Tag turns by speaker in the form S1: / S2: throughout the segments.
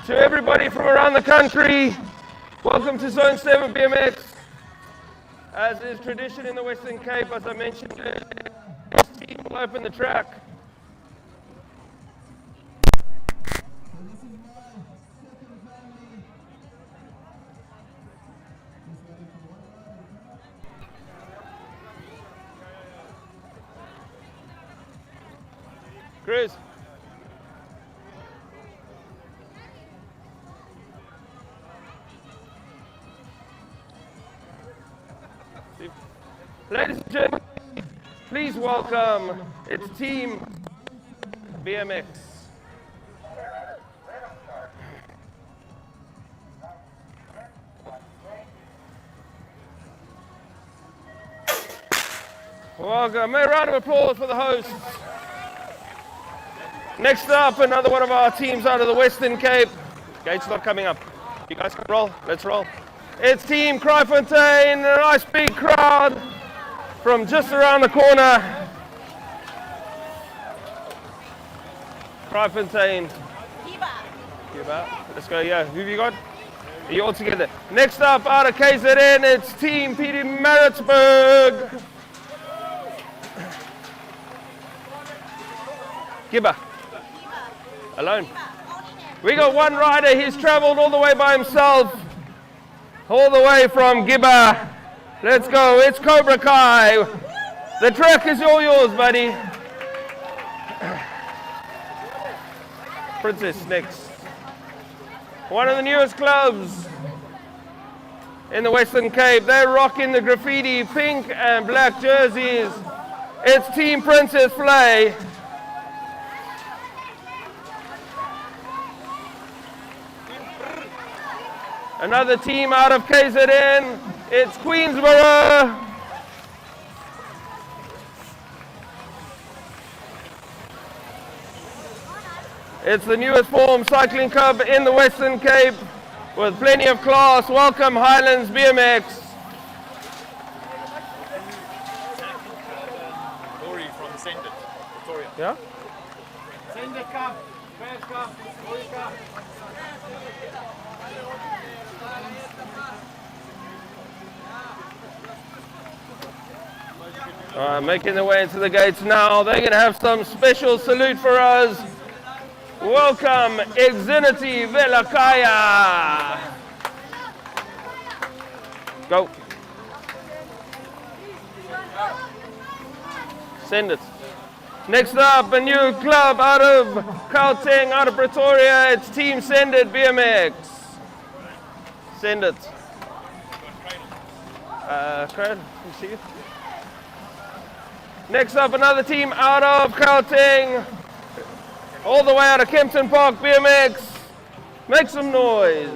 S1: To everybody from around the country, welcome to Zone 7 BMX. As is tradition in the Western Cape, as I mentioned earlier, this team will open the track. Chris. Ladies and gentlemen, please welcome its team BMX. Welcome. A round of applause for the hosts. Next up, another one of our teams out of the Western Cape. Gate's not coming up. You guys can roll. Let's roll. It's Team Kraaifontein, a nice big crowd from just around the corner. Kraaifontein. Giba. Let's go, yeah. Who have you got? Are you all together? Next up, out of KZN, it's Team Pietermaritzburg. Giba. Alone. We got one rider, he's traveled all the way by himself. All the way from Giba. Let's go, it's Cobra Kai. The track is all yours, buddy. Princess next. One of the newest clubs in the Western Cape. They're rocking the graffiti pink and black jerseys. It's Team Princess Flay. Another team out of KZN, it's Queensborough. It's the newest form cycling club in the Western Cape with plenty of class. Welcome Highlands BMX.
S2: Laurie from Send It, Victoria.
S1: Yeah?
S2: Send It Cup, Fast Cup, Laurie Cup.
S1: Making their way into the gates now. They're going to have some special salute for us. Welcome, Exinity Velakaya. Go. Send it. Next up, a new club out of Gauteng, out of Pretoria. It's Team Send It BMX. Send it. Craig, you see it? Next up, another team out of Gauteng, all the way out of Kempton Park BMX. Make some noise.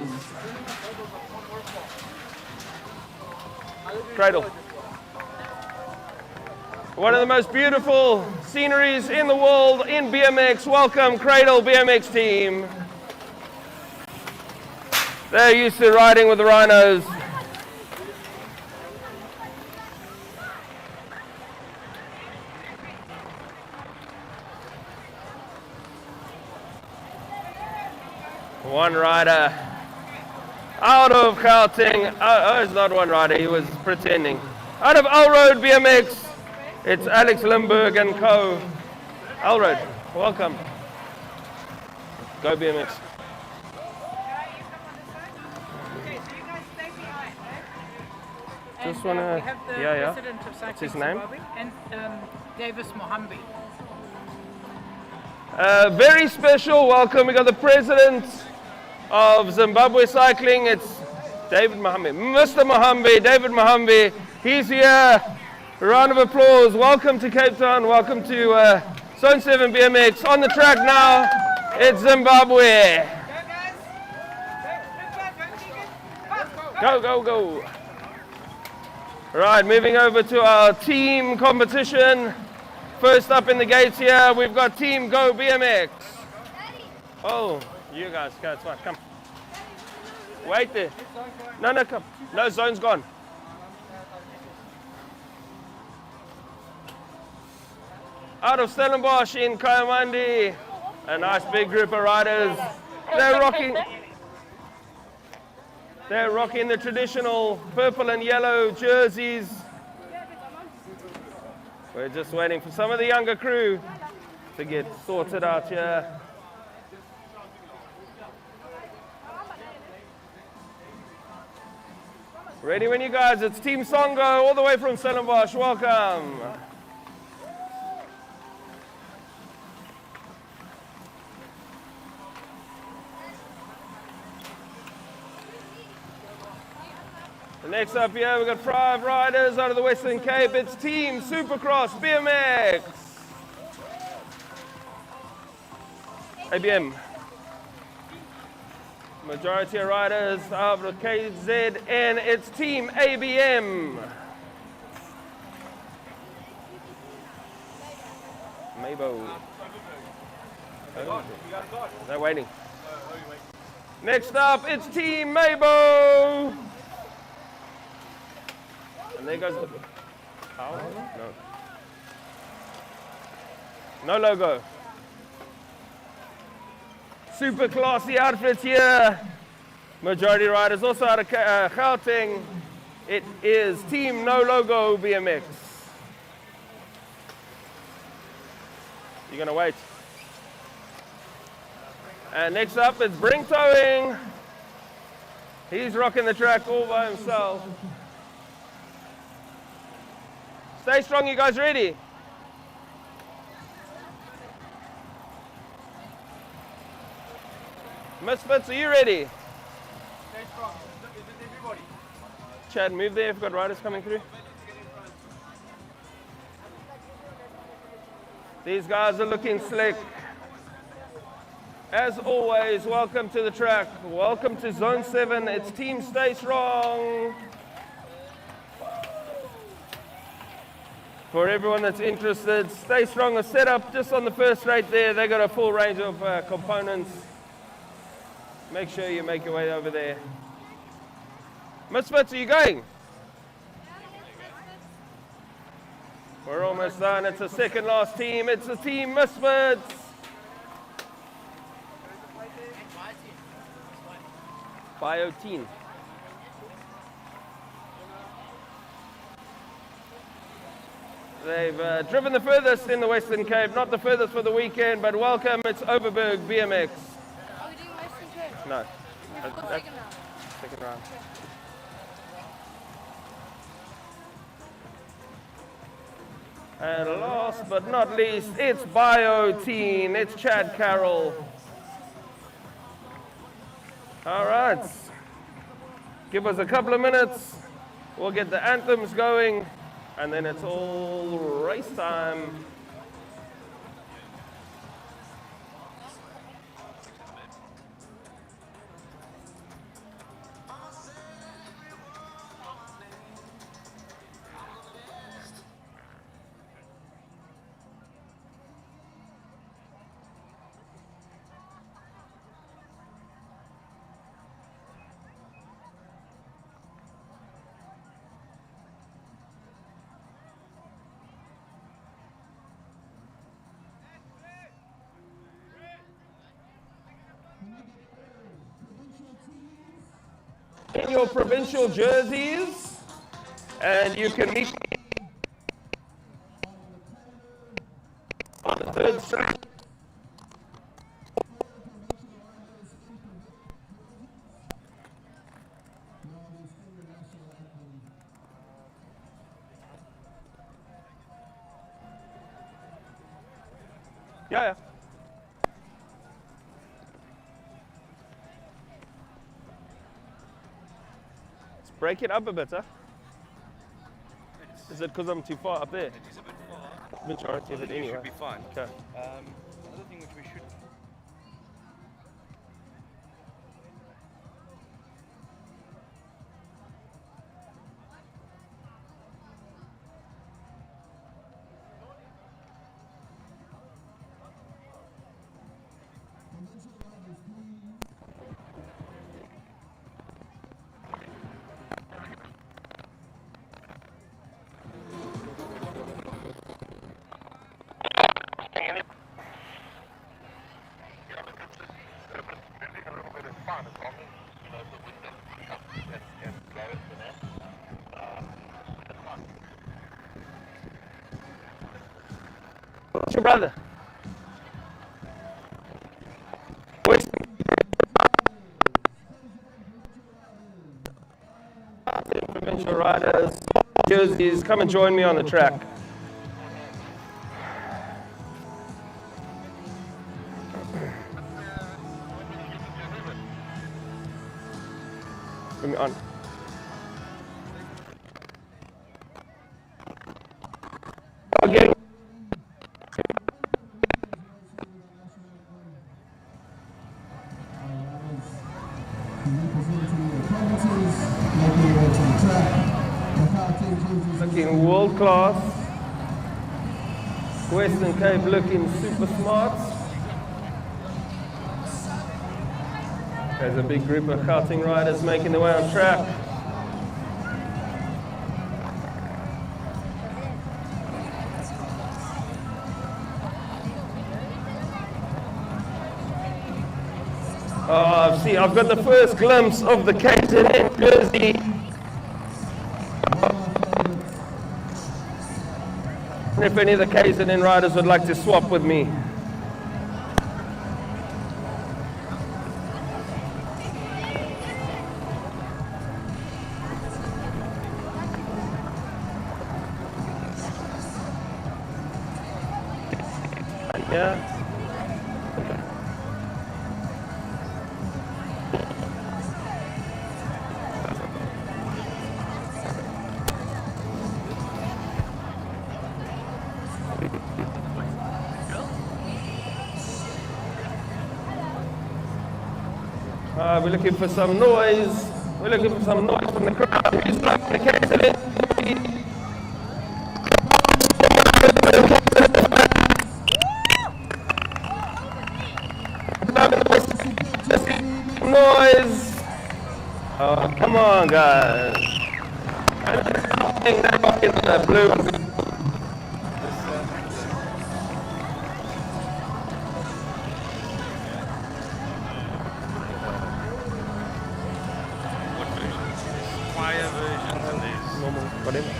S1: Cradle. One of the most beautiful sceneries in the world in BMX. Welcome, Cradle BMX team. They're used to riding with the rhinos. One rider out of Gauteng. Oh, it's not one rider, he was pretending. Out of Elroad BMX, it's Alex Limburg and co. Elroad, welcome. Go BMX. Just wanna,
S3: we have the
S1: yeah.
S3: president of
S1: What's his
S3: Cycling
S1: name?
S3: Zimbabwe and Davis Mohambi.
S1: Very special welcome. We got the president of Zimbabwe Cycling. It's David Mohambi. Mr. Mohambi, David Mohambi. He's here. A round of applause. Welcome to Cape Town. Welcome to Zone 7 BMX. On the track now, it's Zimbabwe. Go, go, go. Right, moving over to our team competition. First up in the gates here, we've got Team Go BMX. Oh, you guys, go, it's fine, come. Wait there. No, come. No, zone's gone. Out of Stellenbosch in Kayamandi, a nice big group of riders. They're rocking the traditional purple and yellow jerseys. We're just waiting for some of the younger crew to get sorted out here. Ready when you guys, it's Team Songo all the way from Stellenbosch. Welcome. Next up here, we've got 5 riders out of the Western Cape. It's Team Supercross BMX. ABM. Majority of riders out of the KZN. It's Team ABM. Mabo. They're waiting. Next up, it's Team Mabo. And there goes the... Oh, no. No logo. Super classy outfits here. Majority riders also out of Gauteng. It is Team No Logo BMX. You're going to wait. And next up, it's Brink Towing. He's rocking the track all by himself. Stay strong, you guys ready? Misfits, are you ready?
S2: Stay strong. Is it everybody?
S1: Chad, move there if you've got riders coming through. These guys are looking slick. As always, welcome to the track. Welcome to Zone 7. It's Team Stay Strong. For everyone that's interested, Stay Strong is set up just on the first straight there. They got a full range of components. Make sure you make your way over there. Misfits, are you going? We're almost done. It's the second last team. It's the Team Misfits. Bio team. They've driven the furthest in the Western Cape, not the furthest for the weekend, but welcome, it's Overberg BMX.
S4: Are we doing Western Cape?
S1: No.
S4: Second round.
S1: Second round. And last but not least, it's Bio Teen, it's Chad Carroll. All right. Give us a couple of minutes, we'll get the anthems going. And then it's all race time. In your provincial jerseys, and you can meet on the third straight. Yeah. Break it up a bit, huh? Is it because I'm too far up there?
S5: It is a bit far.
S1: Majority of it anyway.
S5: Should be fine.
S1: Okay.
S5: Another thing which we should...
S1: What's your brother? Where's provincial riders, jerseys, come and join me on the track. Bring me on. Okay. Looking world class. Western Cape looking super smart. There's a big group of karting riders making their way on track. Oh, see, I've got the first glimpse of the KZN jersey. If any of the KZN riders would like to swap with me. Yeah. We're looking for some noise. We're looking for some noise from the crowd. Who's like the KZN? Noise. Oh, come on, guys. In the blue.
S5: Choir versions of these.
S1: Normal, whatever.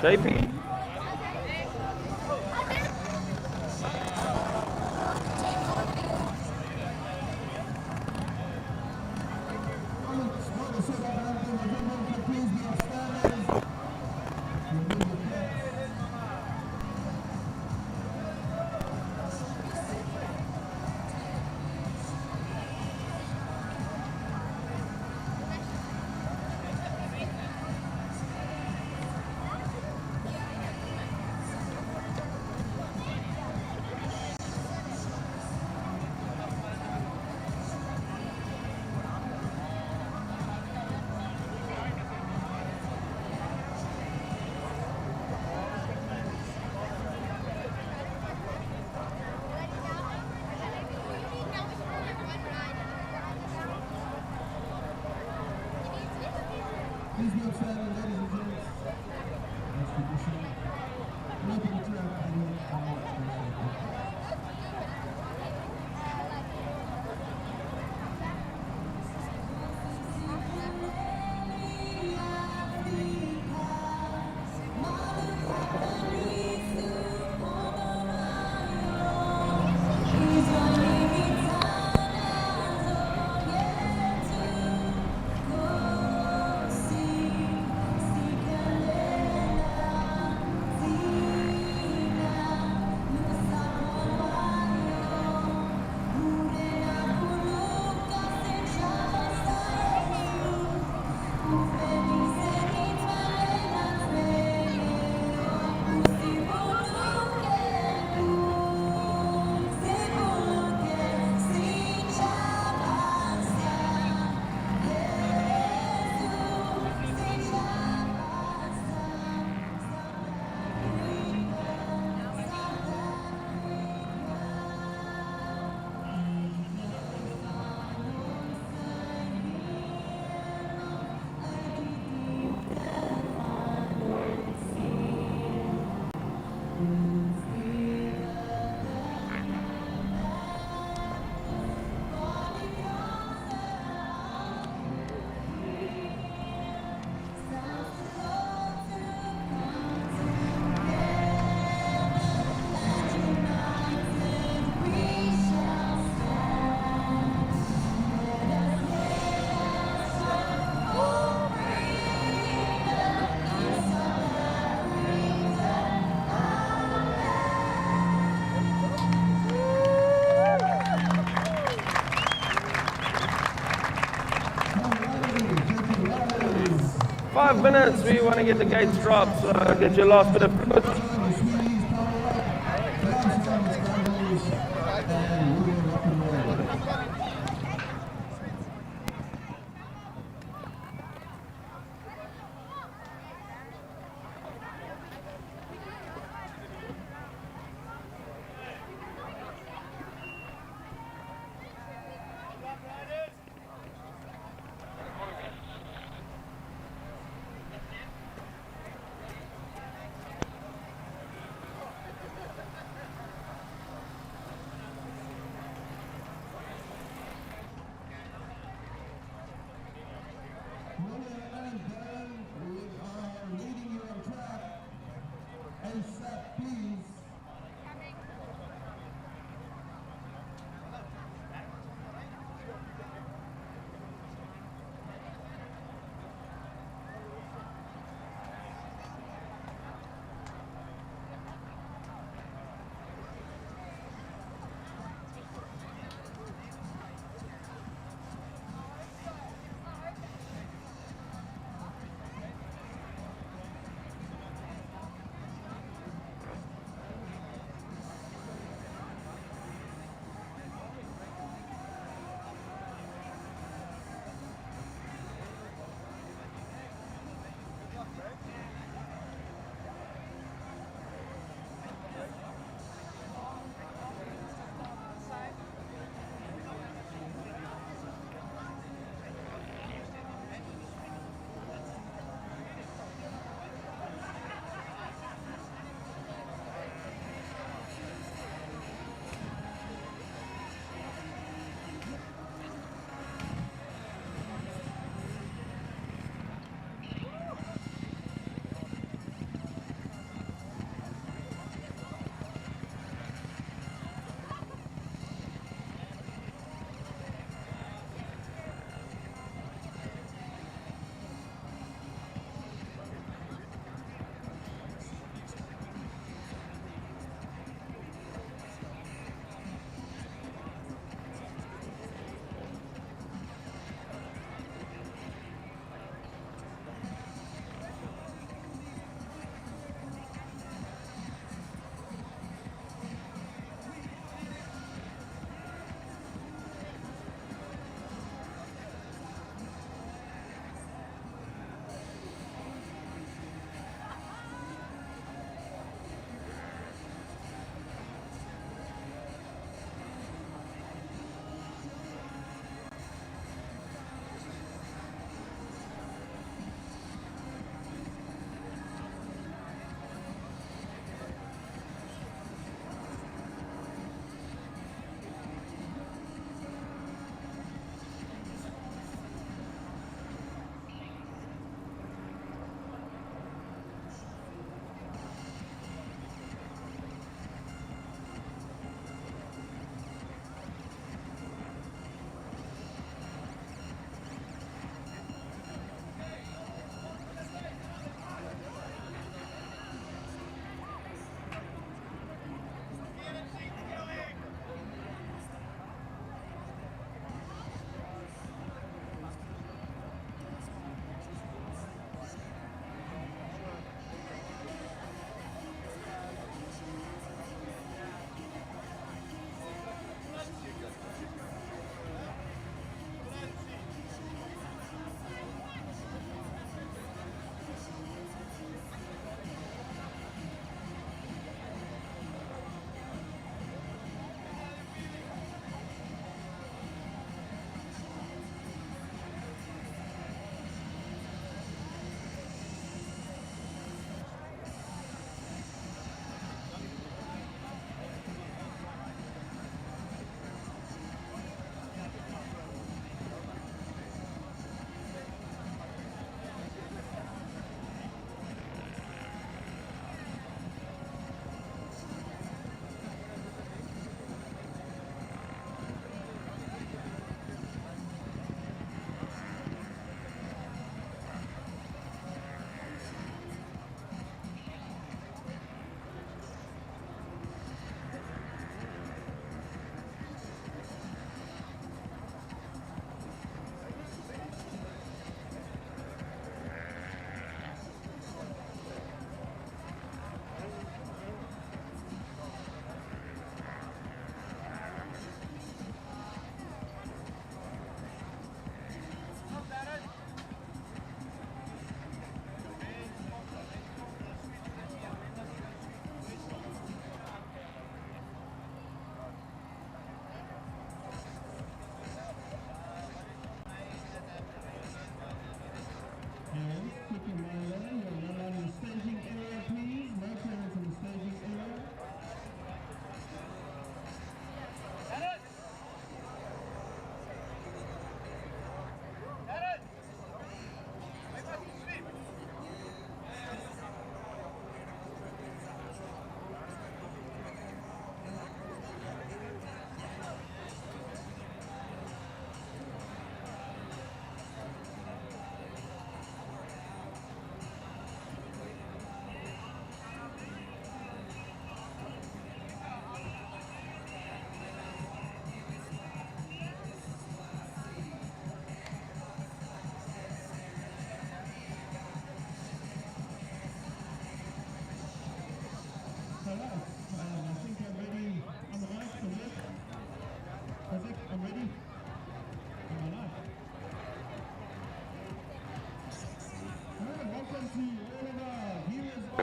S1: JP. 5 minutes. We want to get the gates dropped, so get your last bit of footage.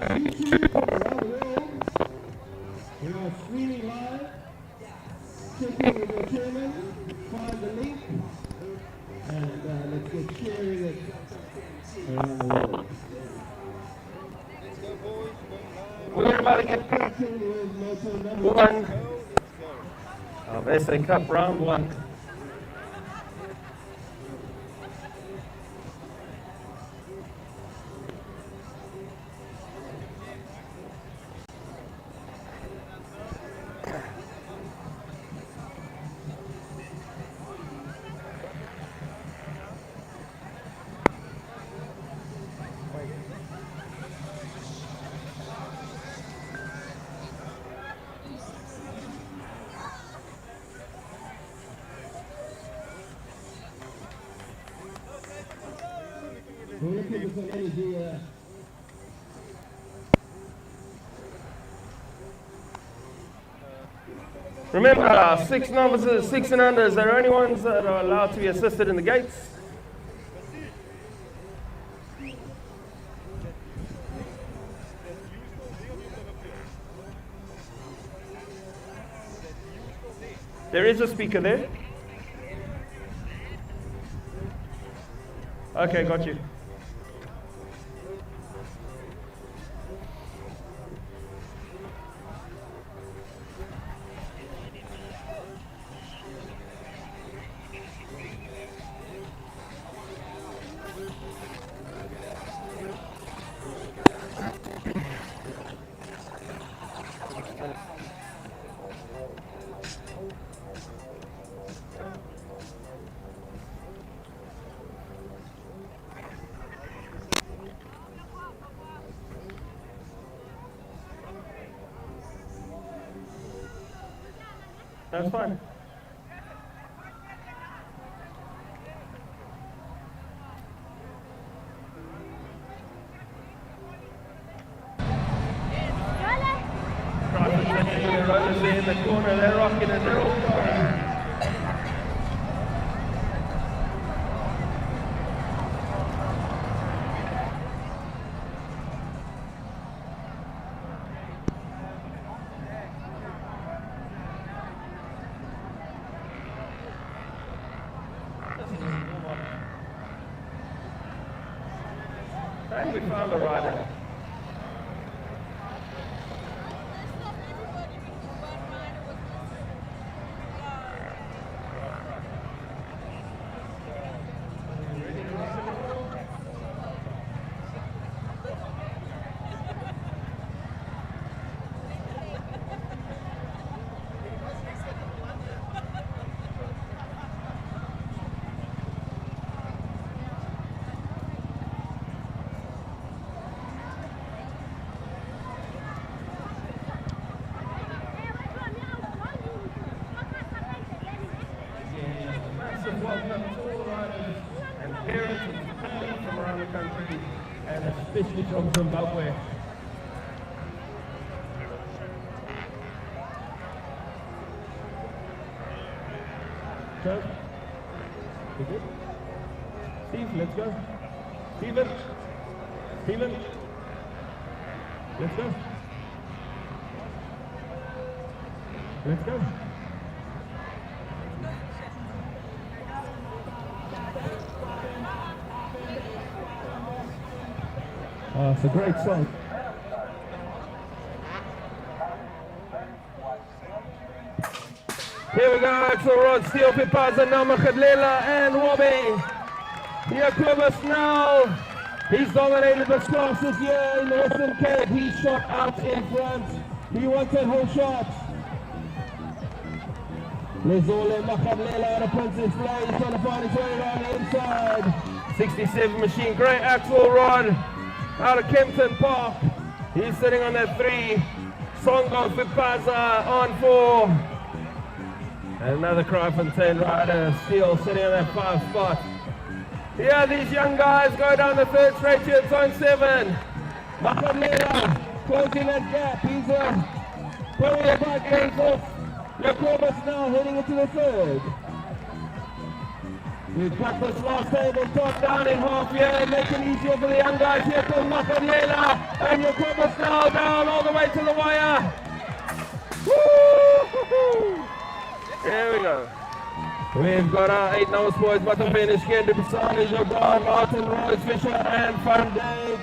S6: YouTube around the world. We are streaming live. Check in with your chairman, find the link, and let's get sharing it around the world.
S1: We're about to get one of SA Cup round one.
S6: We're looking for some energy.
S1: Remember, 6 novices, 6 and unders, they're the only ones that are allowed to be assisted in the gates. There is a speaker there. Okay, got you. That's fine. In the corner, they're rocking it, they're all going. And we found a rider. Welcome to all riders and parents and families from around the country, and especially from Zimbabwe. Joe? You good? Steve, let's go. Steven? Steven? Let's go. Let's go. Oh, it's a great song. Here we go, Axel Rod, Steel Pipaza, Namakadlela, and Robbie. Here Clovis now. He's dominated this class this year in the Western Cape. He shot out in front. He wants that whole shot. Lezole Makadlela out of Princess Play. He's trying to find his way around the inside. 67 machine, great Axel Rod. Out of Kempton Park. He's sitting on that 3. Songo Fipaza on 4. And another Kraaifontein rider, Steel, sitting on that 5 spot. Here these young guys go down the third straight to zone 7. Makadlela closing that gap. He's probably about games off. Jacobus now heading into the third. We've got this last table top down in half here, making it easier for the young guys. Here comes Makadiela, and your Cobus now down all the way to the wire. Woo! There we go. We've got our 8 nose boys, but the finish again to Pisani, Jordan, Martin, Royce, Fisher, and Van Dijk.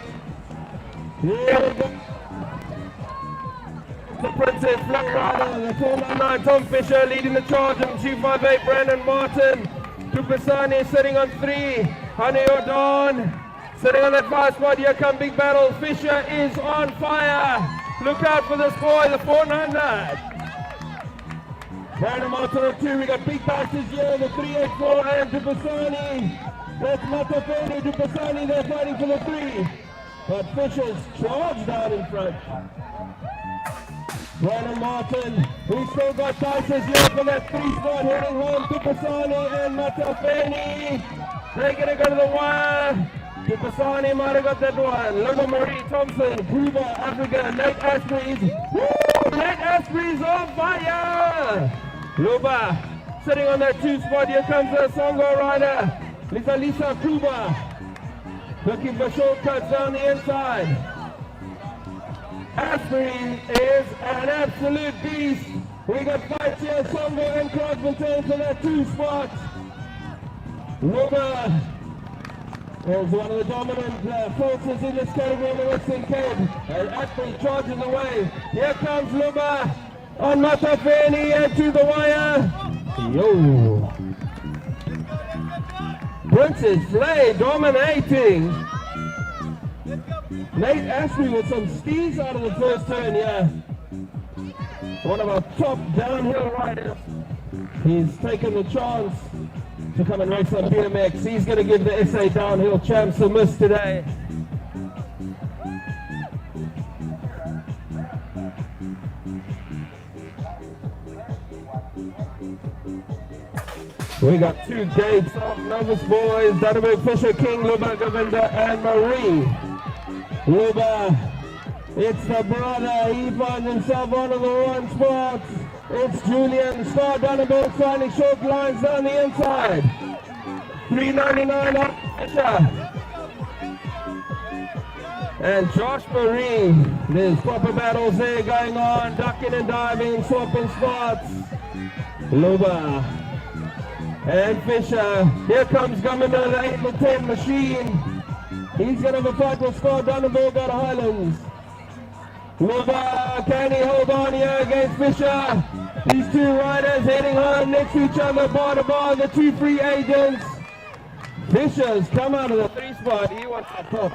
S1: Here we go. The Princess Flat Rider, the 499 Tom Fisher leading the charge, and 258 Brandon Martin. Tupasani sitting on 3. Honey Jordan sitting on that 5 spot. Here come big battle. Fisher is on fire. Look out for this boy, the 499. Brandon Martin on 2. We got big bastards here, the 384 and Tupasani. That's Matafeni, Tupasani, they're fighting for the 3. But Fisher's charged down in front. Brandon Martin, we still got Tyson's here for that 3 spot, heading home to Pasani and Matafeni. They're going to go to the wire. Pasani might have got that one. Logo Marie Thompson, Cuba, Africa, Nate Asprey's. Woo! Nate Asprey's on fire! Luba sitting on that 2 spot. Here comes the Songo rider. Lisa Cuba looking for shortcuts down the inside. Asprey is an absolute beast. We got fights here, Songo and Crossmanton for that 2 spot. Luba is one of the dominant forces in this category in the Western Cape. And Asprey charges away. Here comes Luba on Matafeni and to the wire. Yo. Princess Flay dominating. Nate Asprey with some skis out of the first turn here. One of our top downhill riders. He's taken the chance to come and race on BMX. He's going to give the SA Downhill Champs a miss today. We got 2 gates of novice boys, Danneberg, Fisher, King, Luba, Govinda, and Marie. Luba, it's the brother, he finds himself on the 1 spot. It's Julian Star Danneberg finding short lines down the inside. 399 up Fisher. And Josh Marie, there's proper battles there going on, ducking and diving, swapping spots. Luba and Fisher. Here comes Governor, the 8 and 10 machine. He's going to have a fight with Scott Danneberg out of Highlands. Luba, can he hold on here against Fisher? These 2 riders heading home next to each other, bar to bar, the 2 free agents. Fisher's come out of the 3 spot. He wants the top.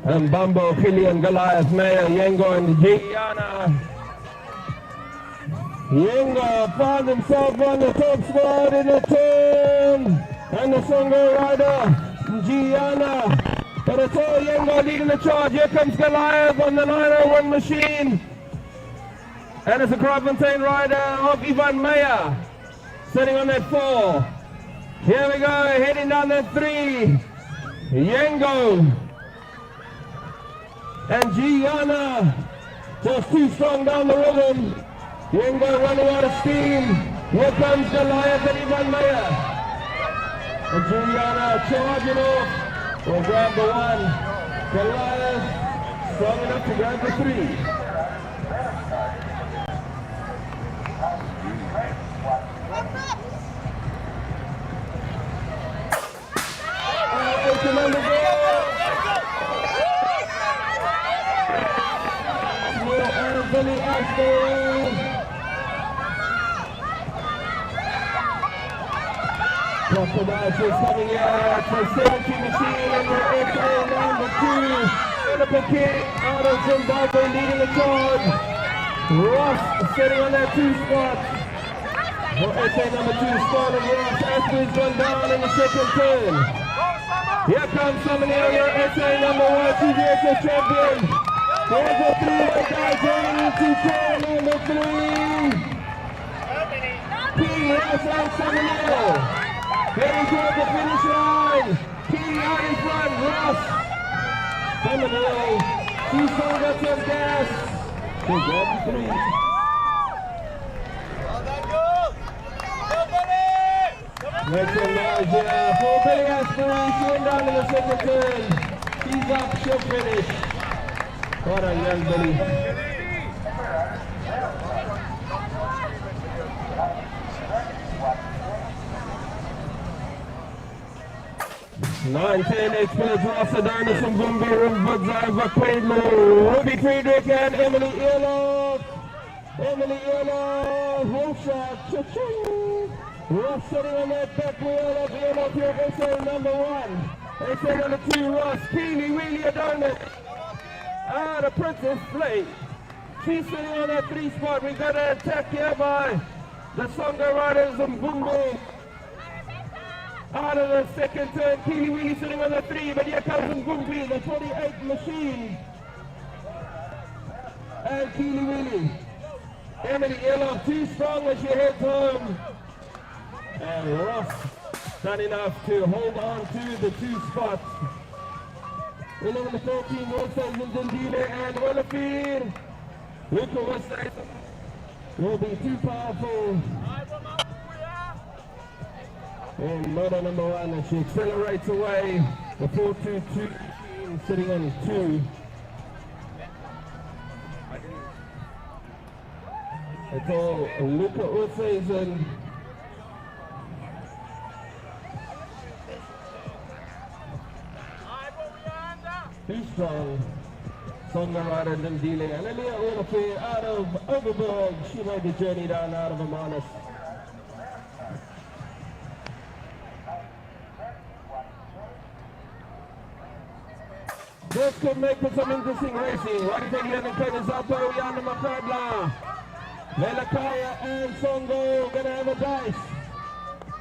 S1: And Bumbo, Killian, Goliath, Mayer, Yengo, and Gianna. Yengo found himself on the top spot in the turn. And the Songo rider, Gianna. But it's all Yengo leading the charge. Here comes Goliath on the 901 machine. And it's a Kravenstein rider of Ivan Mayer. Sitting on that 4. Here we go, heading down that 3. Yengo. And Gianna just too strong down the rhythm. Yengo running out of steam. Here comes Goliath and Ivan Mayer. And Gianna charging off. Will grab the 1. Goliath strong enough to grab the 3. Billy Ashford. Crocodiles is coming out for 70 machine and the XA number 2. Philippa King out of Zimbabwe leading the charge. Ross sitting on that 2 spot. For SA number 2 spot of Ross. Ashford's gone down in the 2nd turn. Here comes somebody over SA number 1 CVXA champion. There's a 3-way guy going into turn number 3. King Ross and Samuel.
S6: Heading towards the finish line. King out in front. Ross. Coming away. She's still got some gas. She's got 3. Makes a noise here. Full Billy aspiration down in the second turn. She's up. She'll finish. What a young Billy. 9-10 experts Rasa Dynasty Gumbi Rumbadzai Vakwaidlo Ruby Friedrich and Emily Earloff. Emily Earloff, roll shot, cha-ching. Ross sitting on that back wheel of Earloff here, SA number 1. SA number 2, Ross, Keely Wheelie Adonai. The Princess Flame. She's sitting on that 3 spot. We got an attack here by the Songa Riders of Gumbi. Out of the second turn, Keely Wheelie sitting on the 3, but here comes Ngumbi, the 48 machine. And Keely Wheelie. Emily Earloff too strong as she heads home. And Ross done enough to hold on to the 2 spots. 11 to 13, Rosa Zindile and Willifeed. Luca Westside will be too powerful. And motor number 1 as she accelerates away. The 4-2-2 sitting on 2. It's all Luca Oosthuizen. Too strong. Songa Rider Ndile and Alia Willifeed out of Overberg. She made the journey down out of Amanas. This could make for some interesting racing. Right here in the Kenya Zato, Yana Makadla. Lelakaya and Songo gonna have a dice.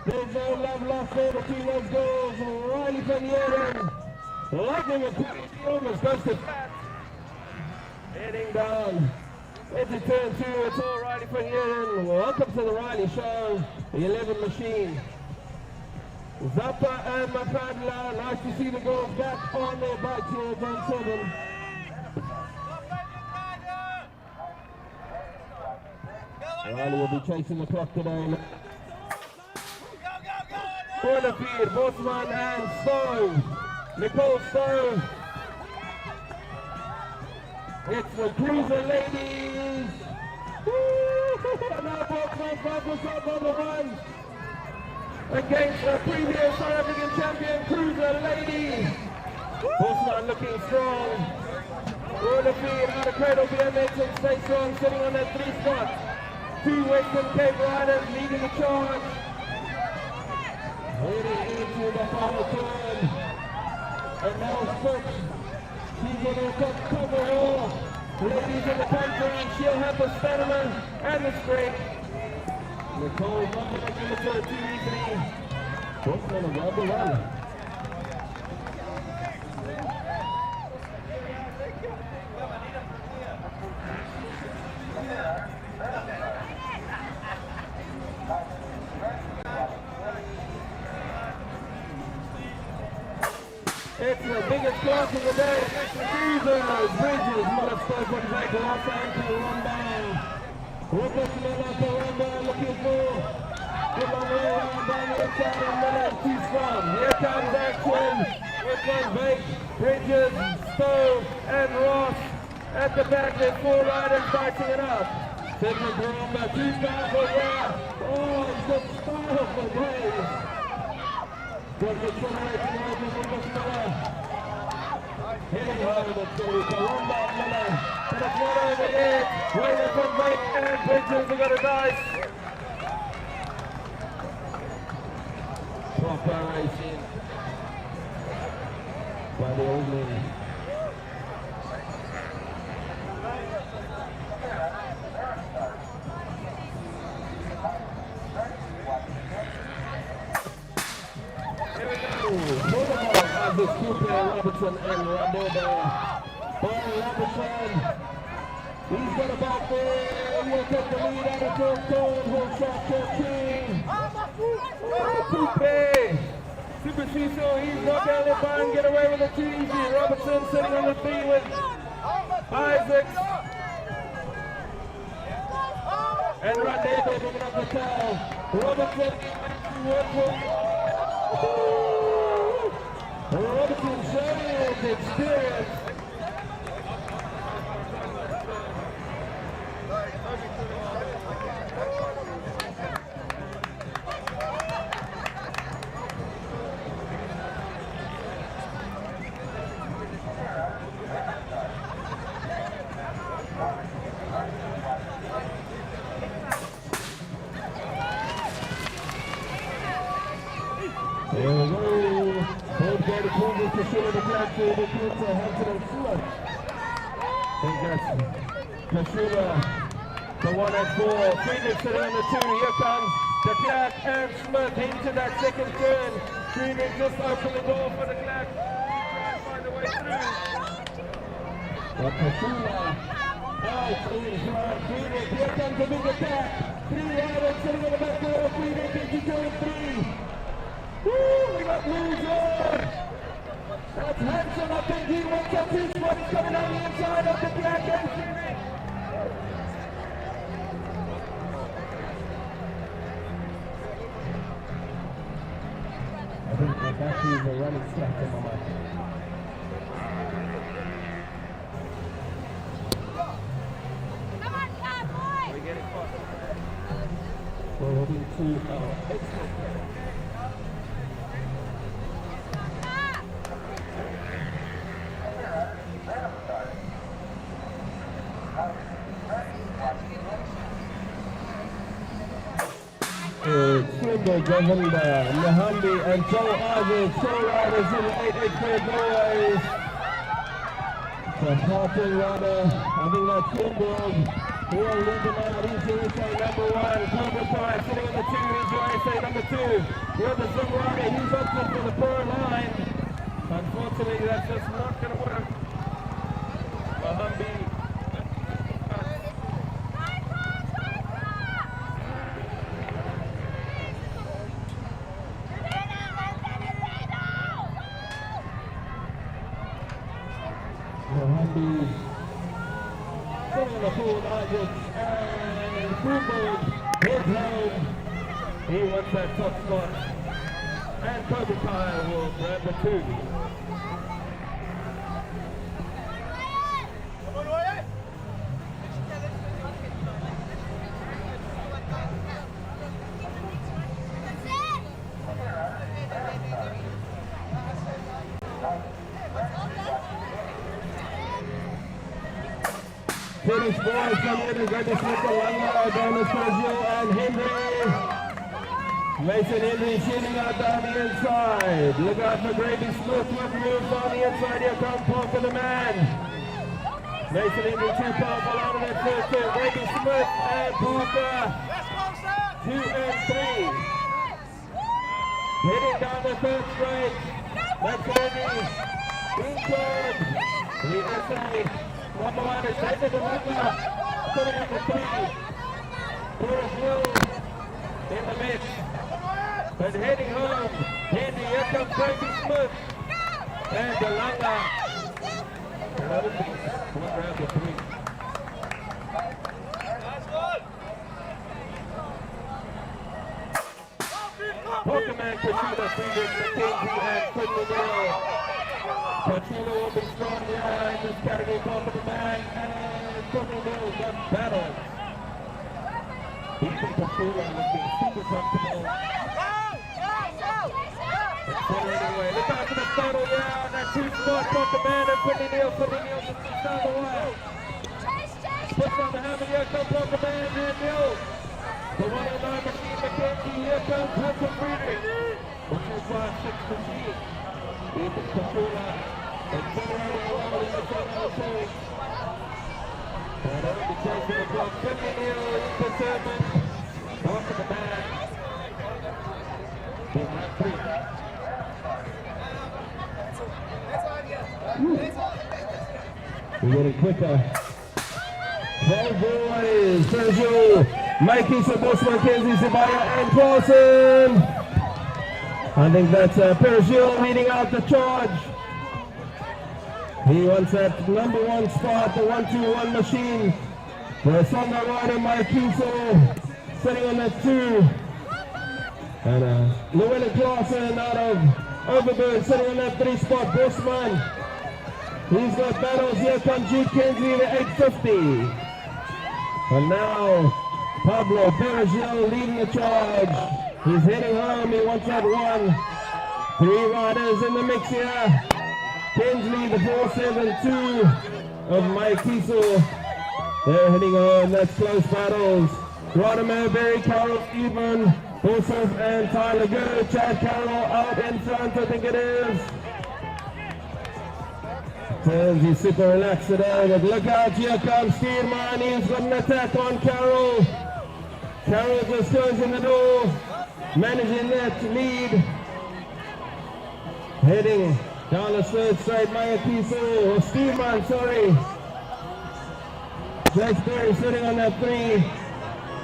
S6: There's no love lost there between those girls. Riley Van Yeren. Lightning McQueen almost goes to flat. Heading down into turn 2. It's all Riley Van Yeren. Welcome to the Riley Show. The 11 machine. Zappa and Makadla, nice to see the girls back on their bikes here at Zone 7. Riley will be chasing the clock today. Willifeed, Bosman and Stowe. Nicole Stowe. It's the Cruiser ladies. Now Bosman focus up on the 1. Against the previous South African champion, Cruiser Lady. Bosman looking strong. Willifeed out of Cradle BMX and stay strong, sitting on that 3 spot. 2 Western Cape Riders leading the charge. Heading into the final turn. And now Spitz. She's going to cover all ladies in the country. She'll have the stamina and the strength. Nicole not going to give it to her too easily. Bosman will grab the run. It's the biggest class of the day. It's the Cruisers, Bridges, Motorsport, what is that? Los Angeles, Rumba. Rupert Miller, Rumba, looking for the long way around down the inside and Miller, 2 strong. Here comes action with Van Beek, Bridges, Stowe, and Ross. At the back, there's 4 riders fighting it up. Cedric Rumba, 2 powerful, yeah. Oh, it's just powerful days. Good accelerating over Rupert Miller. Hitting hard with the Rumba Miller. But it's not over yet. Waiting for Beek and Bridges, we got a dice. Proper racing by the old man. Isaac Cooper, Robertson, and Raboba. Barney Robertson. He's got a back there. He'll take the lead out of first turn. He'll shot 14.
S1: Coupe. Super Cecil, he's not going to let Barn get away with it too easy. Robertson sitting on the three with Isaacs. And Randego picking up the foul. Robertson Robertson showing his experience. There we go. Both got the corners to show the black to the Kuta Hunter and Sula. And that's Kasula, the 1 and 4. Friedrich sitting on the 2. Here comes the Clark and Smith into that second turn. Friedrich just opened the door for the Clark. Find a way through. But Kasula out in front. Friedrich, here comes the big attack. 3 riders sitting on the back door. Friedrich into turn 3. Woo, we got loser! That's Hanson, I think he wants up his spot. He's coming on the inside of the black and Friedrich. I think the batteries are running slack in my mind.
S4: Come on, boy!
S1: We get it caught. We're moving to excellent. Swindle governed Nahambi and Joe Arvid, co-riders in the 8-8 grade boys. The Harton rider, I think that's Swindle. Who are leading out, he's USA number 1. Cobra Kai sitting on the 2, he's USA number 2. You're the Zoom rider, he's opted for the pro line. Unfortunately, that's just not going to work. Nahambi. Sitting on the field, Isaac and Bloomberg heads home. He wants that top spot. And Kobe Kyle will grab the 2. British boys come in and British Nicolanga, Donna Sergio and Henry. Mason Henry shooting out down the inside. Look out for Grady Smith with moves on the inside. Here comes Parker the man. Mason Henry too powerful out of that first turn. Grady Smith and Parker 2 and 3. Heading down the third straight. That's Henry. Inside. The SA. Number 1 is David Lumumba, sitting at the 3. Forrest Hill in the mix. But heading home, Henry, here comes Brady Smith. And Delanga. Another piece, 1 round of 3. Pokemon Katrina, Friedrich, McKenzie, and Quinton. Katrina will be strong behind this category, Pokemon Man, and Quinton got battle. Even Katrina looking super comfortable. Anyway, look out for the battle, yeah, on that 2-spot, Pokemon and Quinton just down the way. Push on the hammer, here comes Pokemon and Neil. The 109 machine, McKenzie, here comes Hudson Friedrich. The 256 machine. Even Katrina, and Federal World in the front of the team. And over the chase of the block, 50 Neil, into Sermon. Off of the back. We're getting quicker. 12 boys, Sergio.
S6: Mikey Sabosman, Kenzie Sabaya, and Clausen. I think that's Perigil leading out the charge. He wants that number one spot, the 1-2-1 machine. The Songa rider, Mikey sitting on that 2. And Llewellyn Clausen out of Overberg sitting on that 3 spot. Bosman. He's got battles. Here comes Jude Kenzie, the 850. And now Pablo Perigil leading the charge. He's heading home. He wants that 1. 3 riders in the mix here. Kensley, the 472 of Mike Kiesel. They're heading home. That's close battles. Rodimer, Barry, Carroll, Stephen, Joseph, and Tyler Good. Chad Carroll out in front, I think it is. Turns, he's super relaxed today, but look out, here comes Steelman. He's got an attack on Carroll. Carroll just goes in the door, managing that lead. Heading down the third straight, Maya Kiesel, or Steelman, sorry. Jack Berry sitting on that 3.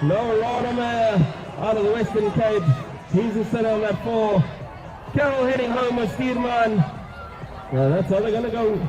S6: No Rodimer out of the Western Cape. He's just sitting on that 4. Carroll heading home with Steelman. Well, that's how they're going to go.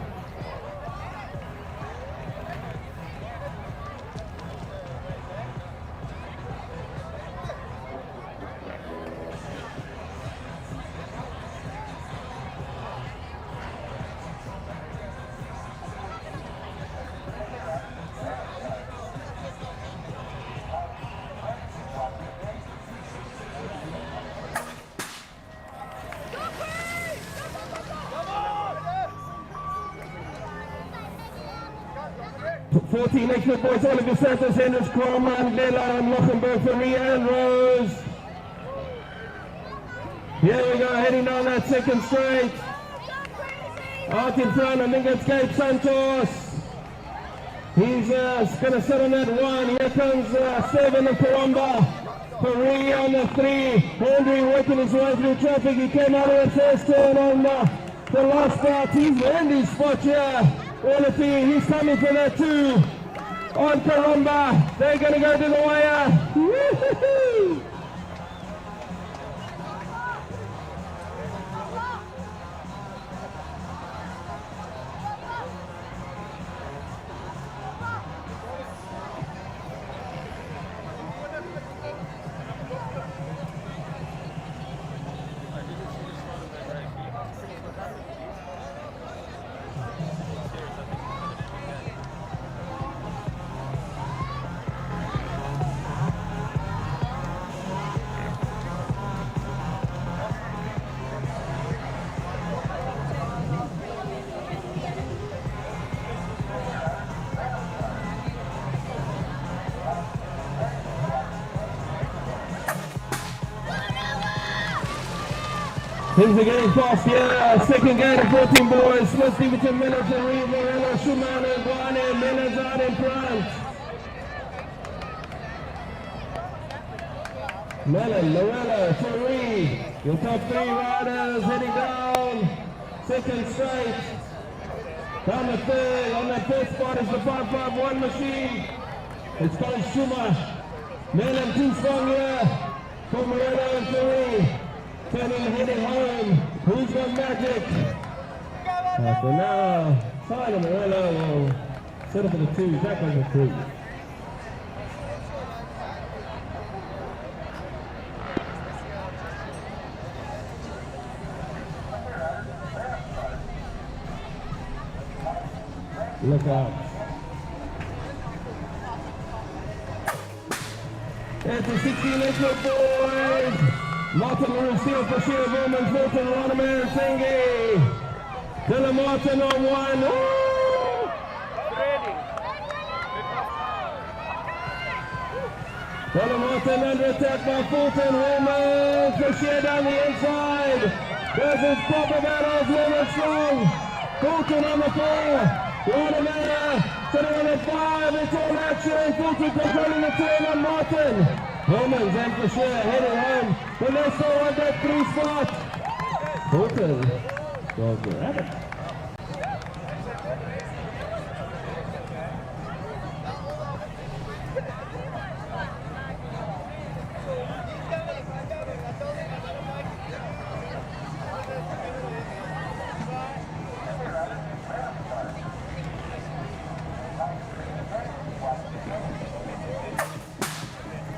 S6: Extra boys, Oliver Santos, Hendricks, Corman, Leila, and Lochenberg, Faria, and Rose. Here we go, heading down that second straight. Out in front, I think that's Gabe Santos. He's going to sit on that 1. Here comes 7 of Karamba. Faria on the 3. Henry working his way through traffic. He came out of the first turn on the last part. He's earned his spot here. He's coming for that 2. On Karamba, they're going to go to the wire. Woo-hoo-hoo. Things are getting fast here. Second game of 14 boys. Let's see between Millers and Reed, Morello, Schumann, and Guane. Millers out in front. Mellon, Morello, Reed. Your top 3 riders heading down. Second straight. Down the third. On that first spot is the 551 machine. It's called Schumann. Mellon too strong here for Morello and Reed. Turning heading home. Who's got magic? For now, Tyler Morello will set up for the 2. Jack on the 3. Look out. It's the 16-inch boys. Martin Lucille for Sheila Bowman, Fulton, Ronimer, and Sengi. Dylan Martin on 1. Dylan Martin under attack by Fulton. Woman for Sheila down the inside. There's his proper battles, Woman strong. Fulton on the 4. Ronimer sitting on the 5. It's all action. Fulton controlling the turn on Martin. Romans and for sure heading home. But they still want that 3 spot. Fulton goes grab it.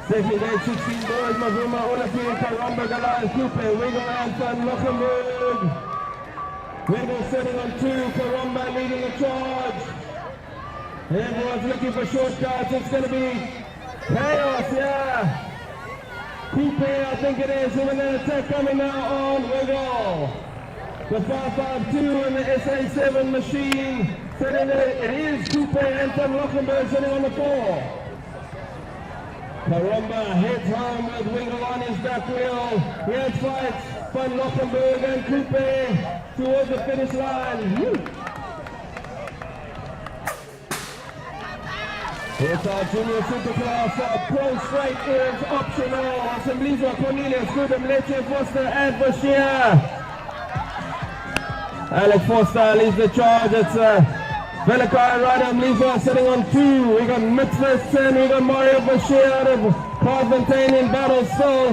S6: Second gate, 16 boys, Mazuma, Olafin, Karamba, Galan, Coupe, Wiggle, Anton, Luxembourg. Wiggle setting on 2, Karamba leading the charge. Everyone's looking for shortcuts, it's going to be chaos, yeah. Coupe, I think it is, with an attack coming now on Wiggle. The 552 and the SA7 machine, setting it is Coupe, Anton Luxembourg sitting on the 4. Karamba heads home with Wiggle on his back wheel. Here's fights Van Luxembourg and Coupe towards the finish line. Woo. It's our junior superclass. Pro straight is optional. Assemblies Cornelius, Goodham, Leche, Foster, and Bashir. Alex Foster leads the charge. It's Velakai Rider Mliza sitting on 2. We got Mitzvahs and we got Mario Bashir out of Carpentine in battle still.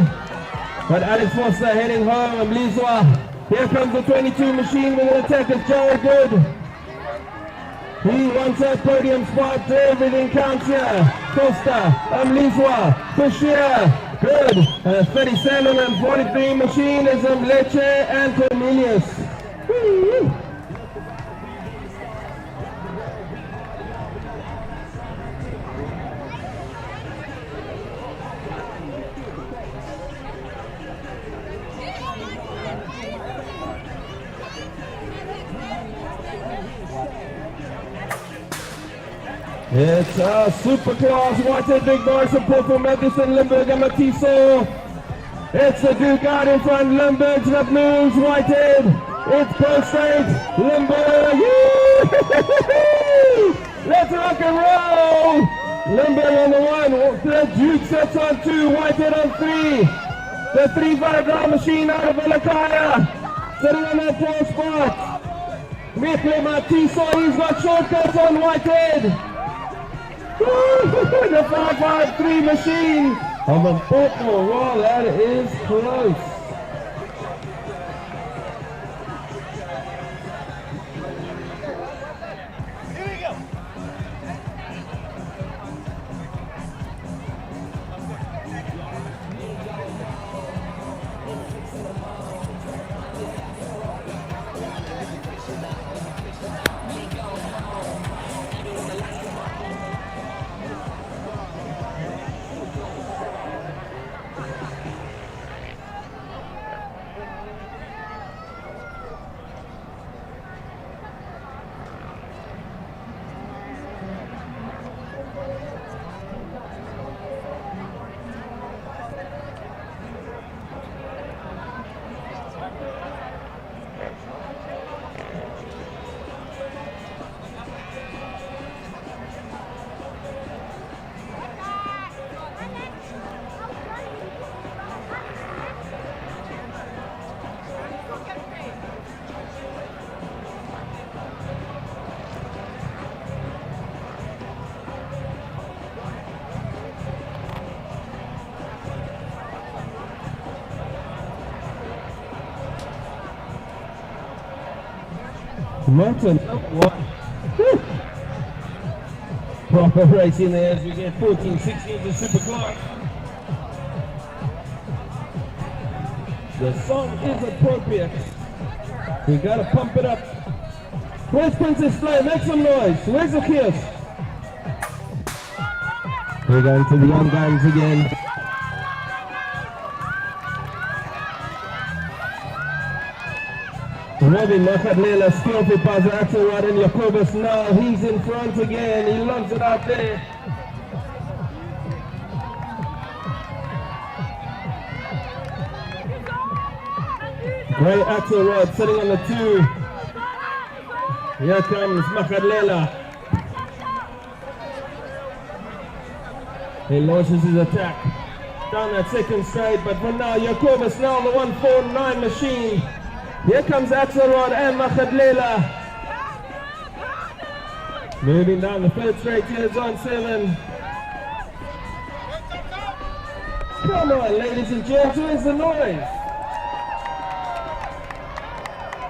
S6: But Alex Foster heading home. Mliza. Here comes the 22 machine with an attack of Joe Good. He wants a podium spot. Everything counts here. Foster, Mliza, Bashir, Good. 37 and 43 machine is Leche and Cornelius. Woo-woo. It's a super class, Whitehead Big Bar support for Matheson, Limburg and Matiso. It's the Duke out in front, Limburg that moves, Whitehead. It's Pro Straight, Limburg. Let's rock and roll. Limburg on the 1, the Duke sets on 2, Whitehead on 3. The 3-5 machine out of Elakaya, sitting on that 4 spot. Mikle Matiso, he's got shortcuts on Whitehead. The 553 machine of a football. Wow, that is close.
S2: Here we go.
S6: Martin, one. Proper racing there as we get 14, 16 to super class. The song is appropriate. We gotta pump it up. Where's Princess Fly? Make some noise. Where's the kiss? We're going to the young guns again. Robin Makadlela, skillful passer, Axelrod and Jacobus now. He's in front again. He loves it out there. Great Axelrod sitting on the 2. Here comes Makadlela. He launches his attack down that second straight, but for now, Jacobus now the 149 machine. Here comes Axelrod and Makadlela. Moving down the third straight here, zone 7. Come on, ladies and gents, where's the noise?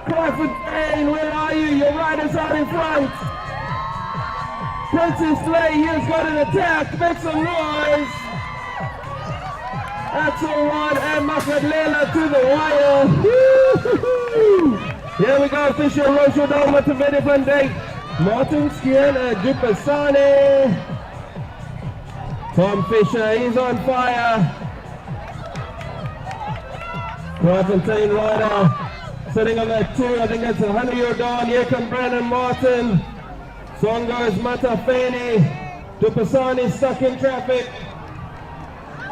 S6: Crawford Payne, where are you? Your rider's out in front. Princess Slay, here's got an attack. Make some noise. Axel Rod and Muffet Lela to the wire. Woo-hoo-hoo. Here we go, Fisher Rochelle down with a very different date. Martin Skien and Dupasane. Tom Fisher, he's on fire. Krafontein rider sitting on that 2, I think that's a 100 year down. Here comes Brandon Martin. Song goes Matafeni. Dupasane stuck in traffic.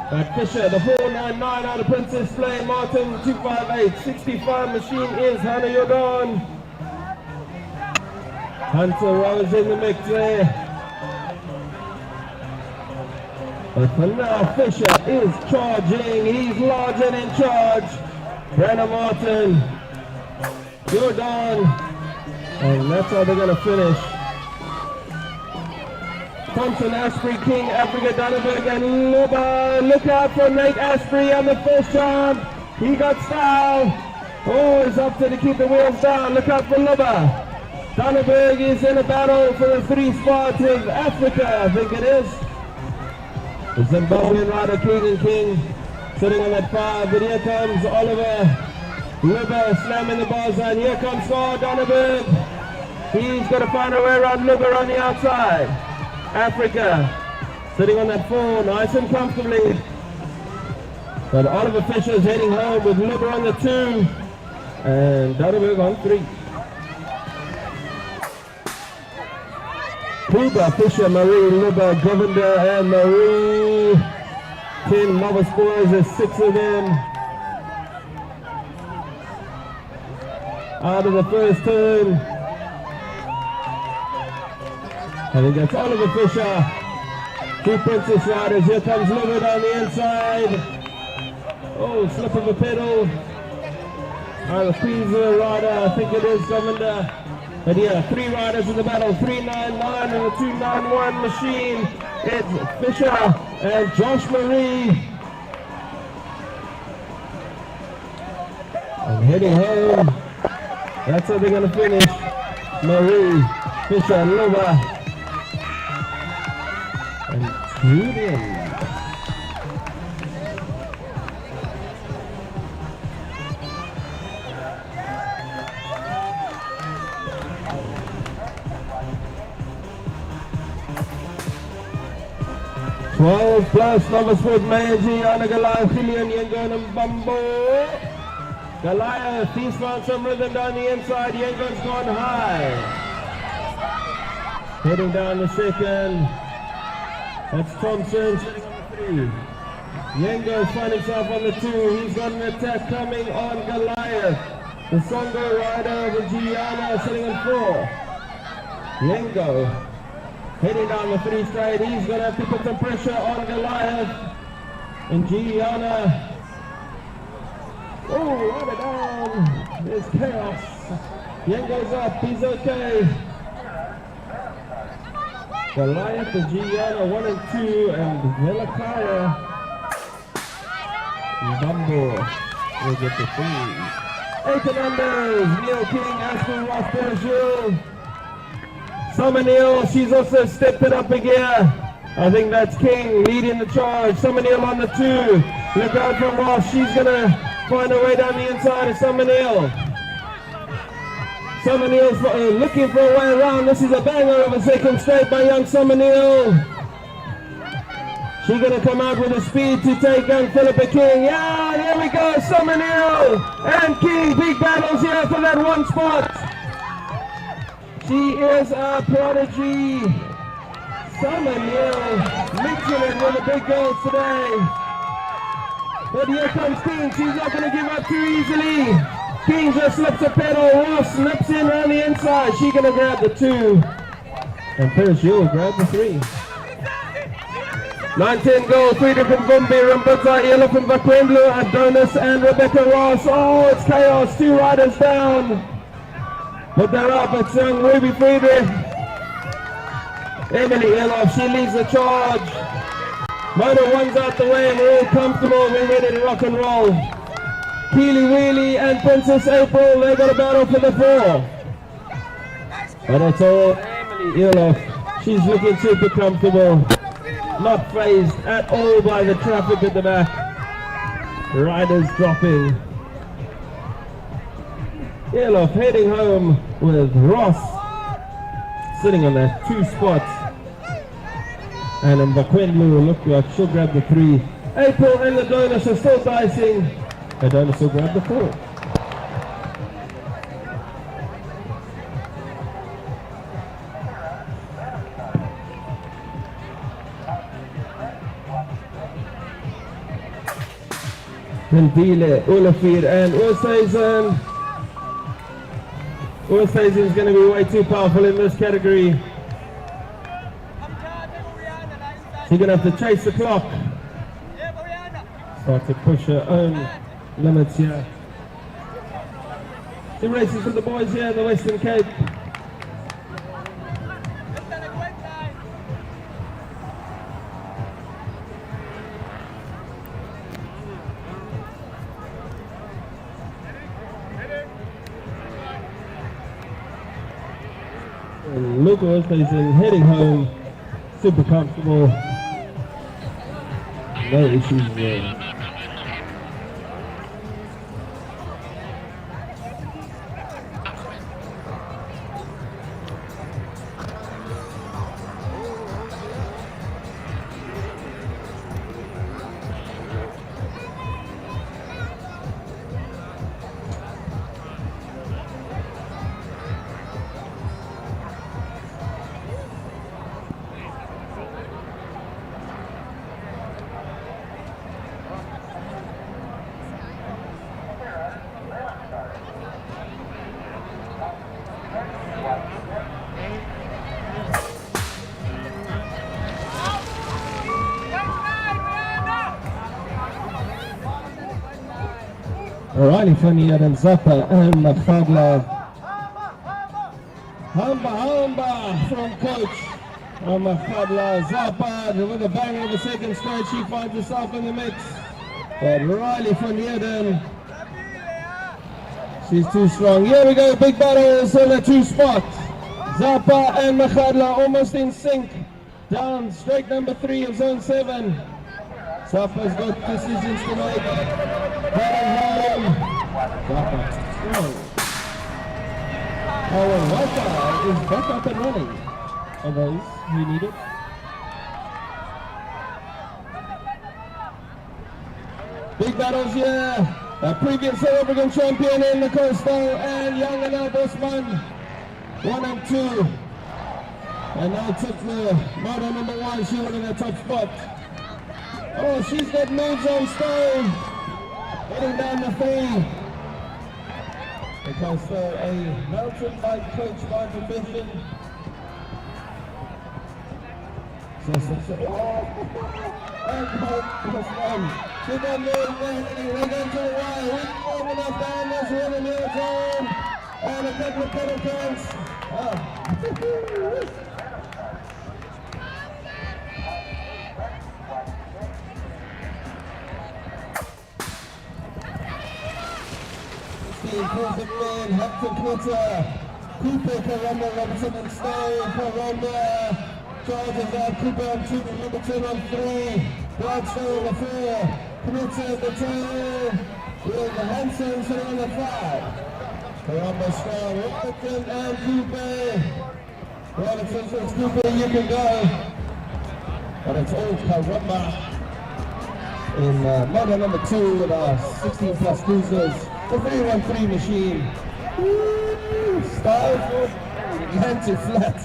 S6: But Fisher, the 499 out of Princess Play. Martin 258, 65 machine is Hannah Jordan. Hunter Rose in the mix there. But for now, Fisher is charging. He's large and in charge. Brandon Martin, Jordan, and that's how they're going to finish. Thompson, Asprey, King, Africa, Dunneberg, and Luba. Look out for Nate Asprey on the first jump. He got style. Oh, he's up to keep the wheels down. Look out for Luba. Dunneberg is in a battle for the 3 spots with Africa, I think it is. The Zimbabwean rider, King sitting on that 5, but here comes Oliver Luba slamming the bars on. Here comes Scott Dunneberg. He's got to find a way around Luba on the outside. Africa sitting on that 4, nice and comfortably. But Oliver Fisher is heading home with Luba on the 2 and Dunneberg on 3. Kuba, Fisher, Marie, Luba, Govinda, and Marie. 10 novice boys, there's 6 of them. Out of the first turn. I think that's Oliver Fisher. 2 Princess riders. Here comes Luba down the inside. Oh, slip of a pedal. The Queensland rider, I think it is Govinda. But yeah, 3 riders in the battle, 399 and a 291 machine. It's Fisher and Josh Marie. And heading home. That's how they're going to finish. Marie, Fisher, and Luba. And Julian. Plus novice foot Mayaji, Anna Goliath, Gillian, Yengon, and Bumbo. Goliath, he's found some rhythm down the inside. Yengon's gone high. Heading down the 2nd. That's Thompson sitting on the 3. Yengo's found himself on the 2. He's got an attack coming on Goliath. The Songo rider, the Gianna, sitting on 4. Yengo. Heading down the 3 straight, he's going to have to put some pressure on Goliath. And Gianna. Oh, run it down. There's chaos. Yang goes up, he's okay. Goliath and Gianna 1 and 2, and Velakaya. Bumbo will get the 3. 8 commanders, Neil King, Aspen Ross, Bergil. Summer Neil, she's also stepped it up a gear. I think that's King leading the charge. Summer Neil on the 2. Look out for Ross. She's going to find her way down the inside of Summer Neil. Summer Neil's looking for a way around. This is a banger of a 2nd straight by young Summer Neil. She's going to come out with a speed to take young Philippa King. Yeah, here we go. Summer Neil and King. Big battles here for that 1 spot. She is a prodigy. Summer Neil mixing it with the big girls today. But here comes King. She's not going to give up too easily. King just slips a pedal. Ross slips in around the inside. She's going to grab the 2. And Pershil will grab the 3. 9-10 goals. 3 different Vumbi, Rambuta, Elephant, Vakwendlu, Adonis, and Rebecca Ross. Oh, it's chaos. 2 riders down. But they're up. It's young Ruby Friedrich. Emily Elof, she leads the charge. Motor 1's out the way and we're all comfortable. We're ready to rock and roll. Keely Wheelie and Princess April, they got a battle for the 4. But it's all Emily Elof. She's looking super comfortable. Not phased at all by the traffic at the back. Riders dropping. Elof heading home with Ross sitting on that 2 spot. And Mbakwendlu look like she'll grab the 3. April and Adonis are still dicing. Adonis will grab the 4. Ndile, Olafir and Oosthuizen. Oosthuizen is going to be way too powerful in this category. She's going to have to chase the clock. Start to push her own limits here. She races for the boys here in the Western Cape. And Luke Oosthuizen heading home, super comfortable, no issues there. Alrighty, funny than Zappa and Mafadla. Hamba from coach Mafadla. Zappa with a bang of the second straight. She finds herself in the mix. But Riley van Heerden, she's too strong. Here we go, big battles on the 2 spot. Zappa and Mafadla almost in sync. Down straight number 3 of zone 7. Zappa's got decisions to make. Our Wi-Fi is back up and running. Are those you need it? Big battles here. The previous South African champion in the Coastal and young and Bosman 1 and 2. And now took the model number 1. She was in the top spot. Oh, she's got moves on stone. Heading down the 3. Because a mountain bike coach by profession. And she got moved we're going to away. We're long enough down this one in your time. And a couple of pedal counts. Perfect man, Hector Knitter, Cooper, Karamba, Robinson and Snow, Karamba, charges out, Cooper on 2, number 2 on 3, Gladstone on the 4, Knitter at the tail, with the Hanson sitting on the 5, Karamba strong, Robinson and Cooper, Robinson says Cooper, you can go, but it's all Karamba in model number 2 with our 16 plus cruisers. The 313 machine. Woo! Style hand to flat.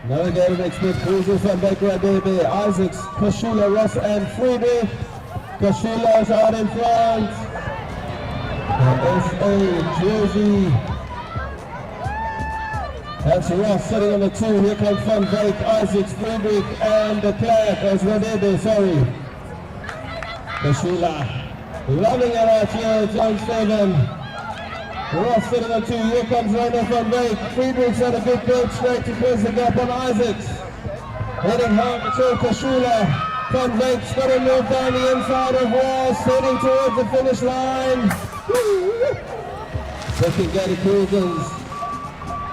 S6: Navigator expert cruisers from back right there. Isaacs, Kashula, Ross and Friedrich. Kashula's out in front. SA Jersey. That's Ross sitting on the 2. Here comes Van Dijk, Isaacs, Friedrich, and the Clark as Rodebe, sorry. Kashula. Loving it out here, John 7. Ross sitting on 2. Here comes Rainer Van Dijk. Friedrich's had a good build straight to close the gap on Isaacs. Heading home to Kashula. Van Dijk's got to move down the inside of Ross, heading towards the finish line. Second Gary Cruisers.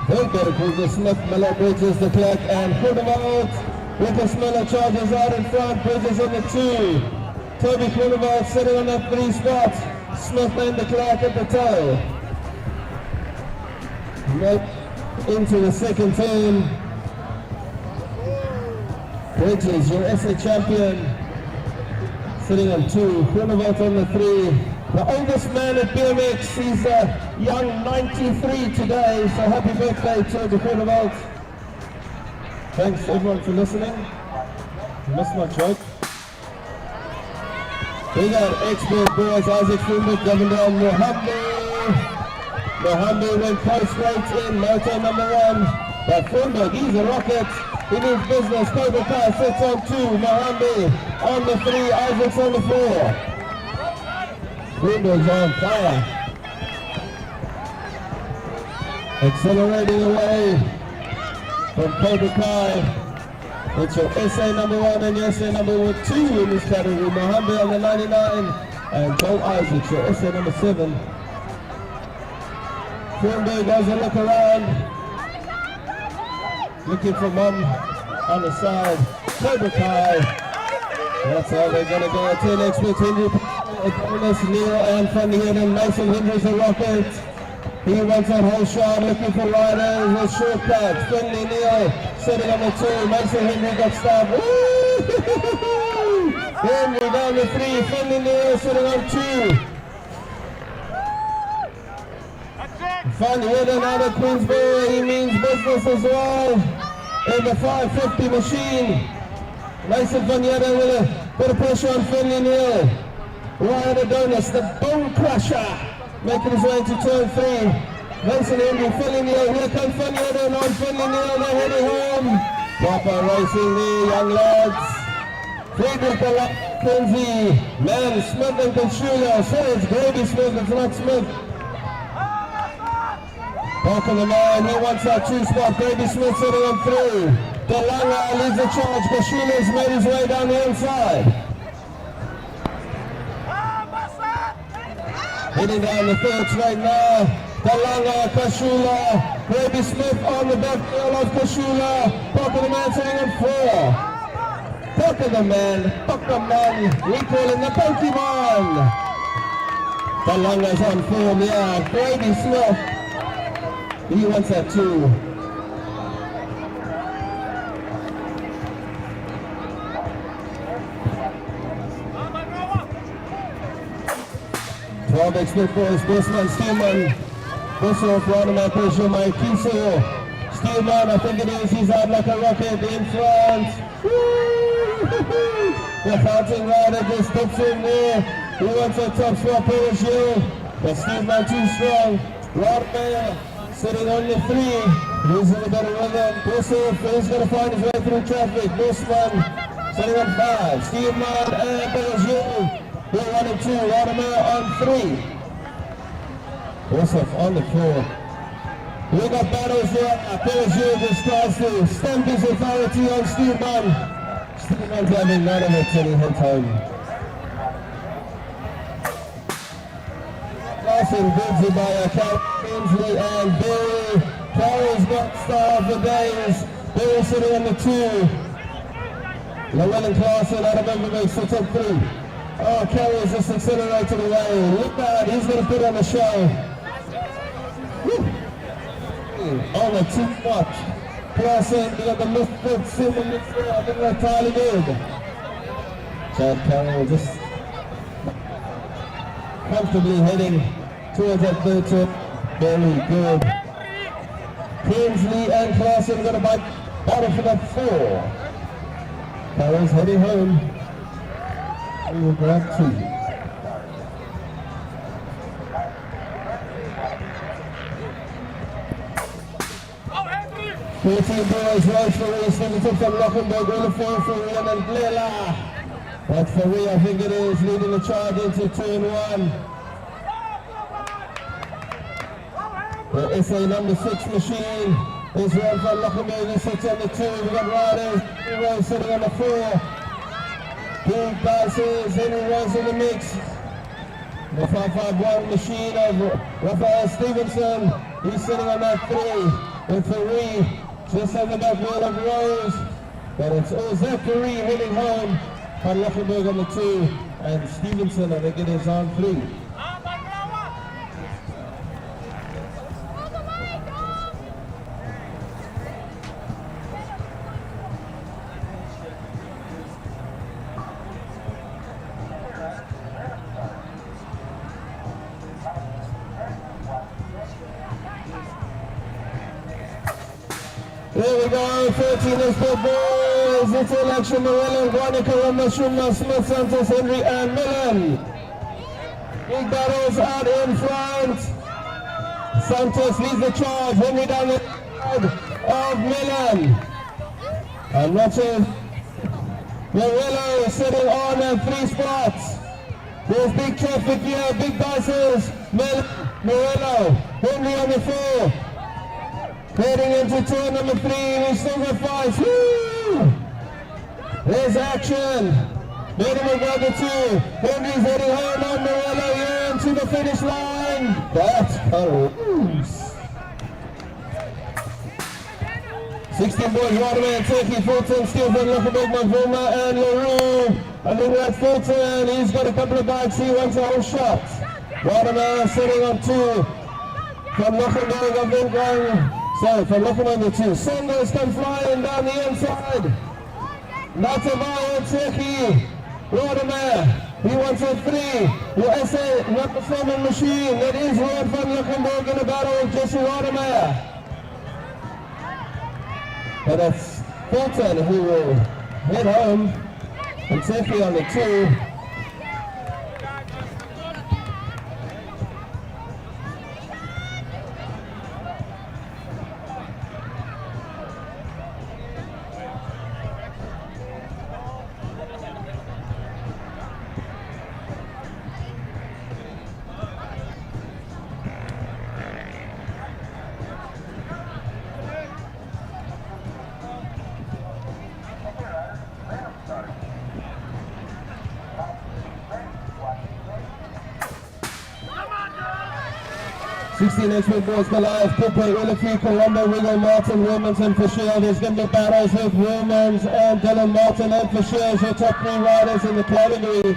S6: Third Groenberg, Smith, Miller, Bridges, de Klerk, and Groenewald. Lucas Miller charges out in front, Bridges on the 2. Toby Groenewald sitting on that 3 spot. Smith and de Klerk at the tail. Into the second turn. Bridges, your SA champion, sitting on 2. Groenewald on the 3. The oldest man at BMX, he's a young 93 today, so happy birthday to the Groenewald. Thanks everyone for listening. You missed my joke. We got expert boys, Isaac Groenberg, Governor Mohammed went close straight in, motor number 1. But Groenberg, he's a rocket. He needs business. Cobra Kai sits on 2, Mohammed on the 3, Isaac's on the 4. Groenberg's on fire. Accelerating away from Cobra Kai. It's your SA number 1 and your SA number 2 in this category. Mohammed on the 99 and Joe Isaac, your SA number 7. Groenberg has a look around, looking for mom on the side. Cobra Kai. That's how they're going to go. 10 experts, Henry, Bonus, Neil, and from the end, Mason Hendry's a rocket. He wants that whole shot, looking for riders, a shortcut. Finley Neil sitting on the 2. Mason Hendry got stopped. Henry down the 3. Finley Neil sitting on 2. Van Heerden out of Queensbury, he means business as well. In the 550 machine. Mason Van Heerden with a bit of pressure on Finley Neil. Ryan Adonis, the bone crusher, making his way into turn 3. Mason Hendry, Finley Neil, here comes Van Heerden on Finley Neil, they're heading home. Proper racing there, young lads. Friedrich Kenzie, Man, Smith and Consuelo. So it's Grady Smith, it's not Smith. Back on the man, he wants that 2 spot. Grady Smith sitting on 3. DeLanga leads the charge. Consuelo's made his way down the inside. Heading down the 3rd straight now. DeLanga, Kashula, Grady Smith on the back wheel of Kashula. Back of the man sitting on 4. Back of the man, recalling the Pokemon. DeLanga's on form, yeah. Grady Smith, he wants that 2. Expert boys, Busman, Steelman, Bussoff, Ronaman, Pesha, Mike Kiso, Steelman, I think it is, he's out like a rocket in front. The fountain rider just dips in there. He wants a top spot, Pesha, but Steelman too strong. Ronaman sitting on the 3, losing a bit of rhythm. Bussoff is going to find his way through traffic. Busman sitting on 5, Steelman and Pesha. We're 1 and 2, Rodemeyer on 3. Joseph on the 4. We got battles here. Perrier just tries to stamp his authority on Steelman. Steelman's having none of it till he hits home. Lawson bids it by Kingsley and Barry. Carroll's got star of the days. Barry sitting on the 2. Llewellyn Clausen out of Memberville sits on 3. Oh, Carroll's just accelerated away. Look out, he's going to put on a show. Woo. On the 2 spot. Clausen, you got the misfits in the midfield. I think that's entirely good. Chad Carroll just comfortably heading towards that 3rd turn. Very good. Kingsley and Clausen going to battle for that 4. Carroll's heading home. We will grab 2. Oh, 14 boys, right for Ray Stevenson from Lockenberg, on the 4 for Rian and Blela. That's for Ray, I think it is, leading the charge into 2 and 1. The SA number 6 machine is run from Lockenberg, he sits on the 2. We got riders, Ray sitting on the 4. Two passes, Henry Rose in the mix. The 551 machine of Raphael Stevenson. He's sitting on that 3 with Farid just on the back wheel of Rose. But it's Zachary heading home. Van Luxemburg on the 2 and Stevenson, I think it is, on 3. There we go, 13 is the boys. It's Election Morello, Guanica, Ramashuma, Smith, Santos, Henry, and Millen. Big battles out in front. Santos leads the charge. Henry down the side of Millen. I'm not sure. Morello is sitting on 3 spots. There's big traffic here, big buses. Morello, Henry on the 4. Heading into turn number 3, we still got 5. Woo! There's action. Minimum by the 2. Henry's heading home on Morello here into the finish line. That's close. 16 boys, Waterman, Turkey, Fulton, Stephen, Luxembourg, Mavuma, and LaRue. I think that's Fulton. He's got a couple of bikes. He wants a whole shot. Waterman sitting on 2. From Luxembourg, I've been going. So, from Luxembourg on the 2. Sanders come flying down the inside. Natavaya, Turkey. Waterman, he wants a 3. The SA, not the Fleming machine. That is Rod van Luxembourg in a battle with Jesse Waterman. But that's Fulton who will head home, and Turkey on the 2. 16 expert boys, Goliath, Cooper, Willifree, Colombo, Wiggle, Martin, Wilmington, Fisher. There's going to be battles with Wilmans and Dylan Martin and Fisher, your top 3 riders in the category.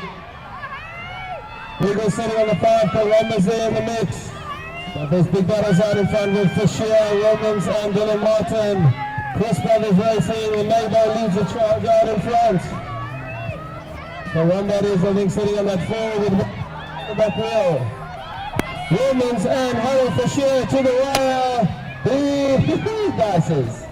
S6: Wiggle sitting on the 5, Colombo's there in the mix. But there's big battles out in front with Fisher, Wilmans and Dylan Martin. Chris Brothers Racing, and Maybo leads the charge out in front. Colombo is, I think, sitting on that 4 with the back wheel. Wilmans and Harold Fisher to the wire. The passes.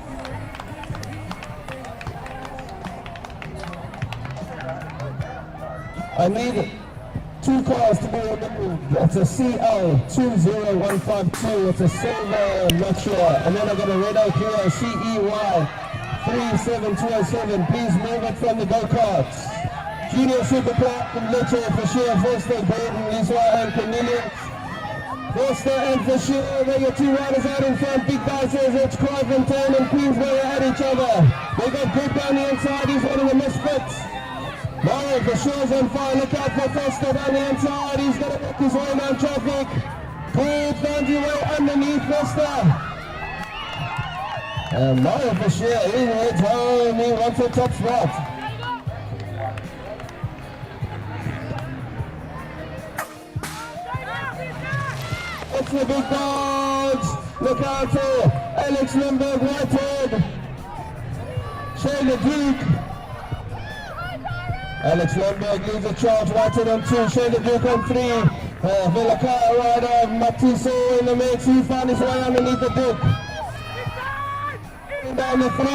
S6: I need 2 cars to be removed. That's a CL20152. It's a silver, I'm not sure. And then I got a red oak here, CEY37207. Please move it from the go-karts. Junior Superclass from Little, Fisher, Foster, Baden, Liswa, and Cornelius. Foster and Fisher, they got 2 riders out in front. Big guys, it's Cliventon and Queensbury at each other. They got Grip down the inside, he's one of the misfits. Mario Fisher's on fire, look out for Foster down the inside. He's got to work his way down traffic. Paul found your way underneath Foster. And Mario Fisher, he heads home, he wants the top spot. It's the big dogs. Look out for Alex Lindbergh, Whitehead. Shane Duke. Alex Lindbergh leads the charge. Whitehead on 2. Shane Duke on 3. Vilacaya rider Matiso in the mix. He found his way underneath the Duke. Down the 3.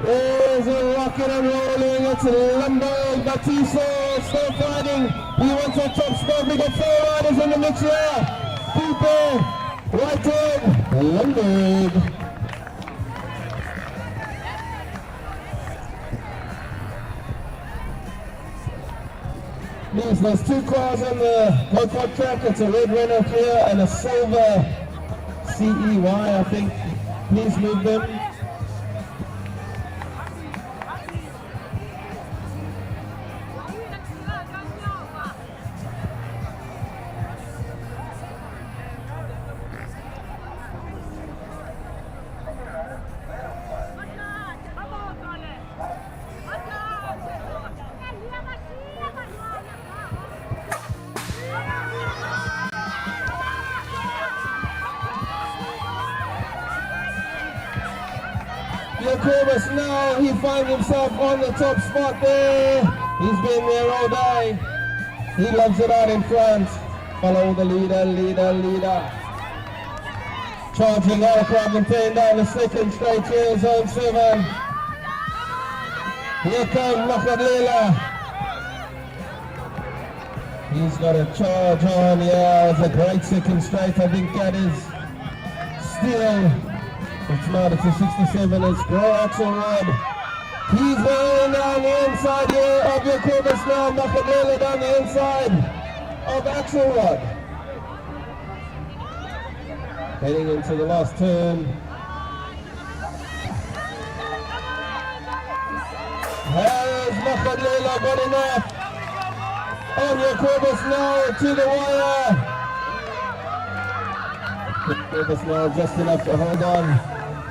S6: There's a rocket and rolling. It's Lindbergh. Matiso still fighting. He wants a top spot. We got 4 riders in the mix here. Cooper, Whitehead, Lindbergh. Means there's 2 cars on the go-kart track. It's a red Renault here and a silver CEY, I think. Please move them. Jacobus now, he finds himself on the top spot there. He's been there all day. He loves it out in front. Follow the leader. Charging out across and taking down the second straight here, zone 7. Here comes Makadlela. He's got a charge on, yeah, it's a great second straight. I think that is still, it's not, it's a 67, it's Grow Axelrod. He's going down the inside here of Jacobus now, Makadlela down the inside of Axelrod. Heading into the last turn. Has Makadlela got enough? On Jacobus now to the wire. Jacobus now just enough to hold on.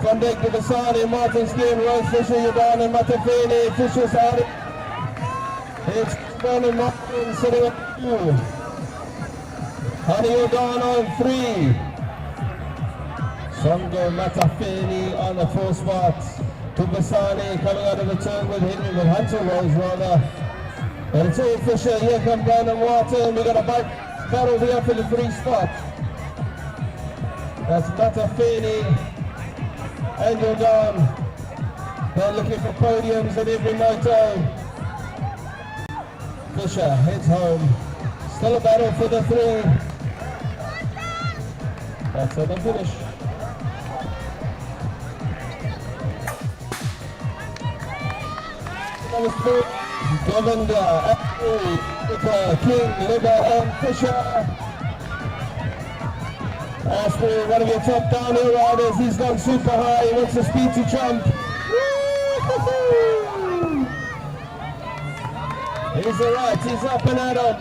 S6: From Dick to Basani, Martin Skin, Rose Fisher, Yuban and Matafini. Fisher's out. It's Ben and Martin sitting at 2. Honey Yuban on 3. Songo Matafini on the 4 spot. Tubasani coming out of the turn with hitting with Hunter Rose rather. And it's all Fisher, here comes down and Martin. We got a bike battle here for the 3 spot. That's Matafini and Jordan. They're looking for podiums at every moto. Fisher heads home. Still a battle for the 3. That's how they finish. Govender, King, Liver and Fisher. Asprey, one of your top downhill riders, he's gone super high, he wants the speed to jump. He's alright, he's up and at him.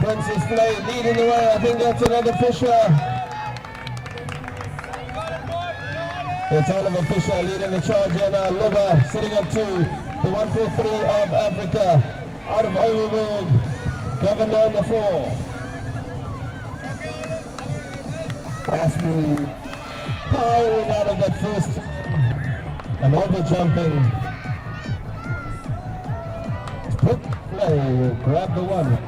S6: Princess Blade leading the way, I think that's another Fisher. It's Oliver Fisher leading the charge here now, Liver sitting up 2. The 143 of Africa, out of Overberg, Governor on the 4. Asprey powering out of that first and over jumping. Quick play will grab the 1.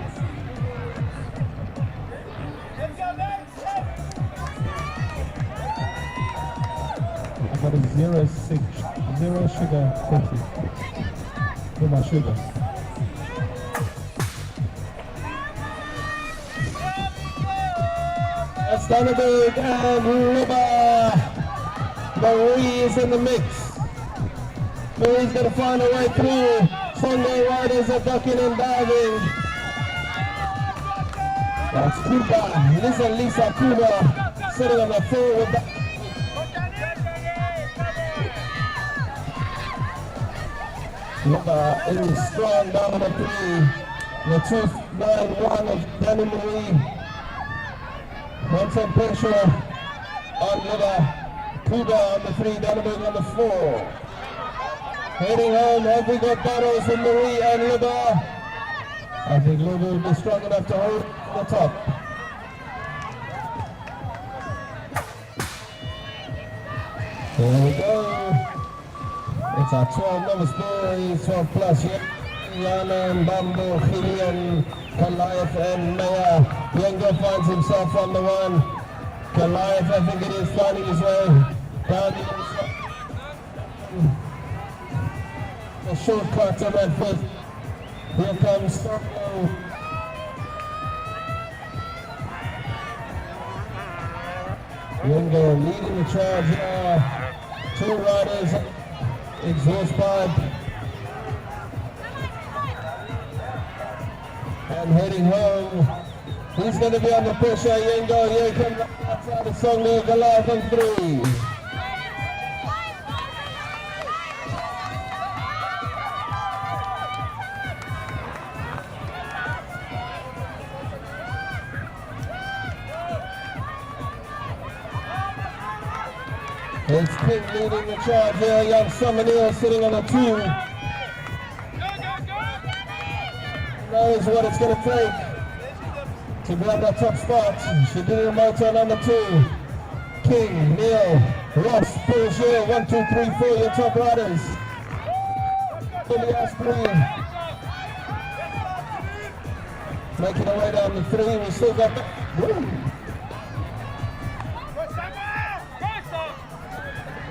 S6: I got a 0 sugar 50. With my sugar. That's Danneberg and Ribba. Marie is in the mix. Marie's going to find her way through. Sunday riders are ducking and diving. That's Kuba. This is Lisa Kuba sitting on the floor with that. Is strong down the 3. The 291 of Danny Marie. Wants some pressure on Liver. Kuba on the 3, Danneberg on the 4. Heading home, have we got battles with Marie and Liver? I think Liver will be strong enough to hold the top. There we go. It's our 12 novice boys, 12 plus, Yanan, Bambo, Gillian, Goliath and Maya. Younger finds himself on the 1. Goliath, I think it is, finding his way down the inside. A shortcut on that first. Here comes Songo. Younger leading the charge here. 2 riders. Exhaust pipe and heading home. He's going to be under pressure. Yengo, here comes outside the Songo, Goliath on 3. It's King leading the charge here, young Summerneil sitting on a 2. Knows what it's going to take to grab that top spot. She did it motor on the 2. King, Neil, Ross, Bourgeois, 1, 2, 3, 4, your top riders. Billy Asprey. Making our way down the 3, we still got woo.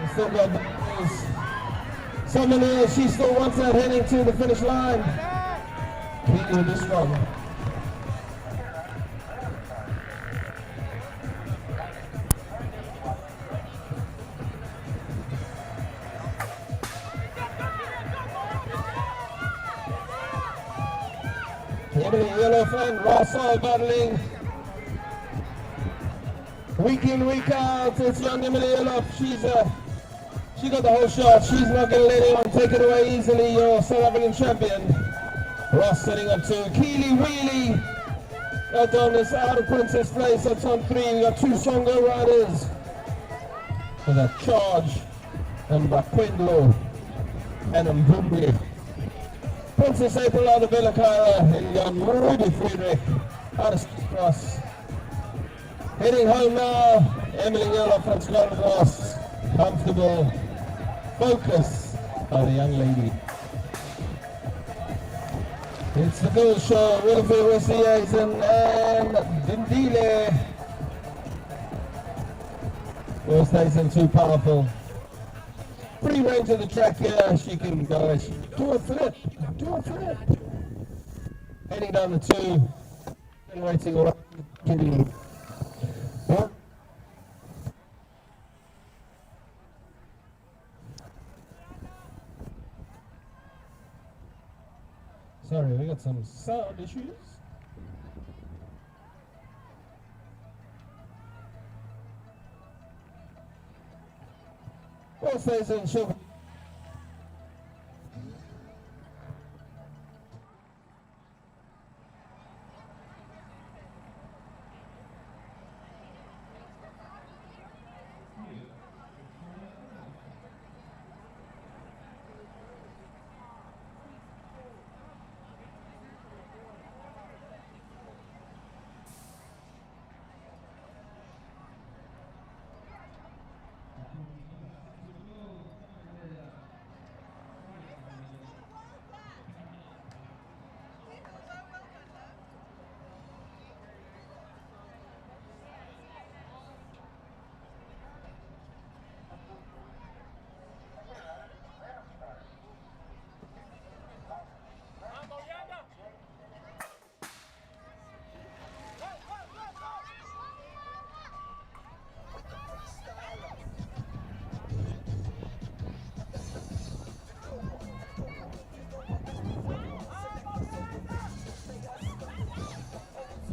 S6: We still got someone else, she still wants that heading to the finish line. Keep with this strong. Emily Yellowf and Ross all battling. Week in, week out, it's young Emily Yellowf. She got the whole shot. She's not going to let anyone take it away easily. Your South African champion. Ross setting up to Keely Wheelie. Out on this out of Princess Place. That's on 3. We got 2 Songo riders. For that charge. And Bakwendlo and Mbumbi. Princess April out of Belakara and Rudy Friedrich out of Cross. Heading home now, Emily Yellowf from Scotland Ross. Comfortable, focus of the young lady. It's the girls show, Wilfred Wessiazen and Dindile. Wessiazen too powerful. Free range of the track here, she can go, do a flip. Heading down the 2, and waiting all up. What? Sorry, we got some sound issues. Well, stays in sugar.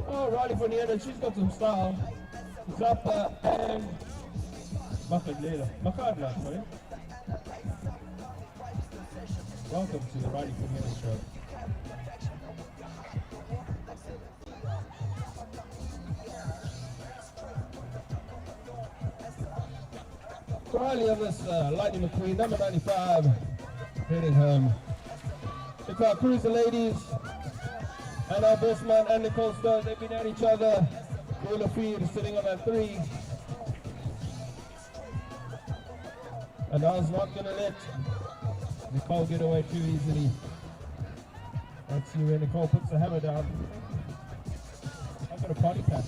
S6: Oh, Riley from the end, she's got some style. Zappa and Makadla, sorry. Welcome to the Riley from the end show. Riley on this Lightning McQueen, number 95, heading home. The car cruiser ladies. And our boss man and Nicole Stone, they've been at each other. Willa Field is sitting on that 3. And I was not going to let Nicole get away too easily. Let's see where Nicole puts the hammer down. I've got a party pack.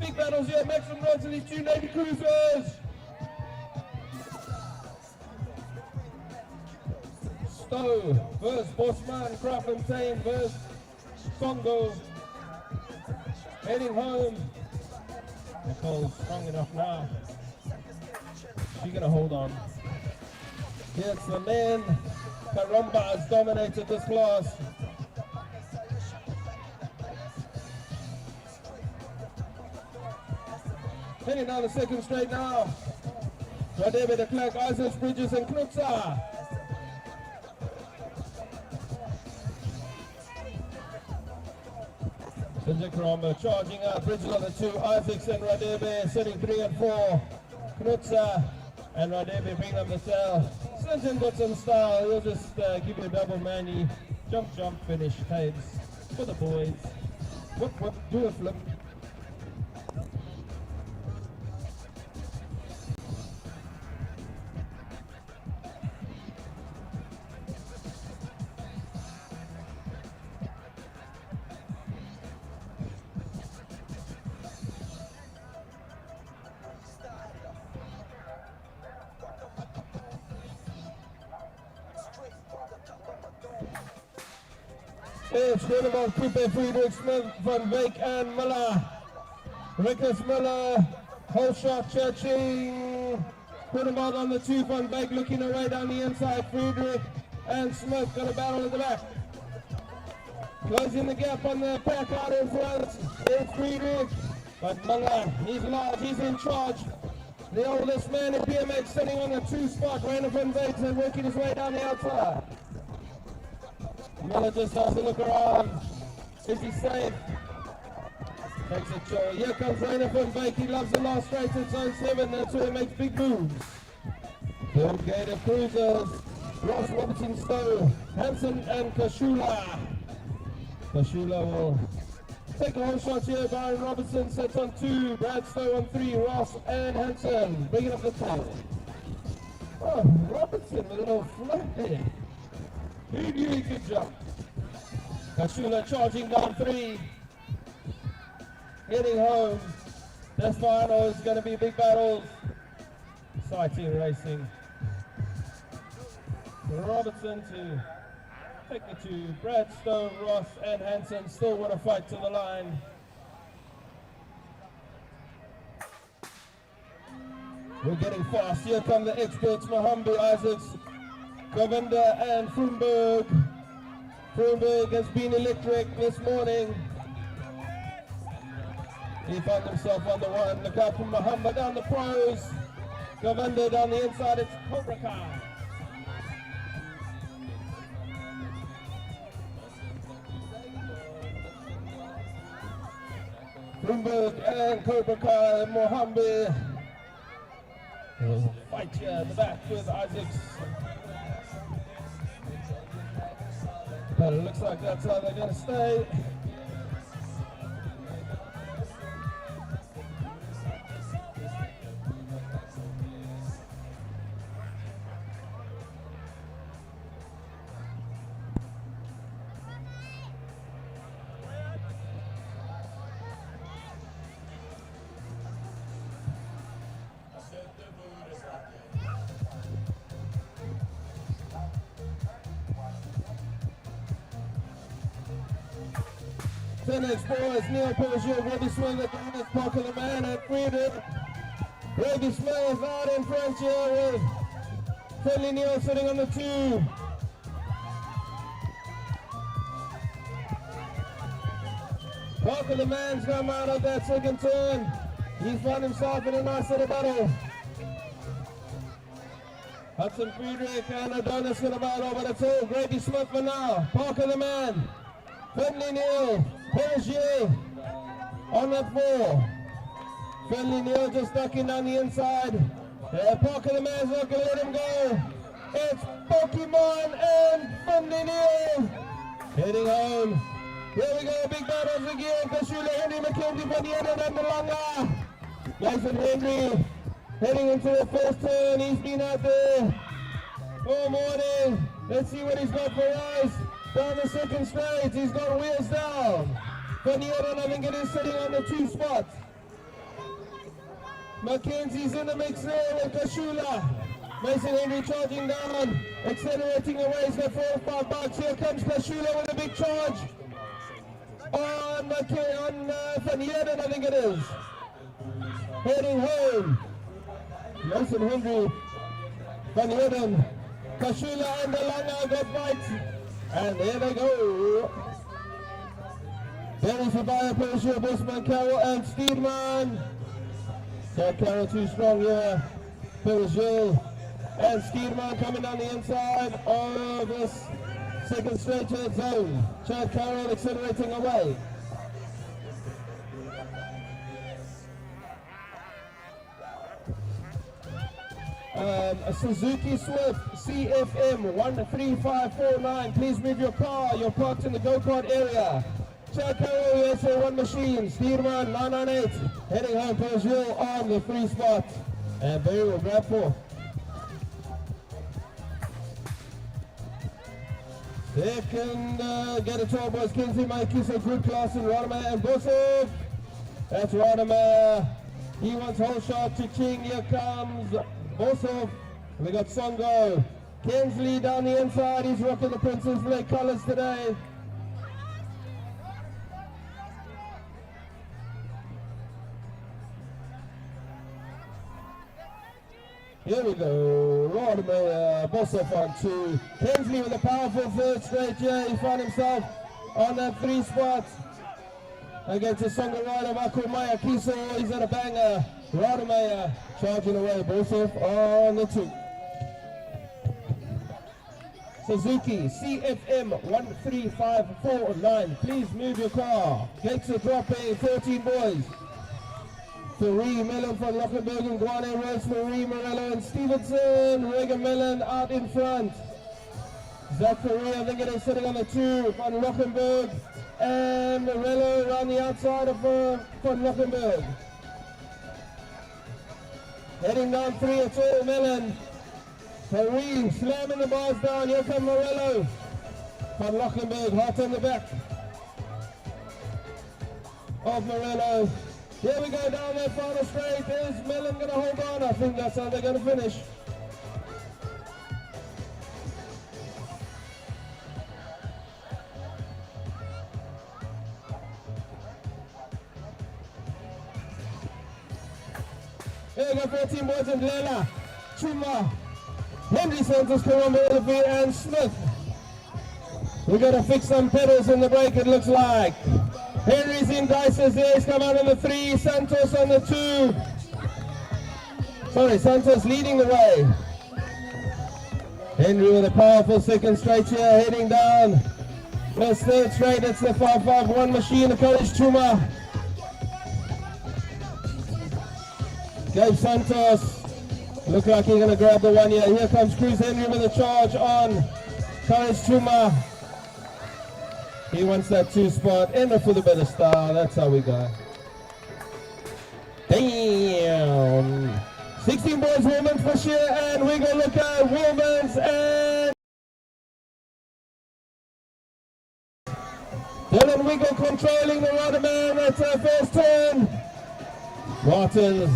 S6: Big battles here, maximum runs in these 2 Navy cruisers. Stowe versus Bosman, Kraftfontein versus Songo. Heading home. Nicole's strong enough now. She's gonna hold on. Here's the men. Karamba has dominated this class. Heading down the second straight now. Radebe de Klerk, Isaac, Bridges and Knutza. Karamba charging out, Bridges on the 2, Isaacs and Radebe sitting 3 and 4. Knutza and Radebe bring up the cell. Sinton got some style, he'll just give you a double mani. Jump, finish, Tabes for the boys. Whip, do a flip. It's Groenewald, Cooper, Friedrich, Smith, Van Beek, and Miller. Rickers, Miller, Holshot, Churching. Groenewald on the 2, Van Beek looking away down the inside. Friedrich and Smith got a battle at the back. Closing the gap on the pack out in front. It's Friedrich. But Miller, he's large, he's in charge. The oldest man in BMX sitting on the 2 spot. Rainer Van Beek and working his way down the outside. Miller just has to look around. Is he safe? Takes a show. Here comes Rainer Van Beek. He loves the last straight in zone 7. That's where he makes big moves. Third gate of cruisers. Ross, Robertson, Stowe, Hansen, and Kashula. Kashula will take a whole shot here. Byron Robertson sits on 2. Brad Stowe on 3. Ross and Hansen bringing up the tail. Oh, Robertson with a little flat there. Really good job. Kashula charging down 3. Heading home. This final is going to be big battles. Exciting racing. Robertson to take the 2. Brad Stowe, Ross and Hansen still want to fight to the line. We're getting fast. Here come the experts, Mohambi, Isaacs, Govinda and Frumberg. Frumberg has been electric this morning. He found himself on the 1. Look out from Mohammed down the pros. Govinda down the inside. It's Cobra Kai. Frumberg and Cobra Kai, Mohammed. Fight here at the back with Isaacs. But it looks like that's how they're going to stay. Tennis boys, Neil Persier, Robbie Smith at the Dennis Parker, the man at Friedrich. Robbie Smith out in front here with Finley Neil sitting on the 2. Parker, the man's come out of that second turn. He's found himself in a nice little battle. Hudson Friedrich and Adonis in a battle, but it's all Grady Smith for now. Parker, the man. Finley Neil, Persier on that 4. Finley Neil just ducking down the inside. Parker the man's not going to let him go. It's Pokemon and Finley Neil heading home. Here we go, big battles again. Kashula, Henry McKenzie for the end and Malanga. Nathan Henry heading into the first turn. He's been out there all morning. Let's see what he's got for us. Down the second straight, he's got wheels down. Van Heerden, I think it is sitting on the 2 spot. Mackenzie's in the mix there with Kashula. Mason Henry charging down, accelerating away. He's got 4 or 5 bucks. Here comes Kashula with a big charge. On Van Heerden, I think it is. Heading home. Mason Henry, Van Heerden, Kashula and Delanga got bites. And there they go. There is Fabaya, Persia, Busman, Carroll, and Steedman. So Carroll too strong here. Persia and Steedman coming down the inside of this second straight zone. Chad Carroll accelerating away. A Suzuki Swift CFM 13549. Please move your car. You're parked in the go-kart area. Chad Carroll, USA 1 machine. Steerman 998. Heading home, Persiel on the 3 spot. And Barry will grab 4. Second, get a 12 boys. Kinsey, Mikey, so good class in Rodimer and Bosov. That's Rodimer. He wants whole shot to Ching. Here comes Bosov. We got Songo. Kensley down the inside. He's rocking the Princess Lake colors today. Here we go. Rodemayer, Bossoff on 2. Hensley with a powerful third straight here. He found himself on that 3 spot. Against a Songa rider, Makumaya Kiso. He's at a banger. Rodemayer charging away. Bossoff on the 2. Suzuki CFM 13549. Please move your car. Gates are dropping. 13 boys. Marie Mellon from Lockenberg and Guane Rose, Marie Morello and Stevenson. Regan Mellon out in front. Zachary, I think it is sitting on the 2 von Lockenberg. And Morello around the outside of von Lockenberg. Heading down 3, it's all Mellon. Marie slamming the bars down. Here comes Morello. Von Lockenberg, hot on the back of Morello. Here we go down that final straight. Is Mellon going to hold on? I think that's how they're going to finish. Here we go, 14 boys in Lela, Chuma, Henry Santos, Karamba, Olivier, and Smith. We got to fix some pedals in the brake, it looks like. Henry's in dices there, he's come out on the 3, Santos on the 2. Sorry, Santos leading the way. Henry with a powerful second straight here, heading down. This third straight, it's the 551 machine, the College Chuma. Gabe Santos, look like he's going to grab the 1 here. Here comes Cruz Henry with a charge on College Chuma. He wants that 2 spot, enter for the better star, that's how we go. Damn! 16 boys, women's for sure, and we're going to look at women's and Dylan Wiggle controlling the Rodman, that's our first turn. Martin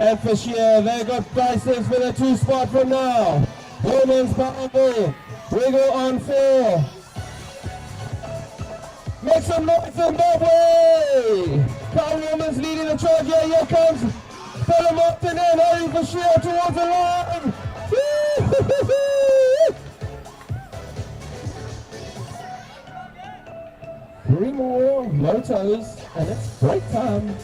S6: and Fisher, they got prices for the 2 spot from now. Women's powerful, Wiggle on 4. Make some noise, Zimbabwe! Carl Woman's leading the charge here. Here comes Stella Martin and Harry Bashir towards the line. 3 more motos, and it's break time.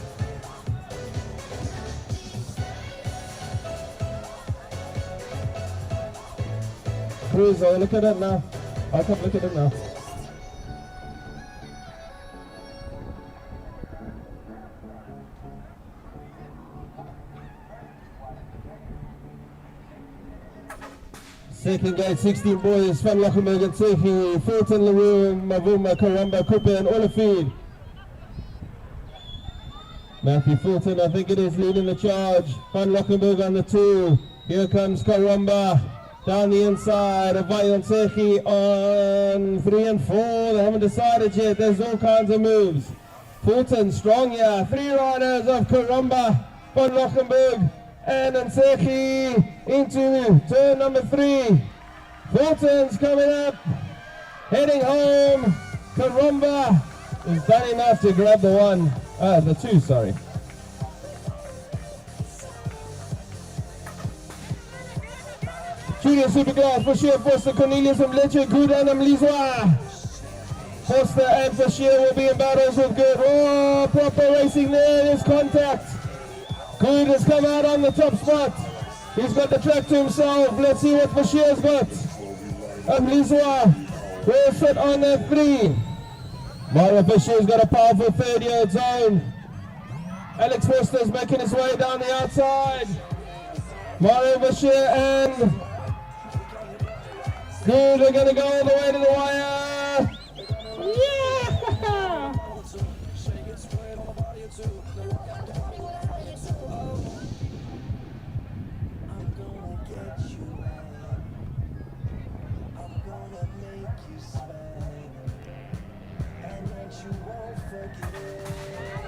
S6: Cruz, look at it now. I can look at it now. Second gate, 16 boys, Van Lochenberg and Sefi, Fulton, LaRue, Mavuma, Karamba, Cooper and Olafide. Matthew Fulton, I think it is, leading the charge. Van Lochenberg on the 2. Here comes Karamba down the inside. Avayo and Sefi on 3 and 4. They haven't decided yet. There's all kinds of moves. Fulton strong here. 3 riders of Karamba, Van Lochenberg and Nseki into turn number 3. Fulton's coming up, heading home. Karamba is done enough to grab the 2, sorry. Junior Superglass, Bashir, Foster, Cornelius, Mleche, Gudan, and Mlizwa. Foster and Bashir will be in battles with Good. Oh, proper racing there, there's contact. Good has come out on the top spot. He's got the track to himself. Let's see what Bashir's got. Mlizwa will sit on that 3. Mario Bashir's got a powerful 3rd-year zone. Alex Foster's making his way down the outside. Mario Bashir and Good are going to go all the way to the wire. Yeah!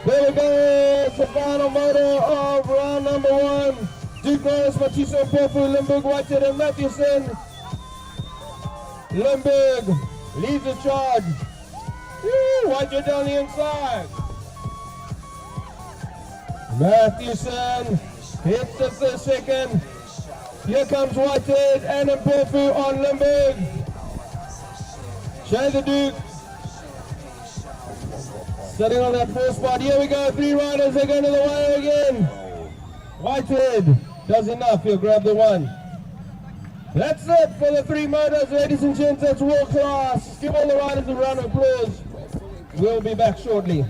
S6: There we go, it's the final motor of round number 1. Duke Norris, Matiso Mpofu, Limburg, Whitehead and Matthewson. Limburg leads the charge. Woo, Whitehead down the inside. Matthewson hits the 2nd. Here comes Whitehead and Mpofu on Limburg. Shay the Duke. Sitting on that 4 spot. Here we go. 3 riders. They're going to the wire again. Whitehead does enough. He'll grab the 1. That's it for the 3 motors, ladies and gents. That's world class. Give all the riders a round of applause. We'll be back shortly.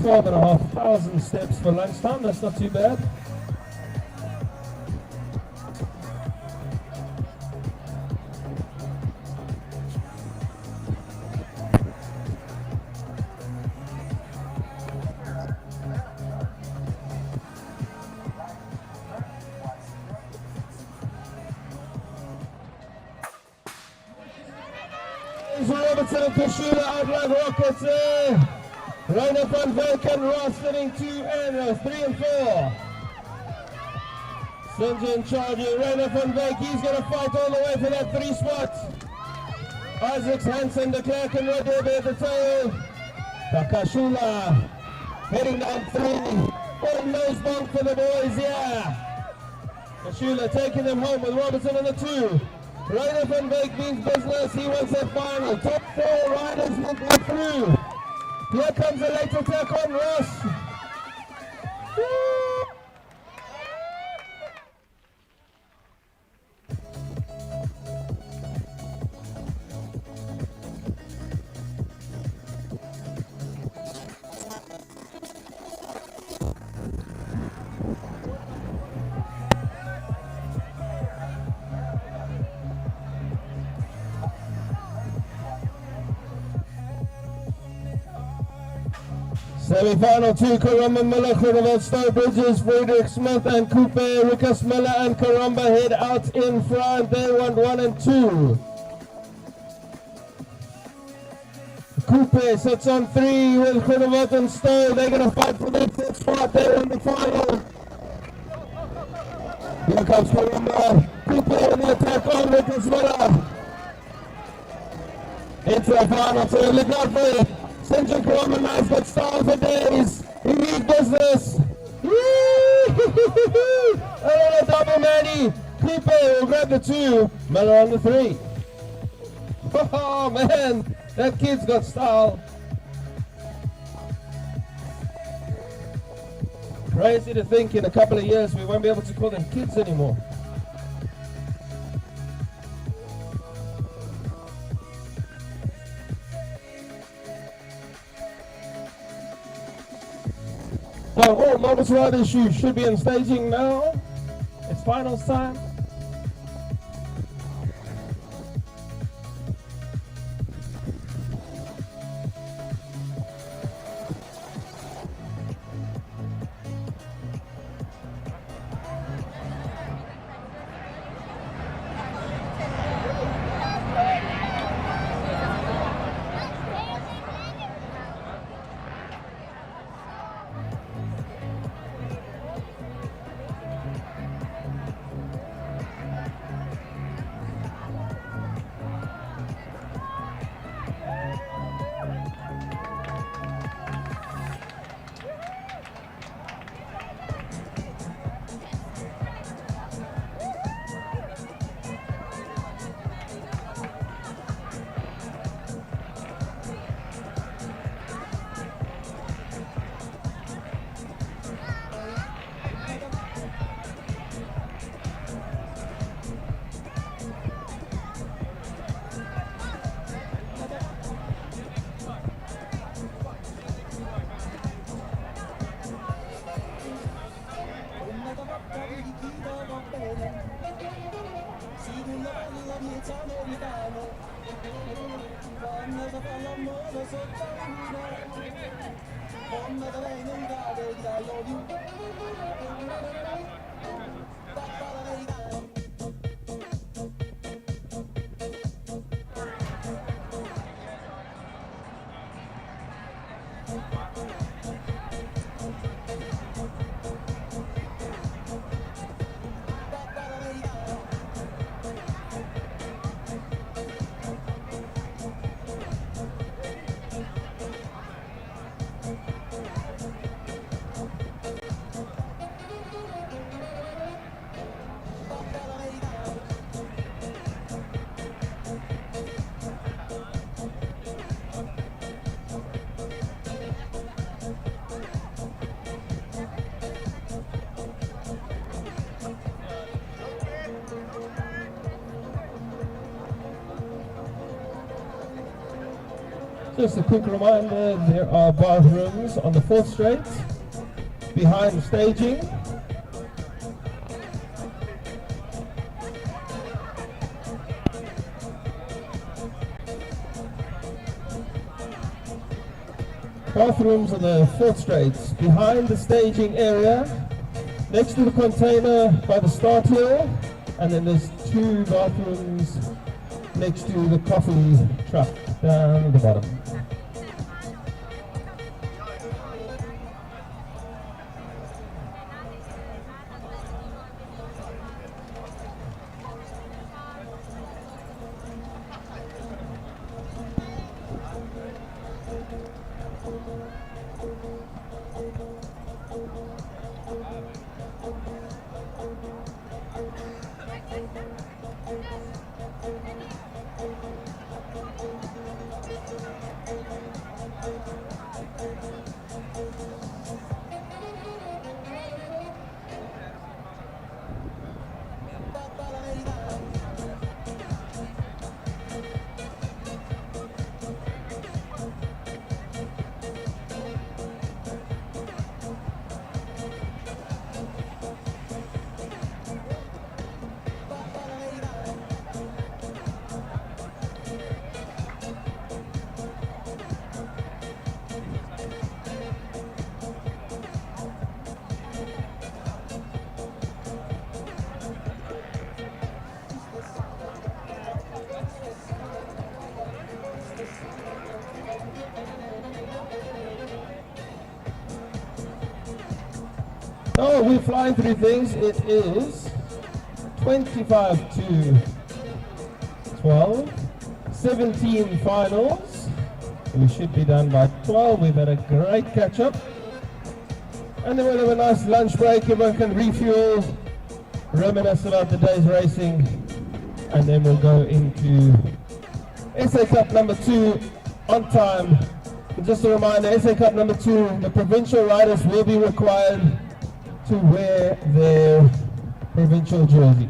S6: 12,500 steps for lunchtime. That's not too bad. Robertson and Kashula out like rockets there. Rainer van Wyk and Ross sitting 2 and 3 and 4. Sinjin charging. Rainer van Wyk, he's going to fight all the way for that 3 spot. Isaacs, Hansen, de Klerk and Rodebe at the tail. Takashula heading down 3. What a nose bump for the boys, yeah. Kashula taking them home with Robertson on the 2. Rainer van Wyk means business. He wants that final. Top 4 riders will go through. Here comes the late attack on Ross. Woo! Semi-final 2, Karamba Miller, Groenewald, Stowe Bridges, Friedrich Smith and Coupe, Rikas Miller and Karamba head out in front. They want 1 and 2. Coupe sits on 3 with Groenewald and Stowe. They're going to fight for that 6th spot. They're in the final. Here comes Karamba. Coupe in the attack on Rikas Miller. Into the final 2. Look out for it. Central Karamba nice, but style for days. He means business. Oh, double Manny. Coupe will grab the 2. Miller on the 3. Oh man, that kid's got style. Crazy to think in a couple of years we won't be able to call them kids anymore. So all novice riders should be in staging now. It's finals time. Just a quick reminder, there are bathrooms on the 4th straight, behind the staging. Bathrooms on the 4th straight, behind the staging area, next to the container by the start hill, and then there's 2 bathrooms next to the coffee truck down at the bottom. Oh, we're flying through things. It is 25 to 12, 17 finals. We should be done by 12. We've had a great catch up. And then we'll have a nice lunch break. Everyone can refuel, reminisce about the day's racing, and then we'll go into SA Cup number 2 on time. Just a reminder, SA Cup number 2, the provincial riders will be required to wear their provincial jerseys.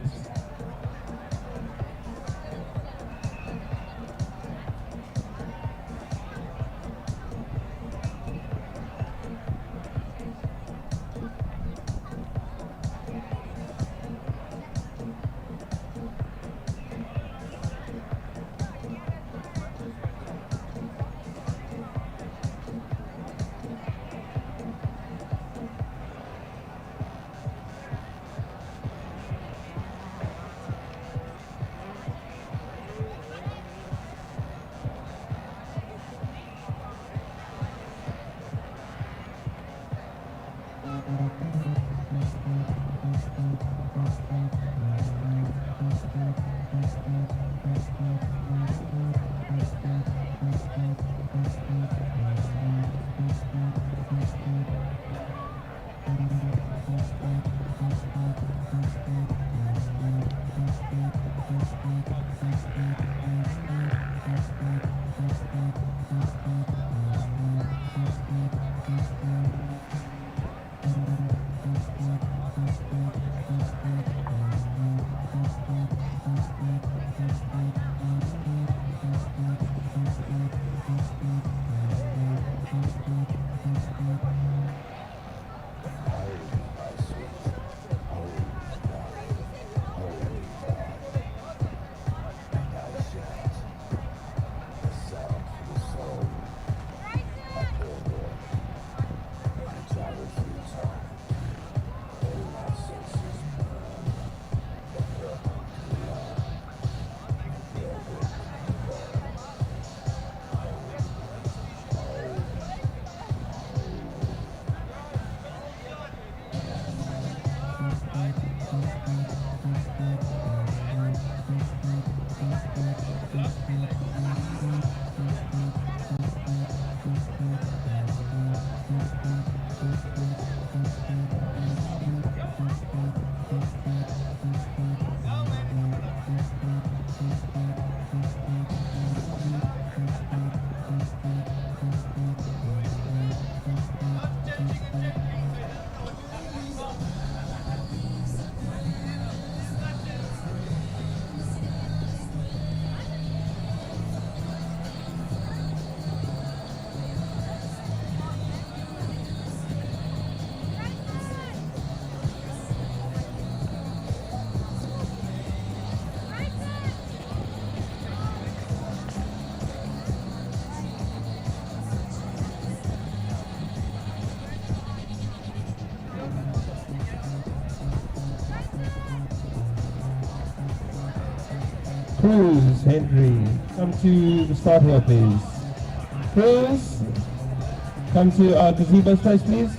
S6: Cruz, Henry, come to the start here, please. Cruz, come to our gazebo space, please.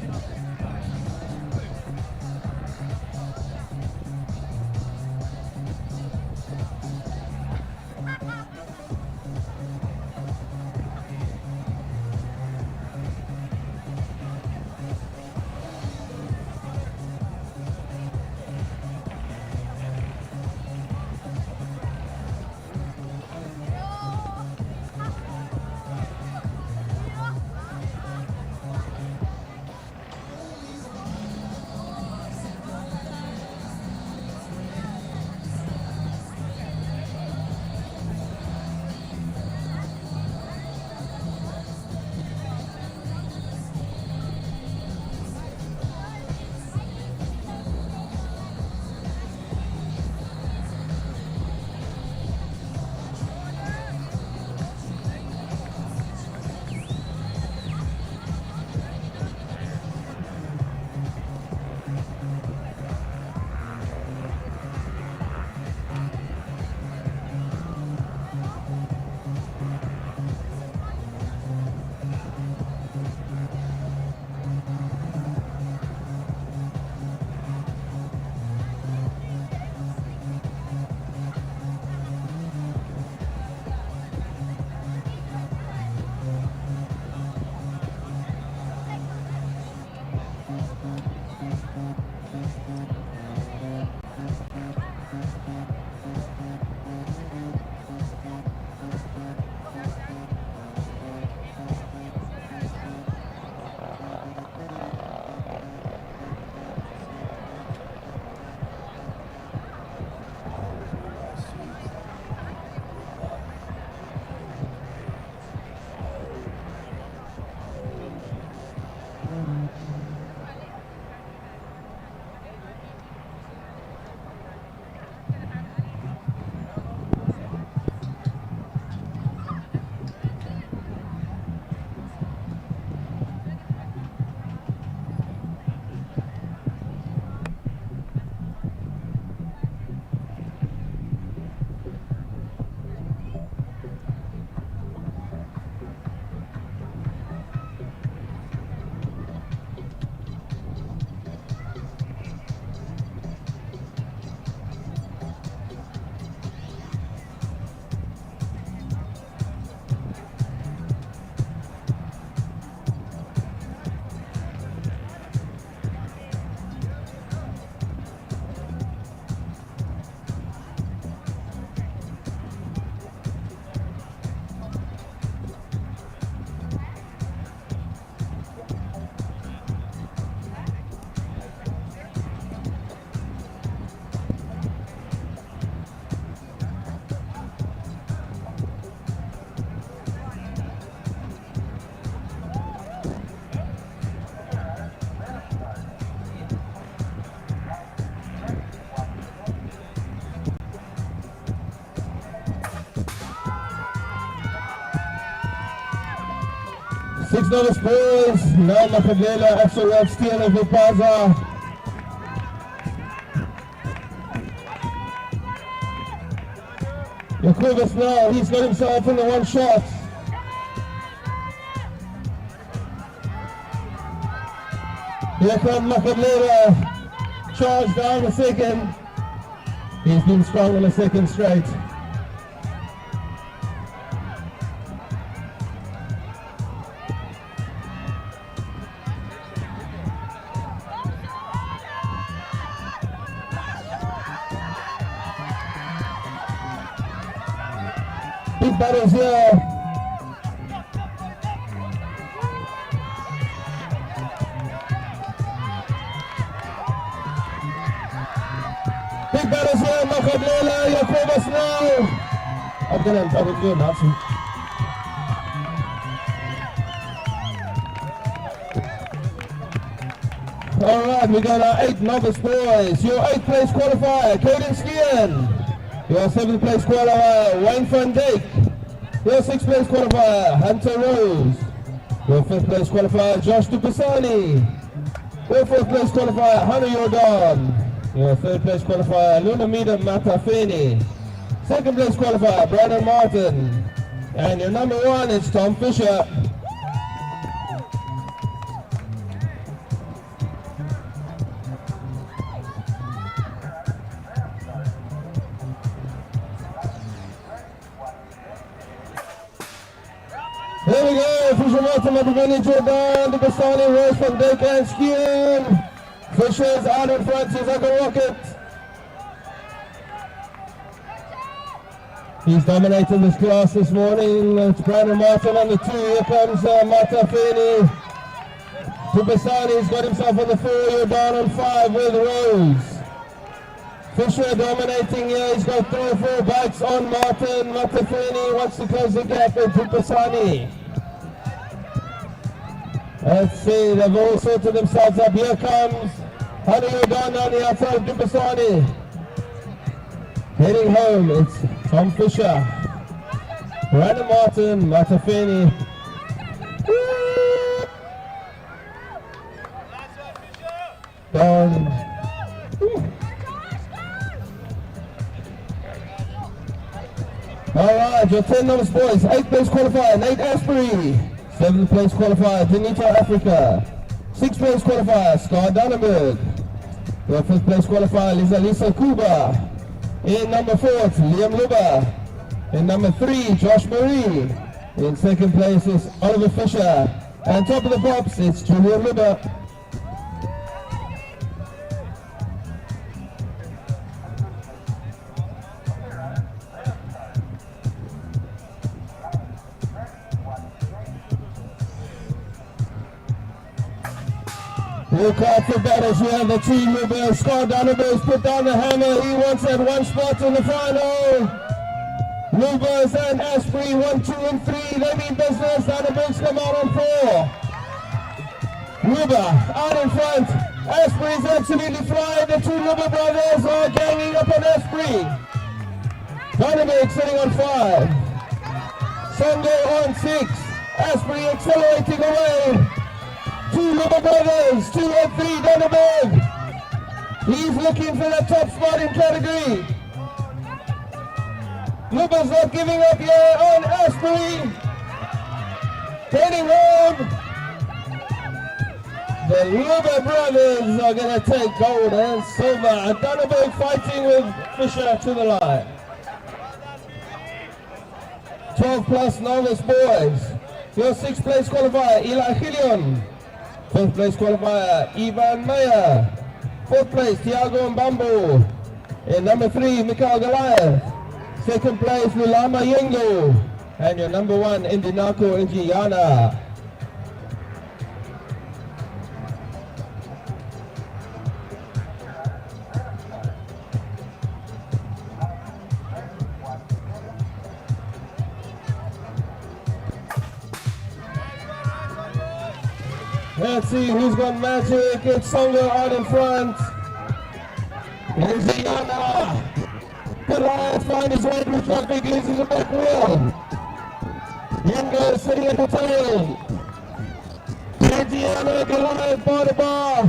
S6: Six novice boys, Nala Fadlela, Axel Rapstein of Vipaza. Yakubas now, he's got himself in the one shot. Here comes Makadlela, charge down the second. He's been strong on the second straight. Big battles here. Big battles here, Makadlela, Yakubas now. I'm gonna do an option. Alright, we got our 8 novice boys. Your 8th place qualifier, Caden Skian. Your 7th place qualifier, Wayne van Dijk. Your 6th place qualifier, Hunter Rose. Your 5th place qualifier, Josh Tupasani. Your 4th place qualifier, Hannah Jordan. Your 3rd place qualifier, Lunamida Matafeni. Second place qualifier, Brandon Martin. And your number 1 is Tom Fisher. Here we go, Fisher Martin, Mabugani, Jordan, the Bastani, Rose from Dake and Skewen. Fisher's out in front, he's like a rocket. He's dominated this class this morning. It's Brandon Martin on the 2. Here comes Mata Feni. Tupasani's got himself on the 4. You're down on 5 with Rose. Fisher dominating here. He's got 3 or 4 bikes on Martin. Mata Feni wants to close the gap with Tupasani. Let's see, they've all sorted themselves up. Here comes Honey O'Donnell on the outside of Tupasani. Heading home, it's Tom Fisher, Brandon Martin, Matafeni. Done. Alright, your 10 numbers boys. 8th place qualifier, Nate Asprey. 7th place qualifier, Denita Africa. 6th place qualifier, Scar Dannenberg. Your 5th place qualifier, Lisa Kuba. In number 4, it's Liam Luba. In number 3, Josh Marie. In 2nd place is Oliver Fisher. And top of the pops, it's Julian Luba. Look out for battles here. The team Luba, Scott Dannenberg's put down the hammer. He wants that 1 spot in the final. Lubas and Asprey 1, 2, and 3. They mean business. Dannenberg's come out on 4. Luba out in front. Asprey's absolutely flying. The 2 Luba brothers are ganging up on Asprey. Dannenberg sitting on 5. Songo on 6. Asprey accelerating away. 2 Luba brothers, 2 and 3, Dannenberg. He's looking for that top spot in category. Luba's not giving up here on Asprey. Heading home. The Luba brothers are going to take gold and silver. Dannenberg fighting with Fisher to the line. 12 plus novice boys. Your 6th place qualifier, Eli Gillion. 5th place qualifier, Ivan Meyer. 4th place, Tiago Mbambo. In number 3, Mikael Goliath. 2nd place, Lulama Yengo. And your number 1, Indinako Indiana. Let's see who's got magic. It's Songo out in front. Indiana. Goliath find his way through traffic, losing the back wheel. Yengo sitting at the tail. Indiana, Goliath by the bar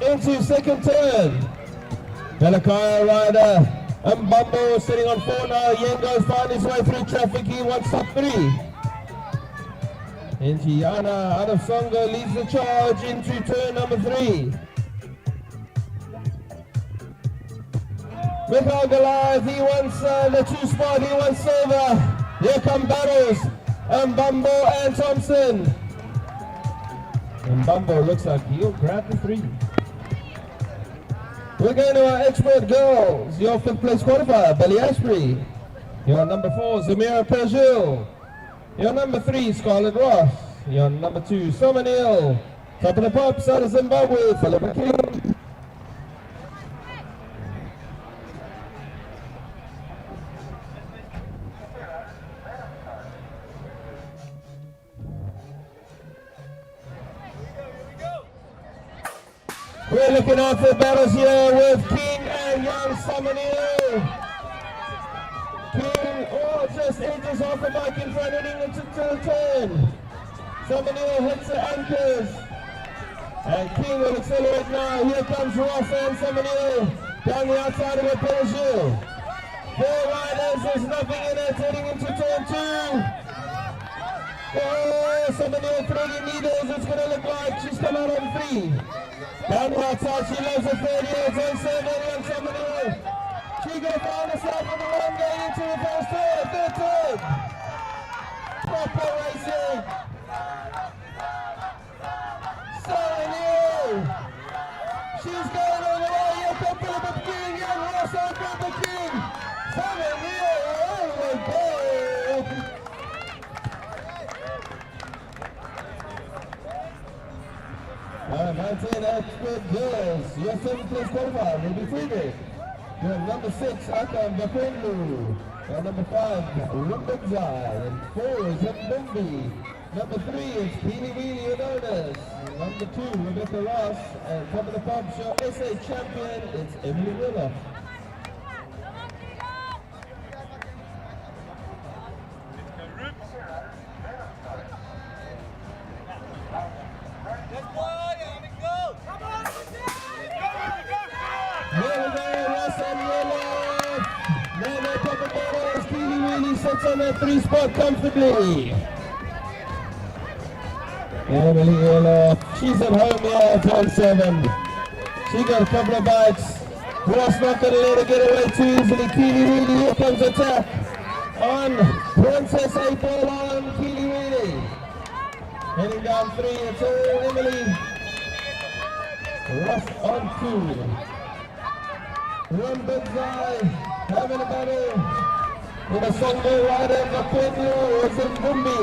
S6: into 2nd turn. Belakaya rider. Mbambo sitting on 4 now. Yengo find his way through traffic. He wants top 3. Indiana out of Songo leads the charge into turn number 3. Mikael Goliath, he wants the 2 spot, he wants silver. Here come battles, Mbambo and Thompson. Mbambo looks like he'll grab the 3. We're going to our expert girls. Your 5th place qualifier, Belly Asprey. Your number 4, Zamira Perjil. Your number 3, Scarlett Ross. Your number 2, Summer Neal. Top of the pops out of Zimbabwe, Philippa King. We're looking out for battles here with King and young Summer Neal. King, just edges off the bike in front, heading into the turn. Samuel hits the anchors. And King will accelerate now. Here comes Ross and Samuel down the outside of the pedal. 4 riders there's nothing in it, heading into turn 2. Oh, somebody throwing needles, it's going to look like she's come out on 3. Down the outside, she loves the 30, turn 7, young somebody. She going to find herself on the run, going into the first turn, third turn. Proper racing. She's going all the way, here comes Philip King, young Russell, Philip King. 7 here, oh my God. Mountain Expert Girls, your 7th place qualifier will be Friedrich. Your number 6, Akam Bakundu. And number 5, Rumbadzai. And 4 is Mbumbi. Number 3 is Peely Wheelie Adonis. Number 2, Rebecca Ross. And top of the pop show, SA champion, it's Emily Wheeler. Sits on that 3 spot comfortably. Emily Yellow, she's at home here, turn 7. She got a couple of bites. Ross not going to let her get away too easily. Keely Weely, here comes attack on Princess April on Keely Weely. Heading down 3, it's all Emily. Ross on 2. Rumbadzai having a battle. With a single rider, Makundu is in Bumbi.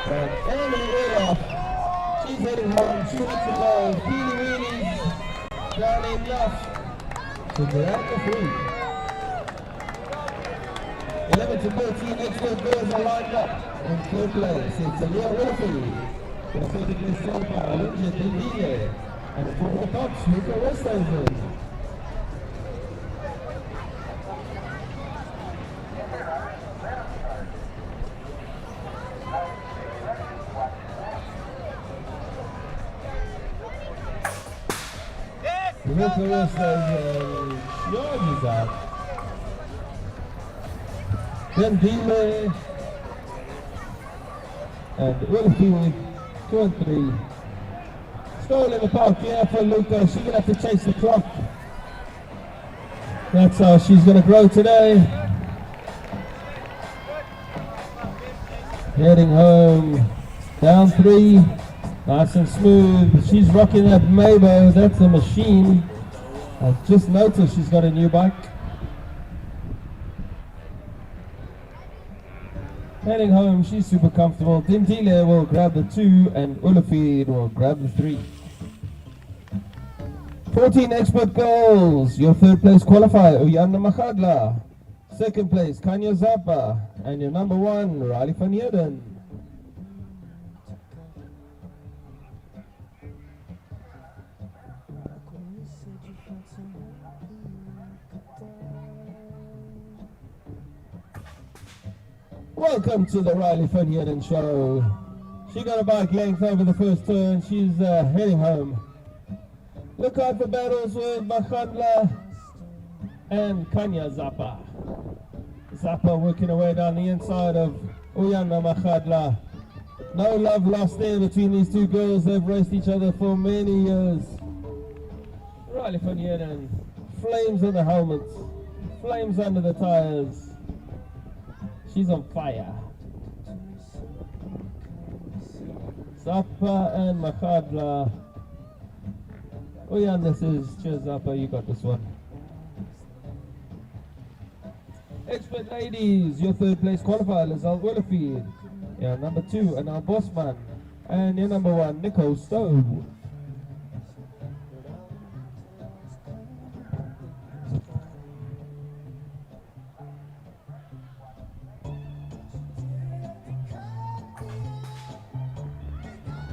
S6: And Emily Wheeler, she's heading home. She wants to go. Keely Wheely's done enough to grab the free. 11 to 13 expert girls are lined up in 3rd place. It's Leah Wolfie. The 30th place qualifier, Lindsay Dindile. And for the tops, Luca Westhaven. Nicholas charges out. Then Dile and Wilfield 2 and 3. Stole in the park, yeah, for Luca. She's gonna have to chase the clock. That's how she's gonna grow today. Heading home, down 3. Nice and smooth. She's rocking that Mabo. That's a machine. I just noticed she's got a new bike. Heading home, she's super comfortable. Dintile will grab the 2 and Ulafid will grab the 3. 14 expert girls. Your 3rd place qualifier, Uyana Makhadla. 2nd place, Kanya Zappa. And your number 1, Riley van Heerden. Welcome to the Riley van Heerden show. She got a bike length over the first turn. She's heading home. Look out for battles with Makhadla and Kanya Zappa. Zappa working away down the inside of Uyana Makhadla. No love lost there between these two girls. They've raced each other for many years. Riley van Heerden, flames in the helmets, flames under the tires. She's on fire. Zappa and Makhadla. Oh yeah, this is cheers Zappa, you got this one. Expert ladies, your 3rd place qualifier, Lizelle Willerfield. Your number 2, Anal Bosman. And your number 1, Nicole Stowe.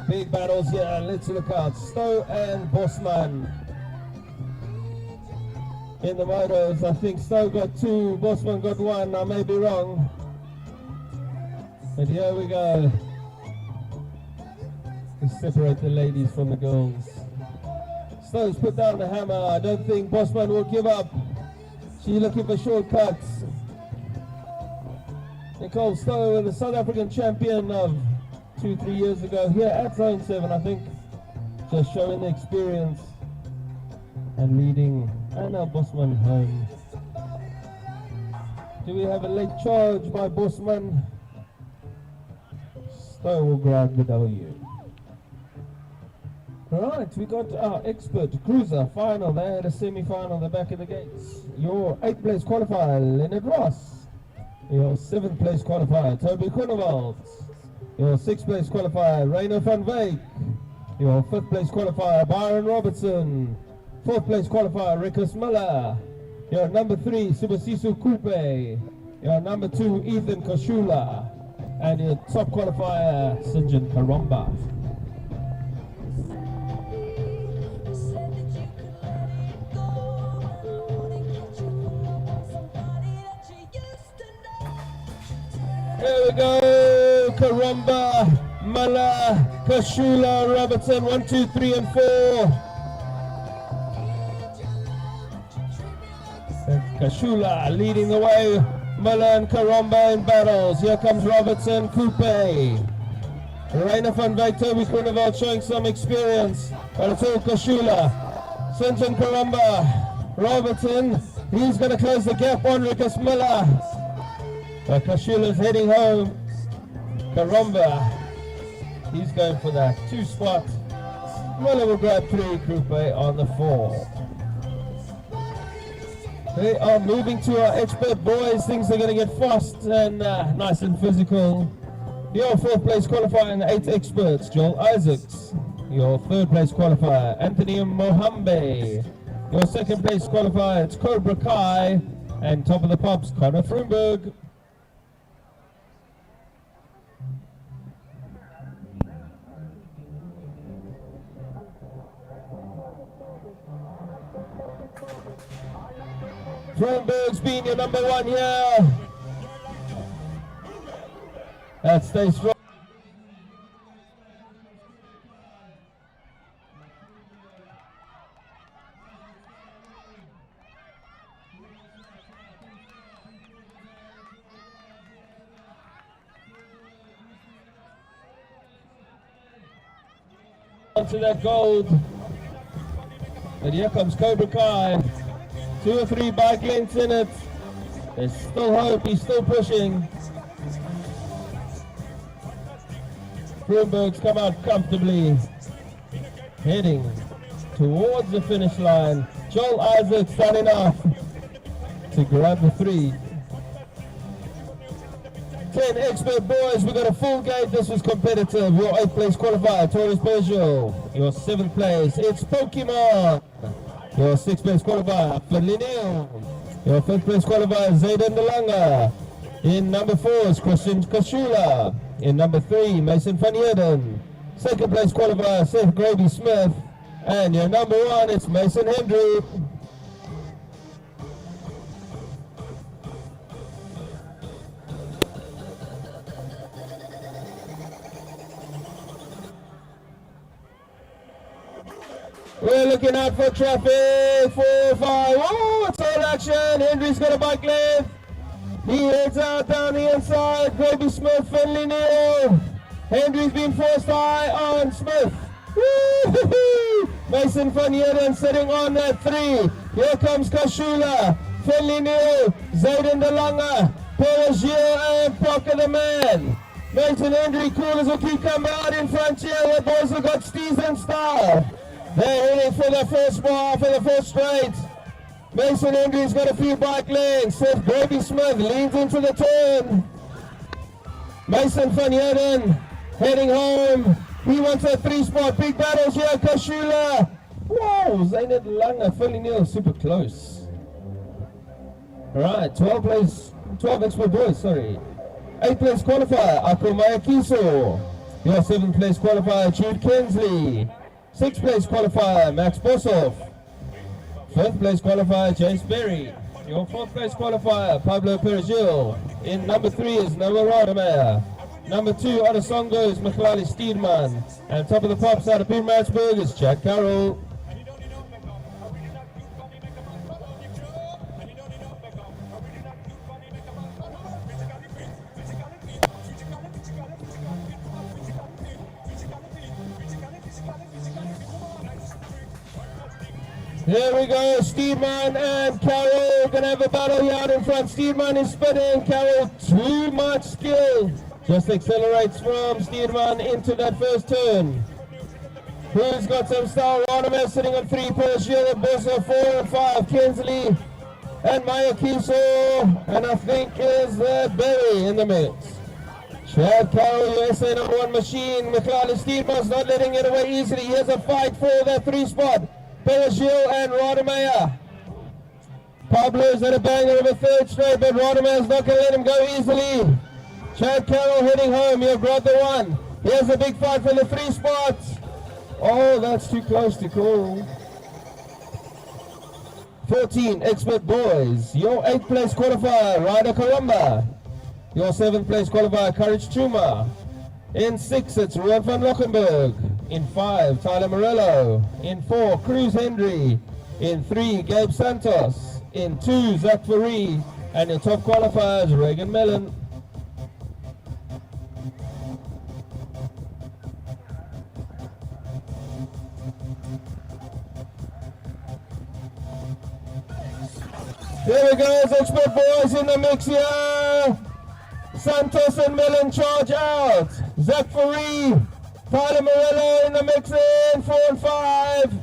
S6: Big battles here, let's look out. Stowe and Bosman. In the motos, I think Stowe got 2, Bosman got 1, I may be wrong. But here we go. Let's separate the ladies from the girls. Stowe's put down the hammer. I don't think Bosman will give up. She's looking for shortcuts. Nicole Stowe, the South African champion of 2-3 years ago here at Zone 7, I think. Just showing the experience and leading Anna Bosman home. Do we have a late charge by Bosman? Stowe will grab the W. Right, we got our expert cruiser final. They had a semi-final at the back of the gates. Your 8th place qualifier, Leonard Ross. Your 7th place qualifier, Toby Groenewald. Your 6th place qualifier, Rainer van Wyk. Your 5th place qualifier, Byron Robertson. 4th place qualifier, Rikus Miller. Your number 3, Subasiso Kupe. Your number 2, Ethan Koshula. And your top qualifier, Sinjin Karomba. Here we go, Karomba, Mala, Kashula, Robertson, 1, 2, 3, and 4. And Kashula leading the way, Mala and Karomba in battles. Here comes Robertson, Coupe. Rainer van Wyk, Toby Groenewald showing some experience, but it's all Kashula. Sinjin Karomba, Robertson, he's going to close the gap on Rikus Miller. Kashula's heading home. Karomba, he's going for that 2 spot. Miller will grab 3, Coupe on the 4. They are moving to our expert boys. Things are going to get fast and nice and physical. Your 4th place qualifier in the 8 experts, Joel Isaacs. Your 3rd place qualifier, Anthony Mohambe. Your 2nd place qualifier, it's Cobra Kai. And top of the pops, Connor Frumberg. Frumberg's been your number 1 here. That stays strong. Onto that gold. And here comes Cobra Kai. 2 or 3 bike lengths in it. There's still hope, he's still pushing. Frumberg's come out comfortably. Heading towards the finish line. Joel Isaacs done enough to grab the 3. 10 expert boys, we got a full gate. This was competitive. Your 8th place qualifier, Taurus Peugeot. Your 7th place, it's Pokemon. Your 6th place qualifier, Felineo. Your 5th place qualifier, Zayden Delanga. In number 4 is Christian Kashula. In number 3, Mason van Heerden. 2nd place qualifier, Seth Grady Smith. And your number 1, it's Mason Hendry. We're looking out for traffic. 4, 5. Oh, it's all action. Hendry's got a bike left. He heads out down the inside. Grady Smith, Finley Neal. Hendry's been forced high on Smith. Woo-hoo-hoo. Mason van Heerden sitting on that 3. Here comes Kashula, Finley Neal, Zayden Delanga, Perigil, and Parker the man. Mason Hendry, coolers will keep coming out in front here. The boys have got steez and style. They're heading for the first bar, for the first straight. Mason Hendry's got a few bike lengths. Seth Grady Smith leans into the turn. Mason van Heerden heading home. He wants a 3-spot. Big battles here. Kashula. Whoa, Zainab Langa, Philly Neal, super close. Alright, 12 expert boys, sorry. 8th place qualifier, Akomaya Kiso. Your 7th place qualifier, Jude Kensley. 6th place qualifier, Max Boshoff. 5th place qualifier, James Berry. Your 4th place qualifier, Pablo Perigil. In number 3 is Noah Rademacher. Number 2 out of Songo is Michlali Steedman. And top of the pops out of Pietermaritzburg is Jack Carroll. Here we go, Steedman and Carroll gonna have a battle here out in front. Steedman is spinning, Carroll too much skill. Just accelerates from Steedman into that first turn. Who's got some style? Ronimer sitting on 3, Pershil, Bossa 4 and 5, Kinsley and Maya Kiso, and I think is Berry in the mix. Chad Carroll, USA #1 machine. McLeod Steedman's not letting it away easily. Here's a fight for that 3 spot. Pershil and Ronimer. Pablo's at a banger of a 3rd straight, but Ronimer's not going to let him go easily. Chad Carroll heading home. He'll grab the 1. Here's a big fight for the 3 spots. Oh, that's too close to call. 14, Expert Boys. Your 8th place qualifier, Ryder Karamba. Your 7th place qualifier, Courage Chuma. In 6, it's Ruan van Lockenberg. In 5, Tyler Morello. In 4, Cruz Hendry. In 3, Gabe Santos. In 2, Zach Faree. And your top qualifiers, Reagan Mellon. There we go, Expert Boys in the mix here. Santos and Mellon charge out. Zach Faree, Tyler Morello in the mix in 4 and 5.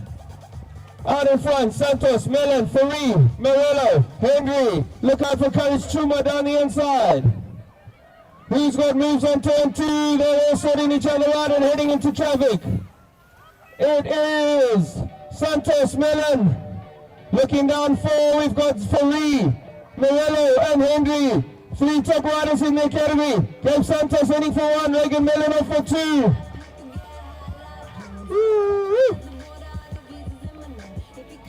S6: Out in front, Santos, Mellon, Faree, Morello, Hendry. Look out for Courage Chuma down the inside. Who's got moves on turn 2? They're all sorting each other out and heading into traffic. It is Santos, Mellon. Looking down 4, we've got Faree, Morello and Hendry. 3 top riders in the academy. Gabe Santos heading for 1, Reagan Mellon off for 2. Woo-woo.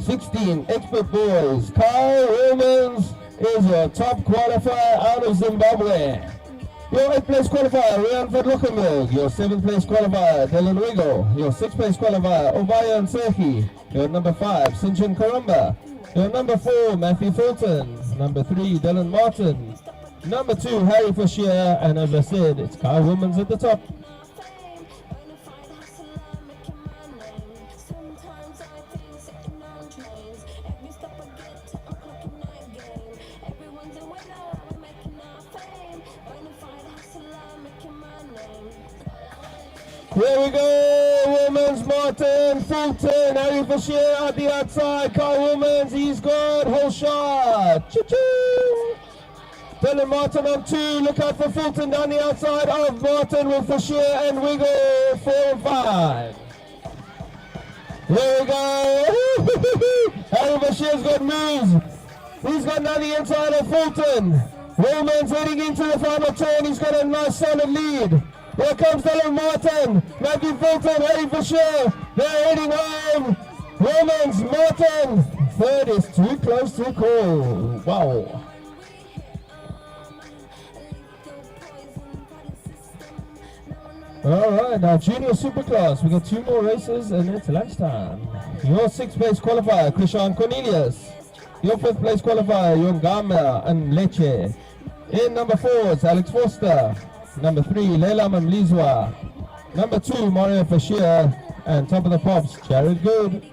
S6: 16, Expert Boys. Kyle Romans is your top qualifier out of Zimbabwe. Your 8th place qualifier, Ruan van Lockenberg. Your 7th place qualifier, Dylan Wiggle. Your 6th place qualifier, Obaya Nseki. Your number 5, Sinjin Karamba. Your number 4, Matthew Fulton. Number 3, Dylan Martin. Number 2, Harry Fisher. And as I said, it's Kyle Romans at the top. Here we go, Women's Martin, Fulton, Harry Fisher at the outside, Kyle Women's, he's got whole shot, choo-choo! Dylan Martin on 2, look out for Fulton down the outside of Martin with Fisher and Wiggle, 4 and 5. Here we go, Harry Fisher's got moves, he's got down the inside of Fulton. Women's heading into the final turn, he's got a nice solid lead. Here comes Dylan Martin, Matthew Fulton, Harry Fisher, they're heading home. Romans, Martin, 3rd is too close to call. Wow. Alright, now junior superclass, we got 2 more races and it's lunchtime. Your 6th place qualifier, Krishan Cornelius. Your 5th place qualifier, Yongama and Leche. In number 4, it's Alex Foster. Number 3, Leila Mamlizwa. Number 2, Mario Fisher. And top of the pops, Jared Good.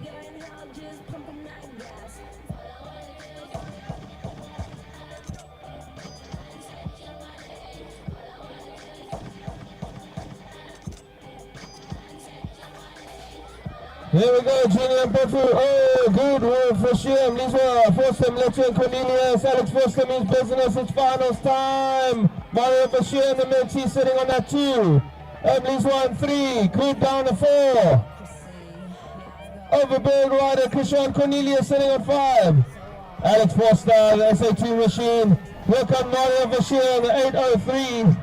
S6: Here we go, Junior and Pofu. Oh, good work for Shem. Lizwa, Forstem, Leche, and Cornelius. Alex Forstem means business. It's finals time. Mario Bashir in the mix. He's sitting on that 2. Lizwa on 3. Good down to 4. Overberg rider, Krishan Cornelius sitting on 5. Alex Foster, the SA2 machine. Welcome Mario Bashir, the 803.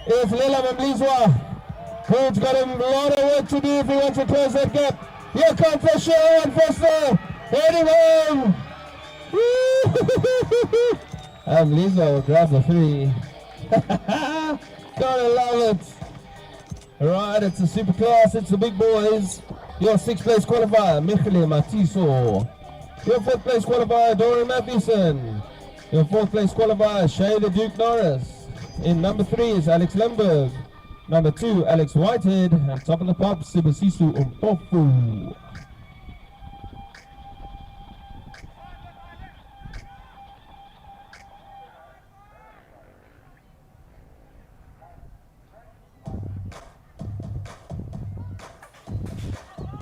S6: It's Leila Mamlizwa. Coach got a lot of work to do if he wants to close that gap. Here comes Fisher and Foster, heading home. Lizzo grabs the 3. Gotta love it. Alright, it's a super class, it's the big boys. Your 6th place qualifier, Michele Matiso. Your 5th place qualifier, Dorian Mathewson. Your 4th place qualifier, Shay the Duke Norris. In number 3 is Alex Lemberg. Number 2, Alex Whitehead, and top of the pop, Sibasisu Umpofu.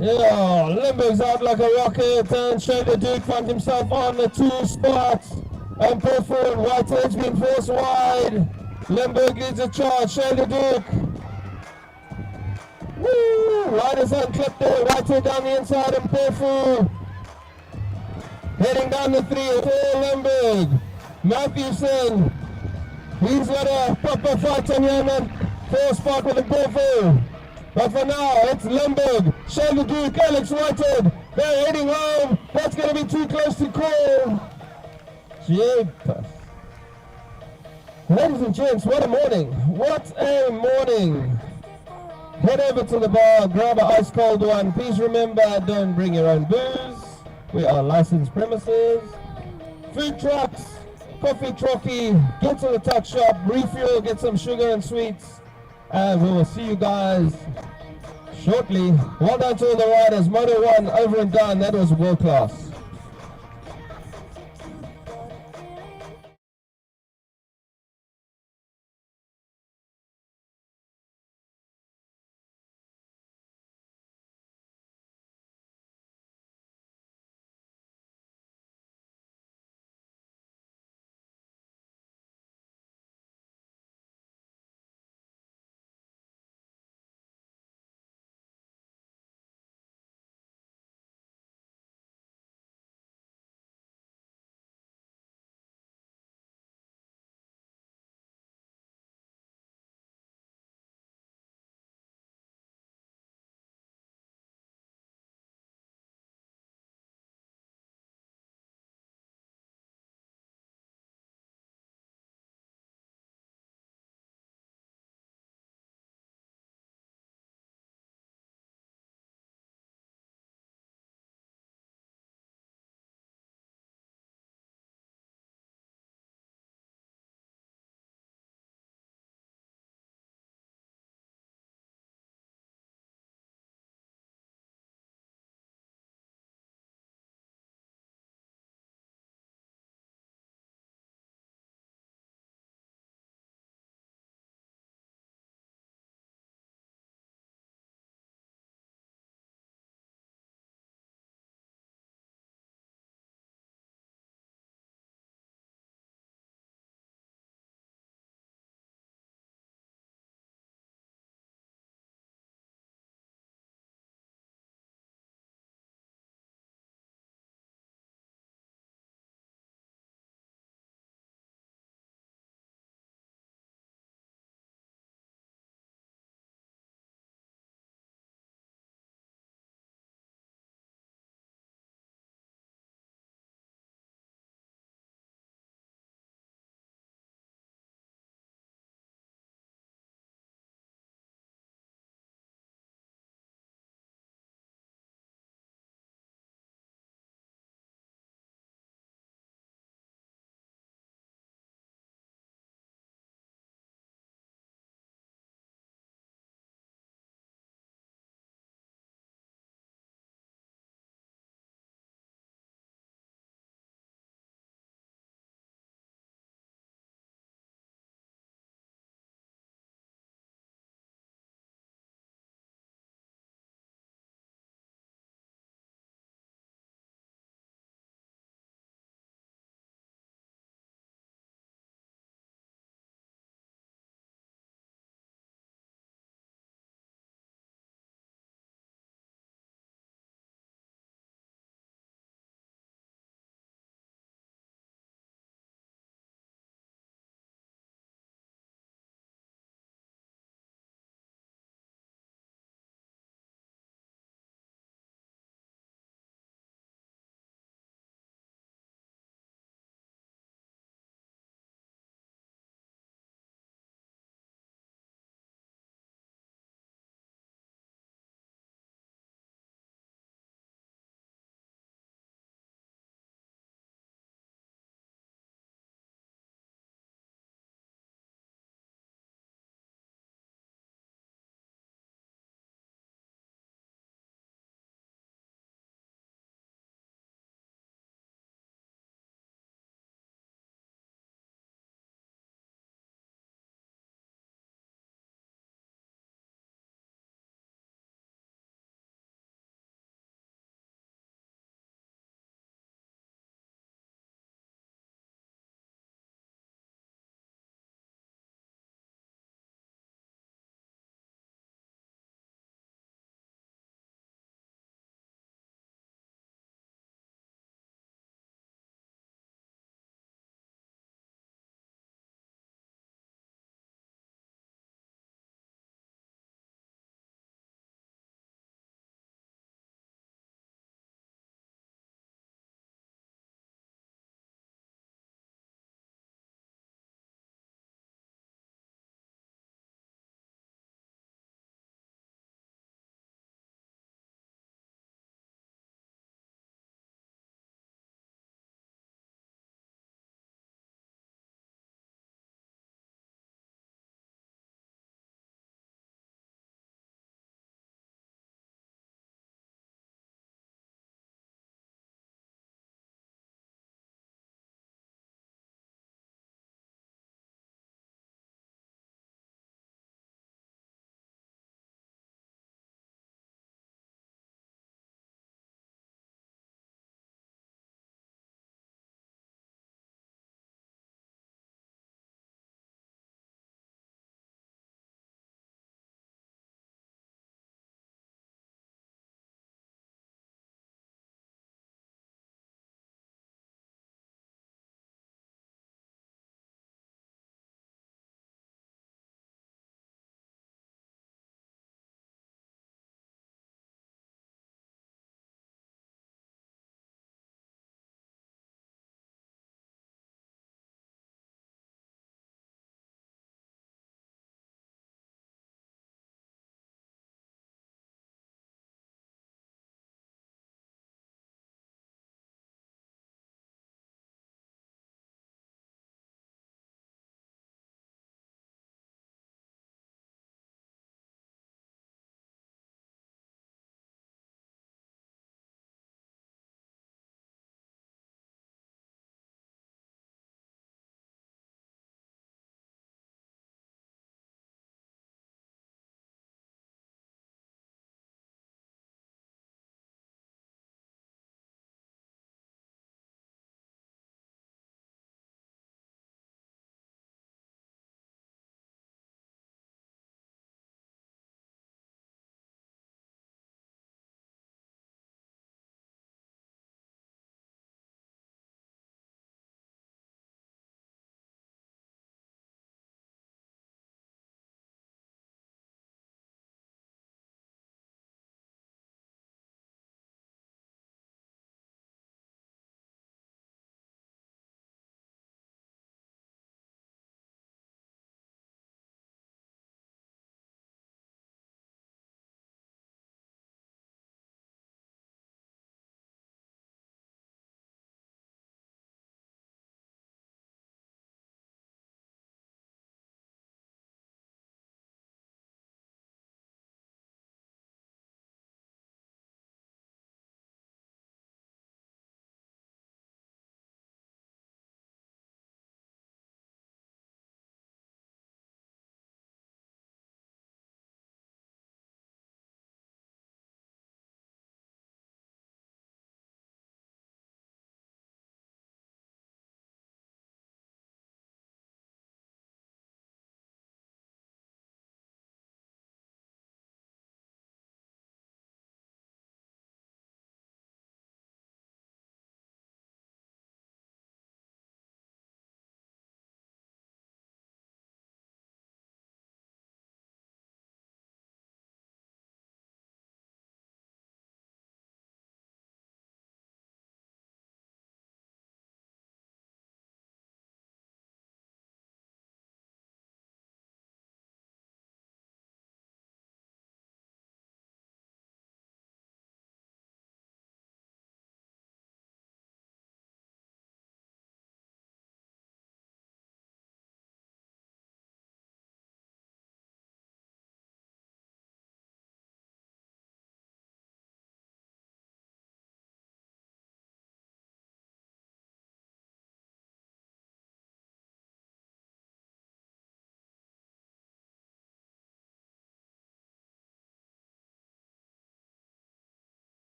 S6: Yeah, Limburg's out like a rocket, and Shader Duke found himself on the 2 spot. And Perform Whitehead's been forced wide. Limburg leads a charge. Shader Duke. Woo! Riders unclipped there. Whitehead down the inside, and Perform heading down the 3 for Limburg. Matthewson. He's got a proper fight on him and 4 spot with a Perform. But for now, it's Limburg, Shader Duke, Alex Whitehead. They're heading home. That's going to be too close to call. Jeepers. Ladies and gents, what a morning. What a morning. Head over to the bar, grab an ice cold one. Please remember, don't bring your own booze. We are licensed premises. Food trucks, coffee trockey, get to the tuck shop, refuel, get some sugar and sweets. And we will see you guys shortly. Well done to all the riders. Moto 1 over and done. That was world class.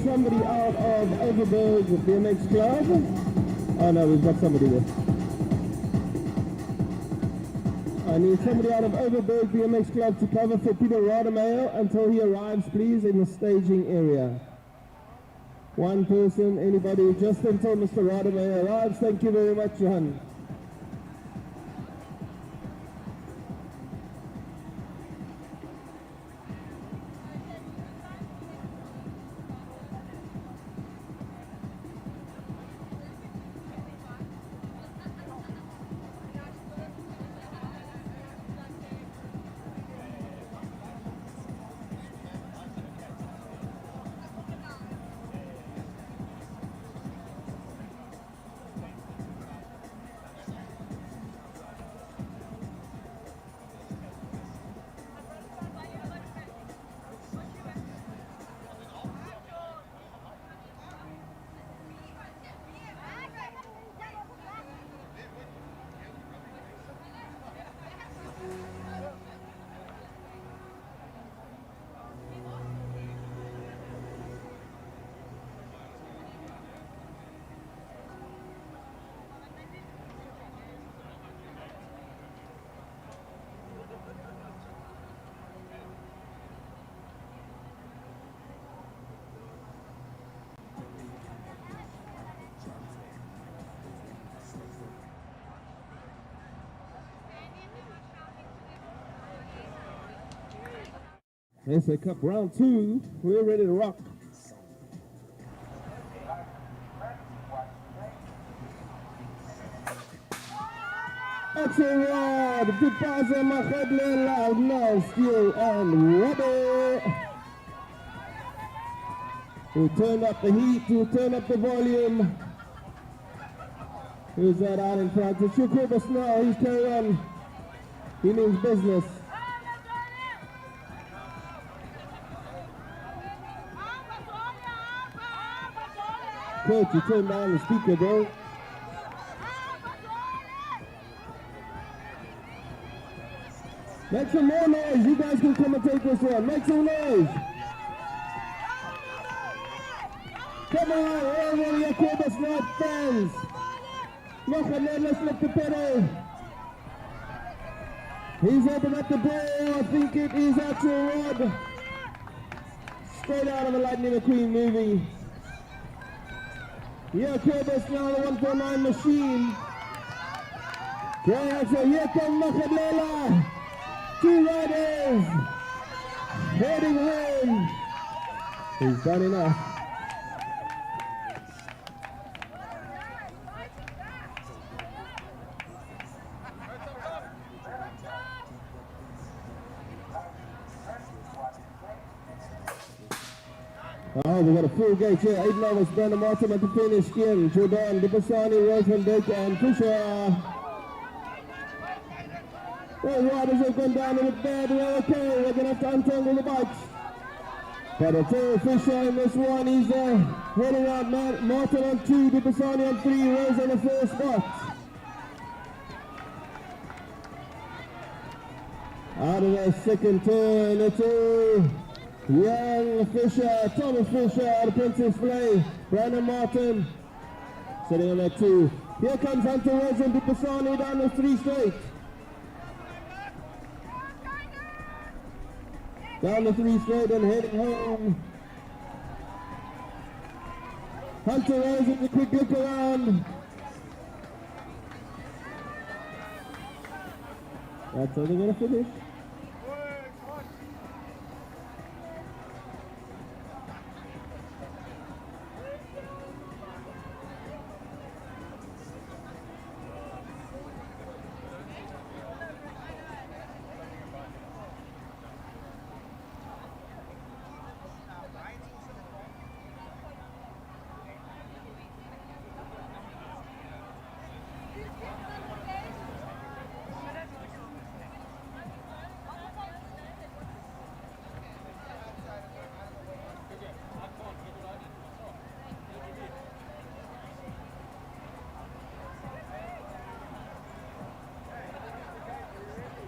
S6: Somebody out of Overberg BMX Club. Oh no, we've got somebody there. I need somebody out of Overberg BMX Club to cover for Peter Rademacher until he arrives, please, in the staging area. One person, anybody, just until Mr. Rademacher arrives. Thank you very much, Johan. SA Cup round 2. We're ready to rock. Axelrod, Pipasa Mahadlela, now Steele and Robbie. We'll turn up the heat, we'll turn up the volume. Who's that out in front? It's Shukubas now, he's carrying on. He means business. Coach, you turn down the speaker, bro. Make some more noise. You guys can come and take this one. Make some noise. Come on, all your Cobus North fans. Look and then let's lift the pedal. He's opened up the ball. I think it is Axelrod. Straight out of a Lightning McQueen movie. Yeah, Cobus now the 149 machine. Okay, Axel, here comes Mahadlela. 2 riders heading home. He's done enough. Oh, we got a full gate here. 8 novels, Brandon Martin at the finish. Skin, Jordan, Dipasani, Rosemond, Baker, and Fisher. Well, riders have gone down a bit bad. Well, okay, we're going to have to untangle the bikes. But I'll tell you, Fisher in this one, he's heading out. Martin on 2, Dipasani on 3, Rose on the 4 spot. Out of the second turn, it's a young Fisher, Thomas Fisher out of Princess Flay, Brandon Martin sitting on that 2. Here comes Hunter Rose and Dipasani down the 3 straight. Down the 3 straight and heading home. Hunter Rose in the quick look around. That's how they're going to finish.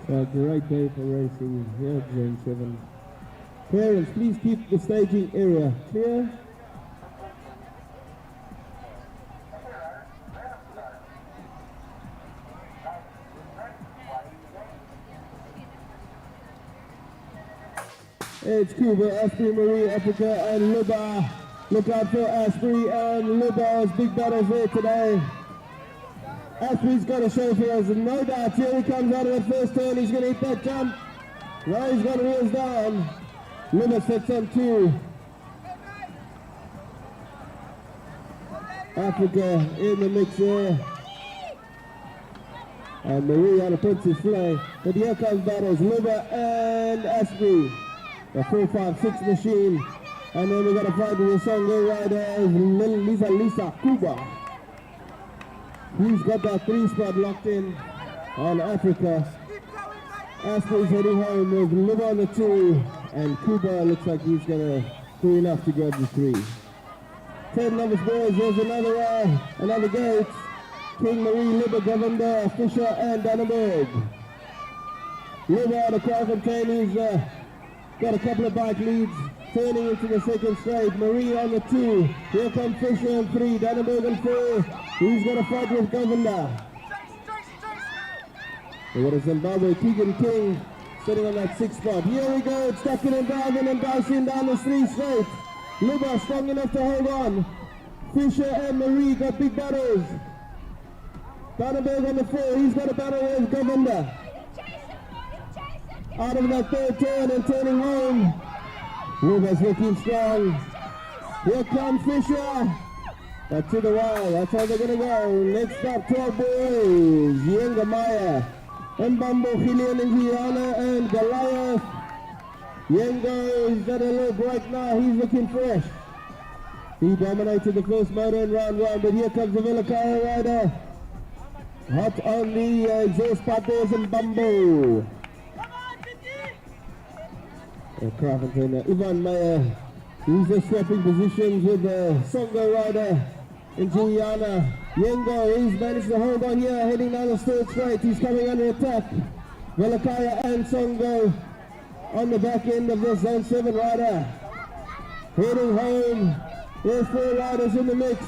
S6: A great day for racing here at Zone 7. Parents, please keep the staging area clear. It's Cuba, Asprey, Marie, Africa, and Luba. Look out for Asprey and Luba's big battles there today. Asprey's got a show for us, no doubt. Here he comes out of the first turn. He's going to hit that jump. Now he's got wheels down. Luba sets on 2. Africa in the mix there. And Marie out of Princess Flay. But here comes battles. Luba and Asprey. The 456 machine. And then we got a fight with the Songo riders. Lisa Cuba. He's got that 3 spot locked in on Africa. Asprey's heading home with Luba on the 2, and Cuba looks like he's gonna do enough to grab the 3. 10 numbers, boys. There's another gate. King Marie, Luba, Governor, Fisher, and Dannenberg. Luba out of Kraaifontein, he's got a couple of bike leads. Turning into the second straight. Marie on the 2. Here comes Fisher on 3. Dannenberg on 4. He's got a fight with Governor. We got a Zimbabwe Keegan King sitting on that 6 spot. Here we go. It's Tucking and Darwin and dicing down the 3 straight. Luba strong enough to hold on. Fisher and Marie got big battles. Dannenberg on the 4. He's got a battle with Governor. Out of that 3rd turn and turning home. Ruben's looking strong. Here comes Fisher. Back to the wall. That's how they're going to go. Next up, 12 boys. Yengamaya, Mbambo, Gillian, Indiana, and Goliath. Yengo is got a little break now. He's looking fresh. He dominated the first motor in round one, but here comes the Vilakaya rider. Hot on the exhaust pipe doors and Bumbo. Carpenter, Ivan Meyer. He's just swapping positions with the Songo rider in Juliana. Yengo, he's managed to hold on here, heading down the third straight. He's coming under attack. Vilakaya and Songo on the back end of the Zone 7 rider. Heading home. There's 4 riders in the mix.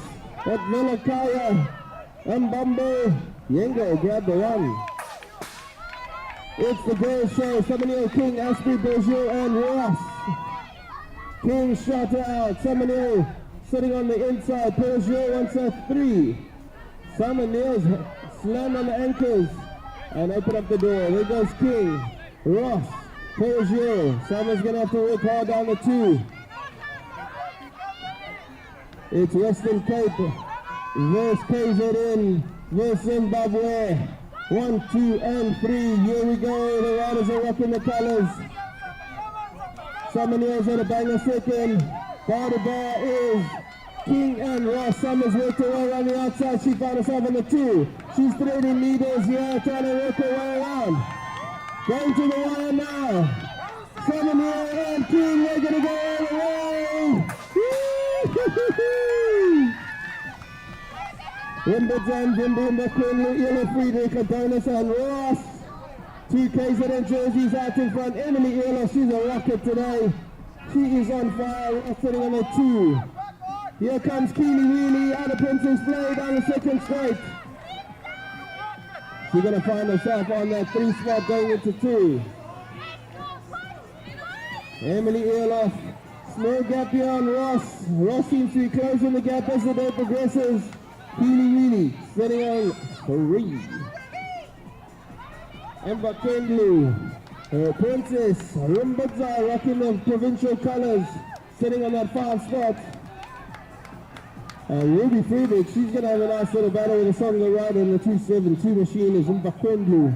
S6: At Vilakaya and Bumbo. Yengo grabbed the one. It's the girls' show. Samuel King, Asprey, Bergeau, and Ross. King shot out. Samuel sitting on the inside. Bergeau wants a 3. Samuel's slam on the anchors and open up the door. There goes King. Ross. Bergeau. Samuel's going to have to work hard down the 2. It's Western Cape versus KZN versus Zimbabwe. 1, 2, and 3. Here we go. The riders are rocking the colors. Samuel's at a banger second. Bar to bar is King and Ross. Summers worked her way around the outside. She found herself on the 2. She's threading needles here, trying to work her way around. Going to the wire now. Samuel and King, they're going to go all the way. Wimbledon, Wimbledon, Quinley, Ella Friedrich, Adonis, and Ross. 2 KZN jerseys out in front. Emily Ella, she's a rocket today. She is on fire. Ross sitting on the 2. Here comes Keely Wheelie out of Princess Play down the second straight. She's going to find herself on that 3 spot going into 2. Emily Earloff, small gap here on Ross. Ross seems to be closing the gap as the day progresses. Keely Wheelie sitting on 3. Emma Kendley, Princess Rumbadza rocking the provincial colors, sitting on that 5 spot. Ruby Friedrich, she's going to have a nice little battle with the Songo rider in the 272 machine is Emma Kendley.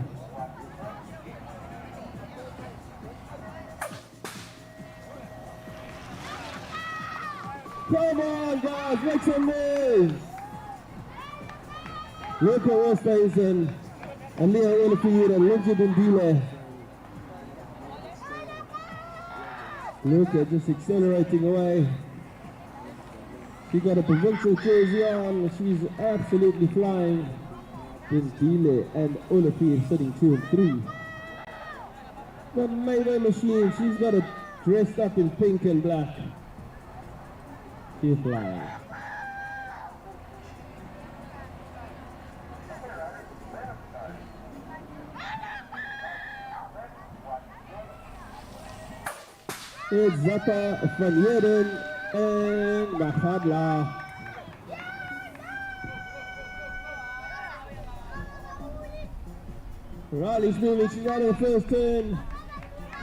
S6: Come on guys, make some noise! Luca Oosthuizen and Leo Olivier and Lindsay Dindile. Luca just accelerating away. She got a provincial jersey on, she's absolutely flying. Dindile and Olivier sitting 2 and 3. Got Mayday machine, she's got it dressed up in pink and black. She's flying. It's Zata van Heerden and Magadla. Riley's moving, she's out of the first turn.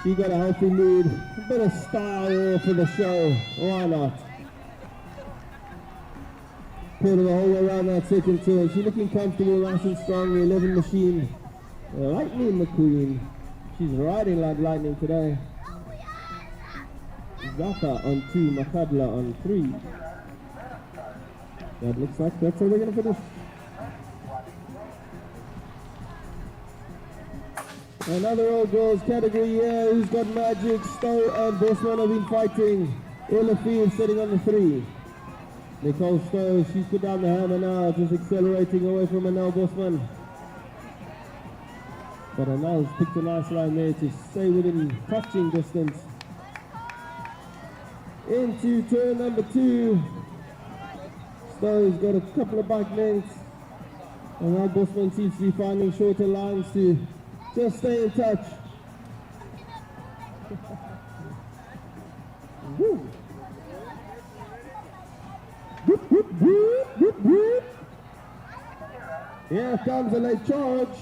S6: She got a healthy lead. A bit of style for the show, why not? Put her the whole way around that second turn. She's looking comfortable, nice and strong, the 11 machine. Lightning McQueen. She's riding like lightning today. Zaka on 2, Makadla on 3. That looks like that's how they're going to finish. Another all girls category here. Who's got Magic, Stowe and Bosman have been fighting. Ella Field sitting on the 3. Nicole Stowe, she's put down the hammer now, just accelerating away from Anel Bosman. But Anel's picked a nice line there to stay within touching distance. Into turn number 2. Stowe's got a couple of bike lengths. And now Bosman seems to be finding shorter lines to just stay in touch. Woo. Whoop, whoop, whoop, whoop, whoop. Here comes a late charge.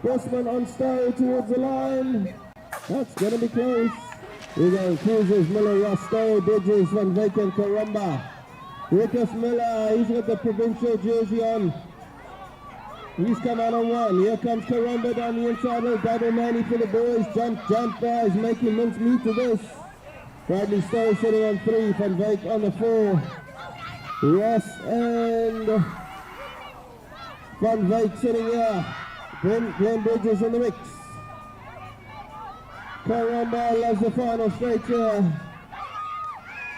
S6: Bosman on Stowe towards the line. That's going to be close. We got Cruisers, Miller, Rostow, Bridges, Van Wyk and Karamba. Lucas Miller, he's got the provincial jersey on. He's come out on one. Here comes Karamba down the inside. Double Manny for the boys. Jump, guys, making mincemeat to this. Bradley Stowe sitting on 3. Van Wyk on the 4. Ross and Van Wyk sitting here. Glenn Bridges in the mix. Karamba loves the final straight here.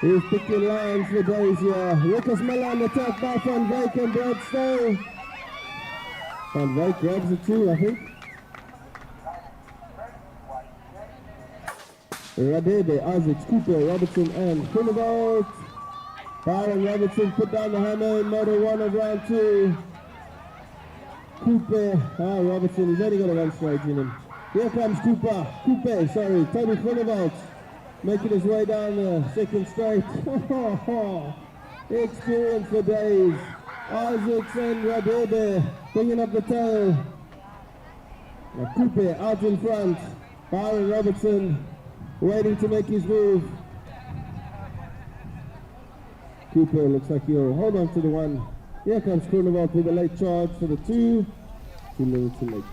S6: He's picking lines for days here. Lucas Miller on the attack by Van Wyk and Brad Stowe. Van Wyk grabs it too, I think. Radebe, Isaac, Cooper, Robertson and Groenewald. Byron Robertson put down the hammer in motor 1 of round 2. Cooper, Robertson, he's only got a 1 straight in him. Here comes Toby Groenewald, making his way down the second straight. Experience for days. Isaacs and Radebe bringing up the tail. Now Cooper out in front. Byron Robertson waiting to make his move. Cooper looks like he'll hold on to the 1. Here comes Groenewald with a late charge for the 2. Too little too late.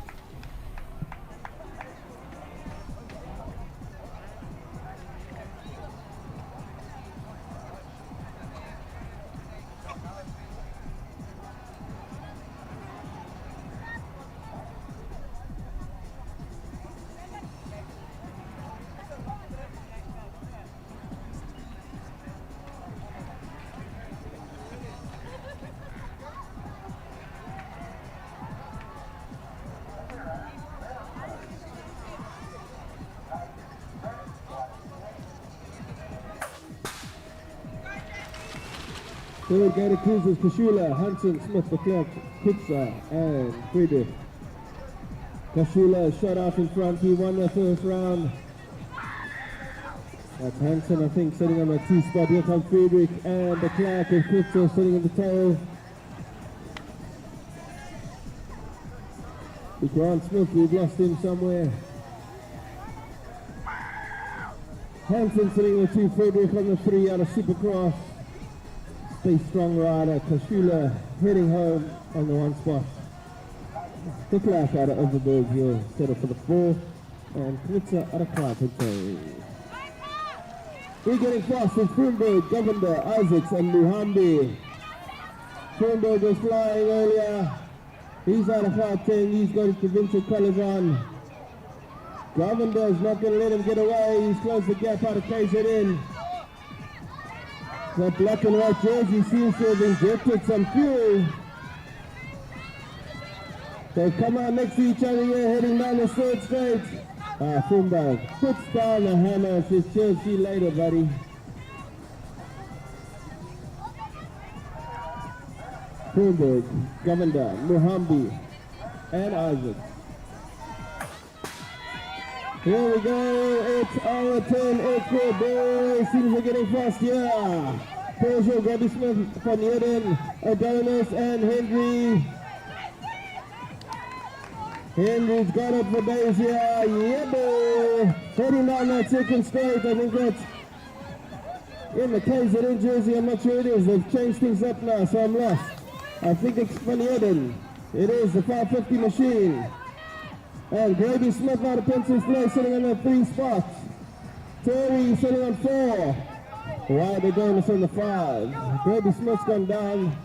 S6: Third Gator Cruisers, Kashula, Hansen, Smith, Leclerc, Kutsa, and Friedrich. Kashula shot out in front, he won the first round. That's Hansen, I think, sitting on the 2 spot. Here comes Friedrich and Leclerc and Kutsa sitting in the tail. Grant Smith, we've lost him somewhere. Hansen sitting in the 2, Friedrich on the 3 out of Supercross. Stay strong rider, Kashula heading home on the 1 spot. The Clark out of Overberg here, settle for the 4, and Klitzer out of Clark. We're getting fast with Schoenberg, Govender, Isaacs, and Muhambi. Schoenberg was flying earlier. He's out of Gauteng, he's got his provincial colours on. Govender's not going to let him get away, he's closed the gap out of KZN. That black and white jersey seems to have injected some fuel. They come out next to each other here, heading down the 3rd straight. Fumba puts down the hammer and says, cheers, see you later, buddy. Fumberg, Govender, Muhambi, and Isaac. Here we go, it's our turn, it's good, boys. Things are getting fast here. Persian, Gabby Smith, Van Eden, Adonis, and Henry. Henry's got it for days here. Yeah, boy. Heading down that 2nd straight. I think that's in the KZN jersey. I'm not sure it is. They've changed things up now, so I'm lost. I think it's Van Eden. It is the 550 machine. And Grady Smith out of Pence's Place sitting on the 3 spots. Terry sitting on 4. Why are they going us on the 5? Grady Smith's gone down,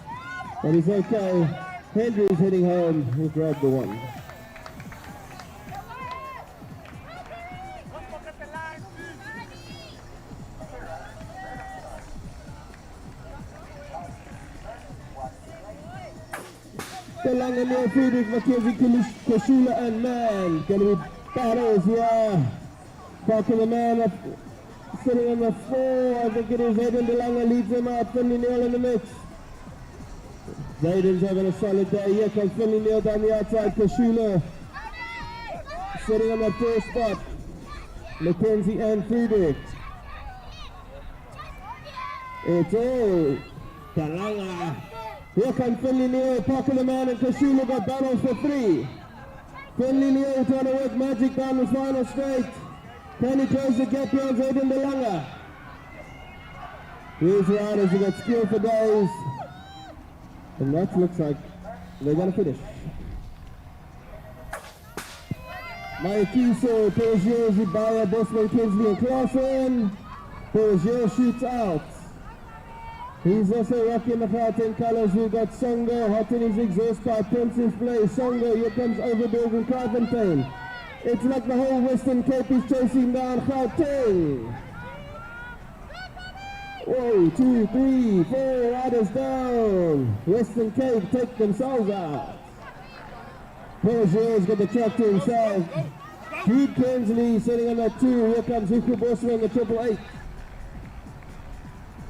S6: but he's okay. Henry's heading home. He'll grab the 1. The Langanier, Friedrich, Mackenzie, Kashula, and Man. Gonna be battles here. Parking the man up, sitting on the 4. I think it is Aiden DeLange leads him out. Finley Neal in the mix. Zayden's having a solid day. Here comes Finley Neal down the outside. Kashula sitting on that 4th spot. Mackenzie and Friedrich. It's all Talanga. Here comes Finley Neal, Parker the man, and Kashula got battles for 3. Finley Neal trying to work magic down the final straight. Can he close the gap here on Zayden Belanga? These riders have got skill for days. And that looks like they're going to finish. Maikiso, Persier, Zibaya, Bosman, Kinsley, and Clausen. Persier shoots out. He's also rocking the 14 colors. We've got Songo, hot in his exhaust pipe, Prince's place. Songo, here comes Overberg and Carpentine. It's like the whole Western Cape is chasing down Gauteng. 1, 2, 3, 4 riders down. Western Cape take themselves out. Perger's got the track to himself. Jude Kinsley sitting on that 2. Here comes Hugo Bosman, the 888.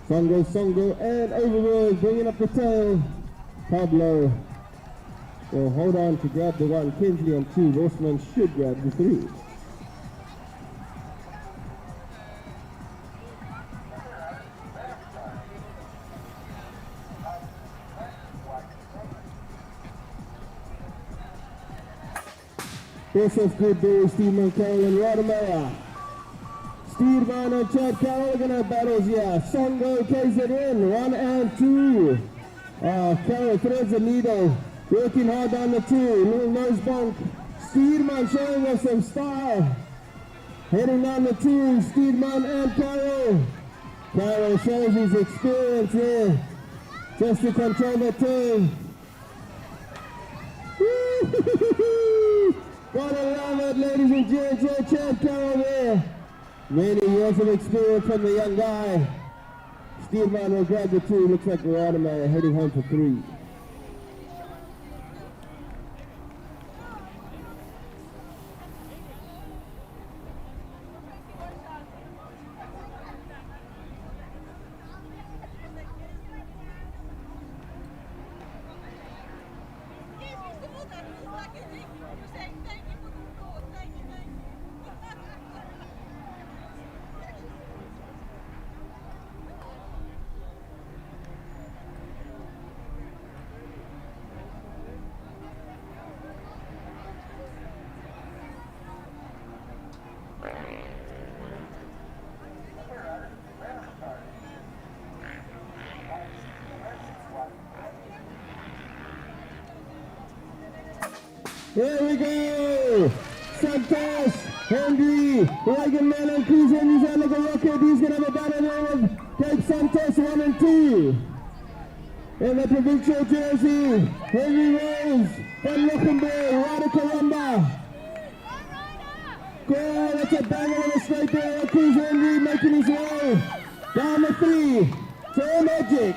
S6: Songo, and Overberg bringing up the tail. Pablo will hold on to grab the 1. Kinsley on 2. Bosman should grab the 3. Joseph Goodby, Steve McCall, and Rodamaya. Steve Van and Chad Carroll are going to have battles here. Songo KZN, 1 and 2. Carroll threads a needle, working hard down the 2. Little nose bonk. Steedman showing us some style. Heading down the 2, Steedman and Carroll. Carroll shows his experience here. Just to control the turn. Gotta love it, ladies and gents. Chad Carroll there. Many years of experience from the young guy. Steelman will grab the 2. Looks like Rodamaya heading home for 3. Here we go! Santos, Henry, Reagan Mellon, Cruz Henry's out like a rocket. He's going to have a battle there with Cape Santos 1 and 2. In the provincial jersey, Henry Rose, Van Luckenberg, Ryder Karamba. Goal, that's a banger on the straight there. Cruz Henry making his way down the 3. So magic.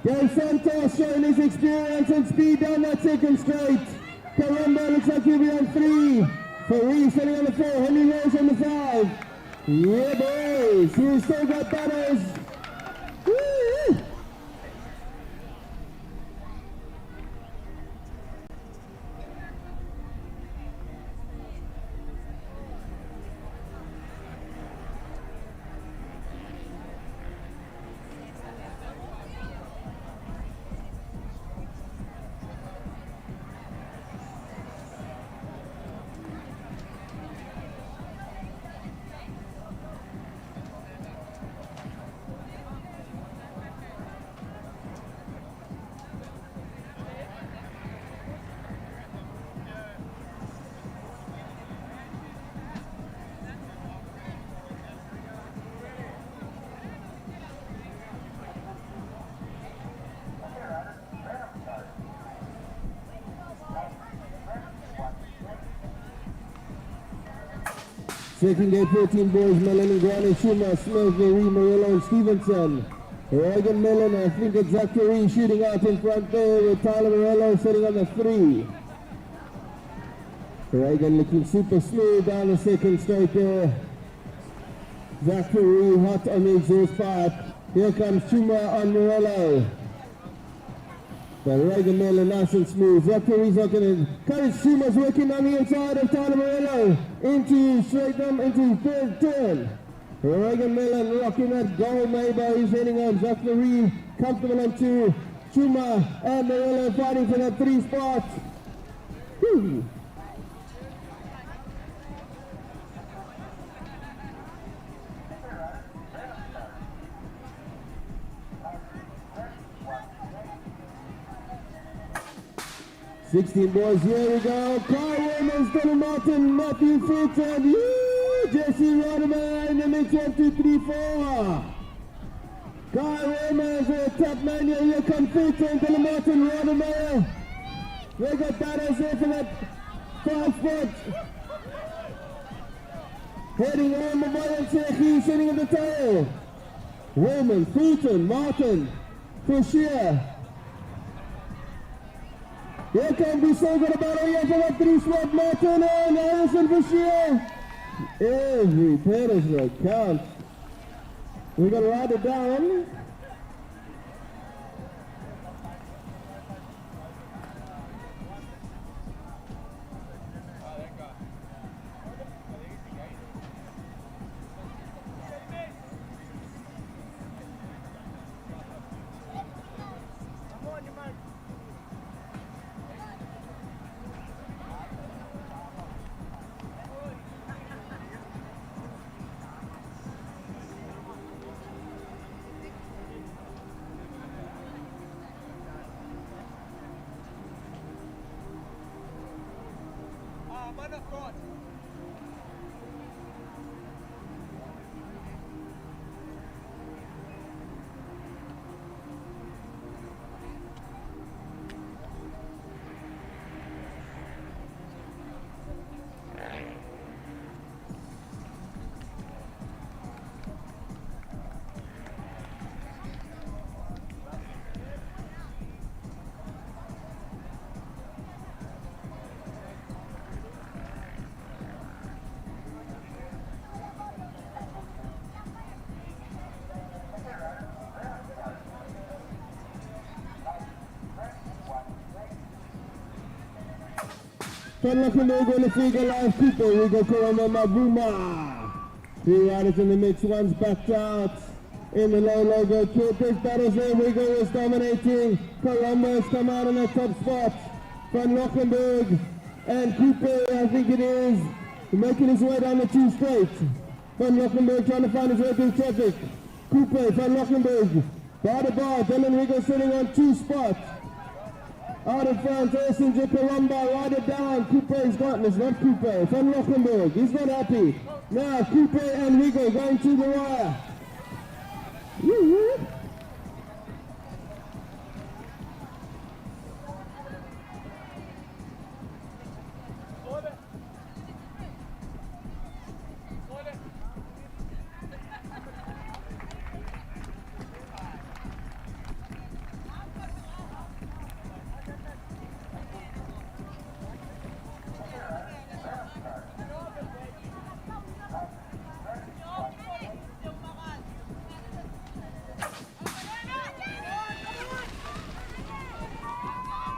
S6: Dave Santos showing his experience and speed down that 2nd straight. Karamba looks like he'll be on 3. Faris sitting on the 4. Henry Rose on the 5. Yeah, boys. He's still got battles. Woo! Second gate 14 boys, Mellon and Granny, Schumer, Smith, Marie, Murillo, and Stevenson. Reagan Mellon, I think it's Zachary shooting out in front there with Tyler Murillo sitting on the 3. Reagan looking super smooth down the 2nd straight there. Zachary hot on the exhaust pipe. Here comes Schumer on Murillo. But Reagan Mellon nice and smooth. Zachary's not going to encourage. Schumer's working on the inside of Tyler Murillo. Into straight up into 3rd turn. Reagan Mellon rocking that goal. Maybe he's heading on. Zachary comfortable on 2. Schumer and Murillo fighting for that 3 spot. Woo. 16 boys, here we go. Carl Williams, Donald Martin, Matthew Fulton, Jesse Rodimer in the mix, 1, 2, 3, 4. Carl Williams, top man here comes Fulton, Donald Martin, Rodimer. We got battles here for that 5 spot. Heading on the Boyan he's sitting at the tail. Wilman, Fulton, Martin, Fisher. Here can be so good about here for that 3 spot. Martin and Harrison Fisher. Every pedestal counts. We're going to ride it down. Fun luck and we're going to figure live Cooper. We go Kurama Mabuma. 3 riders in the mix, one's backed out. In the low logo kit. This battle's there. We go is dominating. Columbus come out in the top spot. Van Lockenberg and Cooper, I think it is, making his way down the 2 straight. Van Lockenberg trying to find his way through traffic. Cooper, Van Lockenberg, by the bar. Dylan Rigo sitting on 2 spots. Out in front, Ersinger Columba, ride it down. Cooper is gone. It's not Cooper. Van Lockenberg, he's not happy. Now Cooper and Rigo going to the wire. Woo-hoo.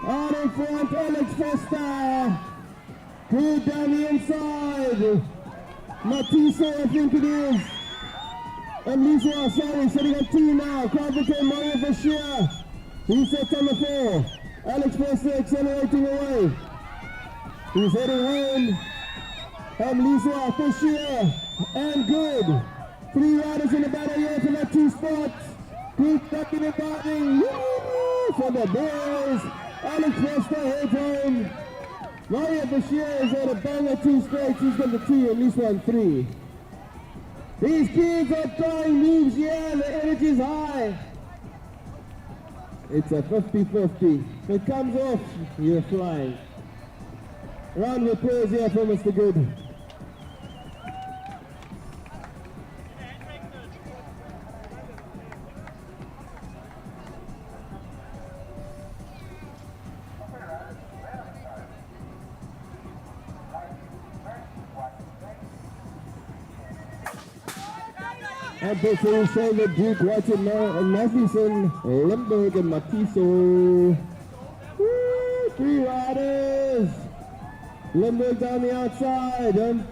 S6: Out in front, Alex Foster. Good down the inside. Matiso, I think it is. And Lisa, sorry, sitting on 2 now. Carpenter, Mario Bashir. He sets on the 4. Alex Foster accelerating away. He's heading home. And Lisa, Bashir, and good. 3 riders in the battle here for that 2 spots. Good back in the batting. Woo! For the boys. Alex Foster heads home. Mario Bashir is at a banger 2 straight. He's got the 2, at least 1 3. These kids are throwing moves, yeah, the energy's high. It's a 50-50. If it comes off, you're flying. Round of applause here for Mr. Good. And before shoulder, Duke, Watson, Matthewson, Limburg, and Matiso. Woo, 3 riders. Limburg down the outside. And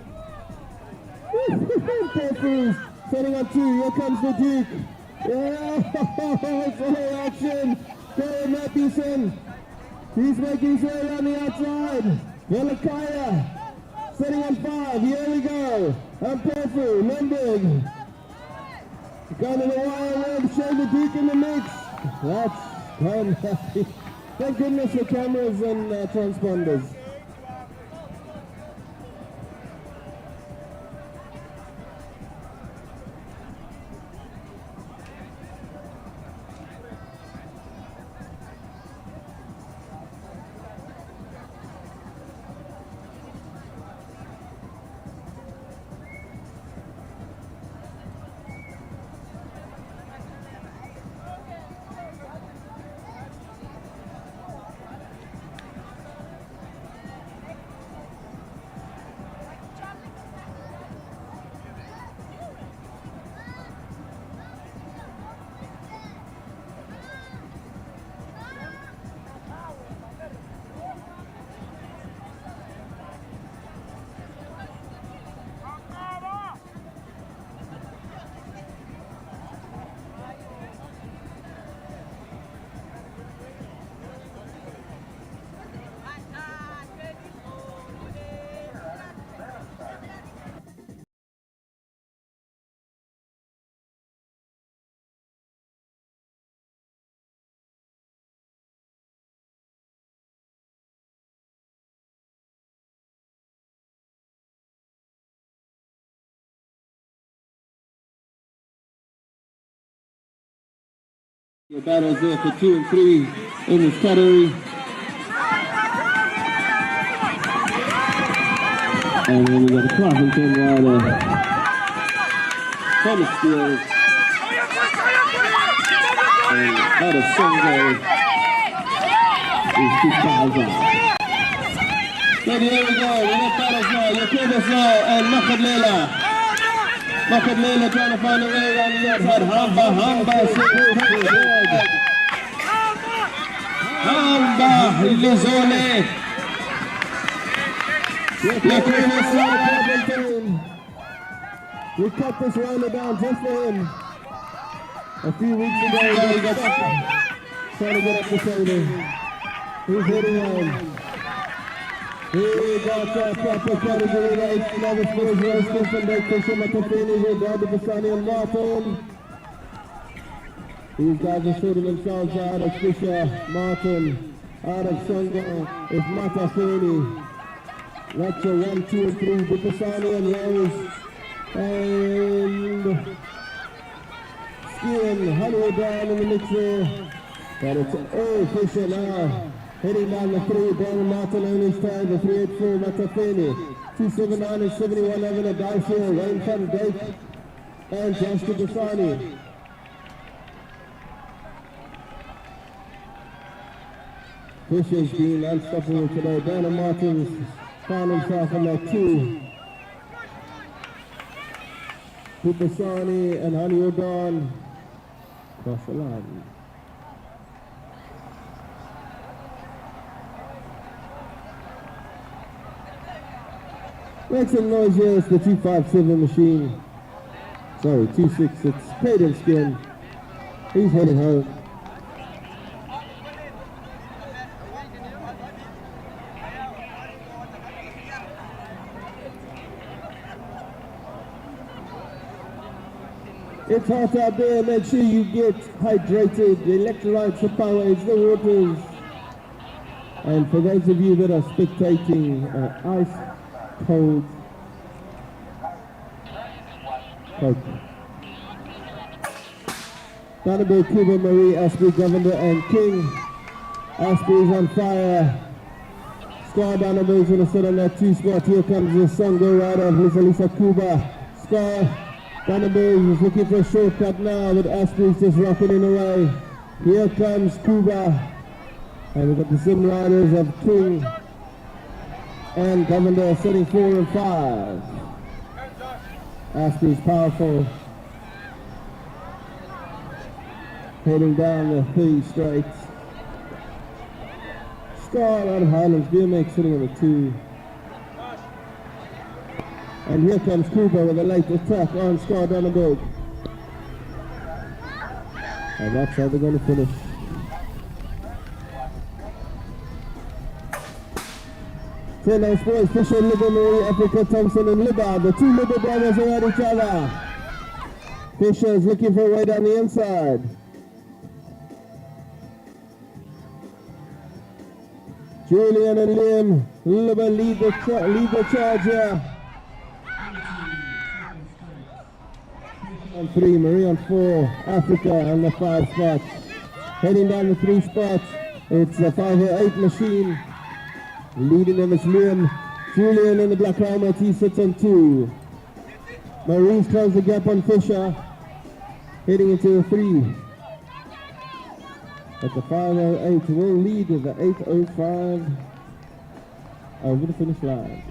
S6: Peppers setting up 2. Here comes the Duke. Yeah, full action. Gary Matthewson. He's making his way around the outside. Velakaya setting on 5. Here we go. And Peppers, Limburg. Going to the wire, show the Duke in the mix. That's unhappy. Thank goodness for cameras and transponders. Your battles there for 2 and 3 in this category. And then we got a Clothington rider. Thomas Skills. And out of Sunday is 2,000. So here we go. We got battles now. Yakuba Slow and Mahmoud Leila. Mahmoud Leila trying to find a way around the outside. Hamba Lizole. We cut this roller down just for him. A few weeks ago, he got trying to get up the shoulder. He's heading home. Here we got proper category right. Novice boys, Roskin from Fisher, Matafini, here, Dr. Basani and Martin. These guys are sorting themselves out of Fisher, Martin, out of Songo is Matafini. That's a 1, 2, and 3. Dupasani and Rose. And Skian, Honey down in the mix there. But it's Fisher now. Heading down the 3, Brian Martin on his time, the 384 Matafini. 279 and 71 having a dice here. Wayne from Dake and Josh Dupasani. Fisher's been unstoppable today. Brian Martin's found himself in that 2. Dupasani and Honey O'Dawn cross the line. Make some noise here, it's the 257 machine. Sorry, 26, it's Peyton Skin. He's heading home. It's hot out there, make sure you get hydrated. The electrolytes, the Powerades, the waters. And for those of you that are spectating, ice cold Coke. Thunderbird, Cuba, Marie, Asprey, Governor, and King. Asprey's on fire. Scar Thunderbird's going to sit on that 2 spot. Here comes the Songo rider, Lisa Cuba. Scar Thunderbird is looking for a shortcut now, but Asprey's just rocketing away. Here comes Cuba. And we've got the Sim Riders of King and Governor sitting 4 and 5. Asprey's powerful. Heading down the 3 straights. Scar out of Highlands, BMX sitting on the 2. And here comes Cuba with a late attack on Scar Donnenberg. And that's how they're going to finish. Nice boys, Fisher, Libba, Marie, Africa, Thompson, and Libba. The 2 Libba brothers are at each other. Fisher is looking for a way down the inside. Julian and Liam lead the charge here. On 3, Marie on 4, Africa on the 5 spot. Heading down the 3 spot, it's a 508 machine. Leading them is Liam. Julian in the black helmet, he sits on 2. Marie's closed the gap on Fisher. Heading into the 3. But the 508 will lead with the 805 over the finish line.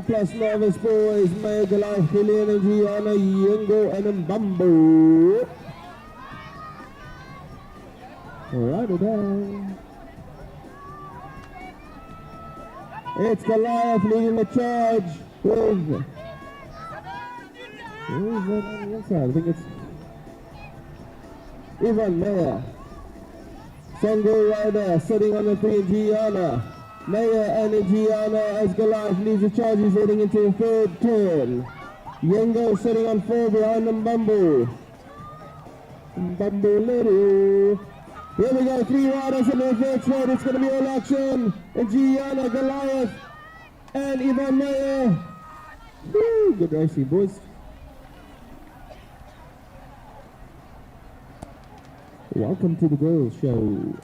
S6: Plus novice boys, Mega Life, Killian and Gianna, Yengo and Mbambo. Right it down. It's Goliath leading the charge with... Who's that on the inside? I think it's... Ivan Meyer. Songo Rider sitting on the 3, Gianna. Meyer and Gianna as Goliath leads the charges heading into the 3rd turn. Yengo sitting on 4 behind them, Mbambo. Mbambo little. Here we go, 3 riders in the 3rd spot. It's going to be all action. And Gianna, Goliath, and Ivan Meyer. Woo, good racing, boys. Welcome to the Girls Show.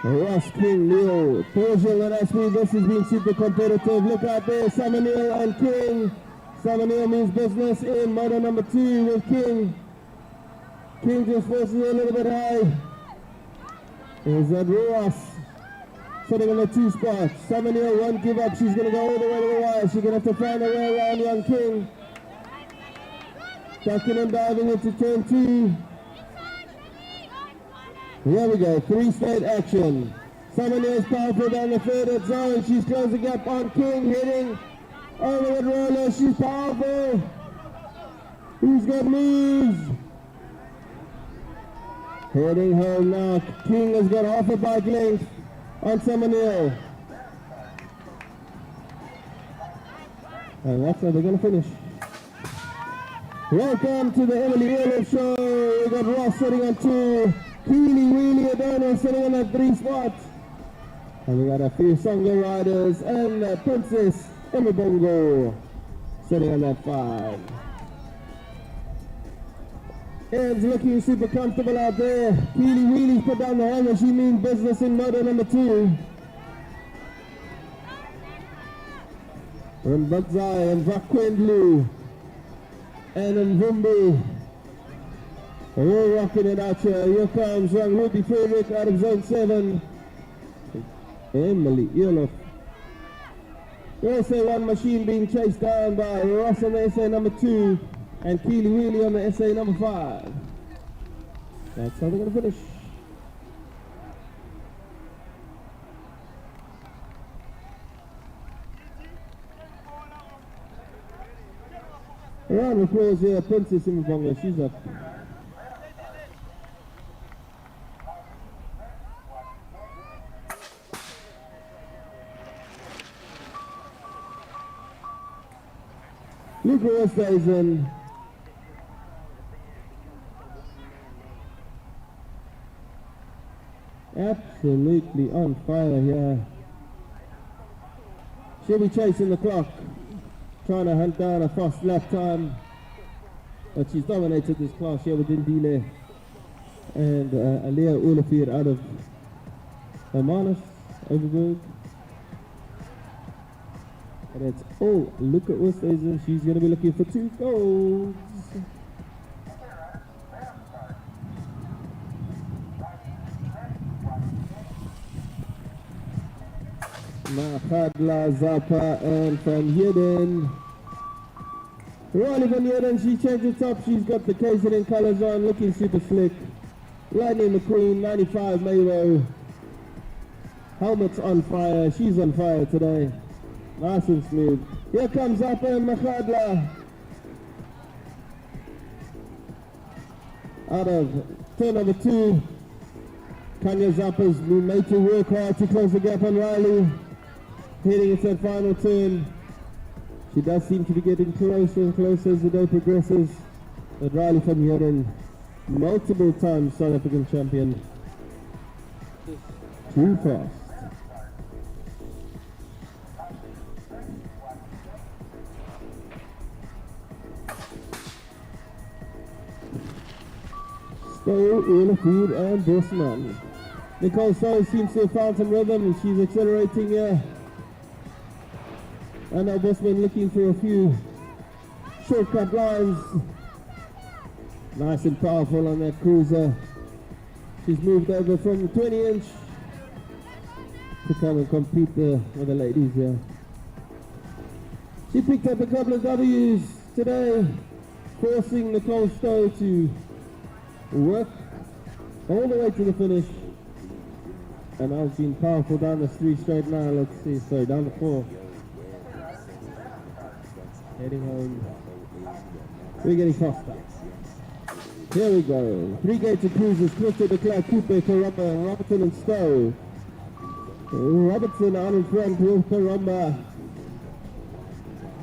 S6: Ross King, Neil, Persian and SP, this has been super competitive. Look out there, Samuel and King. Samuel means business in motor number 2 with King. King just forces it a little bit high. There's that Ross sitting on the 2 spot. Samuel won't give up, she's going to go all the way to the wire. She's going to have to find her way around young King. Ducking and diving into turn 2. Here we go, 3-state action. Samuel's powerful down the 3rd zone. She's closing up on King, hitting over the roller. She's powerful. Who's got moves? Heading home now. King has got half a bike length on Samuel. And that's how they're going to finish. Welcome to the Emily Earl Show. We got Ross sitting on 2. Keely Wheelie O'Donnell sitting on that 3 spot. And we got a few Songo riders and Princess Emma Bongo sitting on that 5. Ed's looking super comfortable out there. Keely Wheelie's put down the hammer. She means business in motor number 2. And Budzai and Vakwendlu and Mvumbi. We're rocking it out here. Here comes young Ruby Frederick out of zone 7. Emily Earloff. The SA1 machine being chased down by Ross on the SA number 2 and Keely Wheelie on the SA number 5. That's how they're going to finish. A round of applause here, Princess Imabonga. She's up. Luke Rosta is in. Absolutely on fire here. She'll be chasing the clock, trying to hunt down a fast lap time. But she's dominated this class here with Indile and Alea Olafir out of Hermanus, Overberg. And it's, oh, look at Oosthuizen. She's going to be looking for 2 goals. Mahadla Zappa, and from Heerden, Riley van Heerden, she changed it up. She's got the KZN colours on, looking super slick. Lightning McQueen, 95 Mayrow. Helmet's on fire. She's on fire today. Nice and smooth. Here comes Zappa and Mahadla. Out of turnover 2. Kanya Zappa's been made to work hard to close the gap on Riley. Heading into that final turn. She does seem to be getting closer and closer as the day progresses. But Riley van Heerden, multiple times South African champion. Too fast. Stowe, Ulefood and Bosman. Nicole Stowe seems to have found some rhythm. She's accelerating here. And now Bosman looking for a few shortcut lines. Nice and powerful on that cruiser. She's moved over from the 20-inch to come and compete with the ladies here. She picked up a couple of W's today, forcing Nicole Stowe to work all the way to the finish. And now she's been powerful down the 3 straight now. Let's see, sorry, down the 4. Heading home. We're getting faster. Here we go. 3 gated cruisers, Clifton, De Klerk, Cooper, Karamba, Robertson and Stowe. Robertson out in front with Karamba.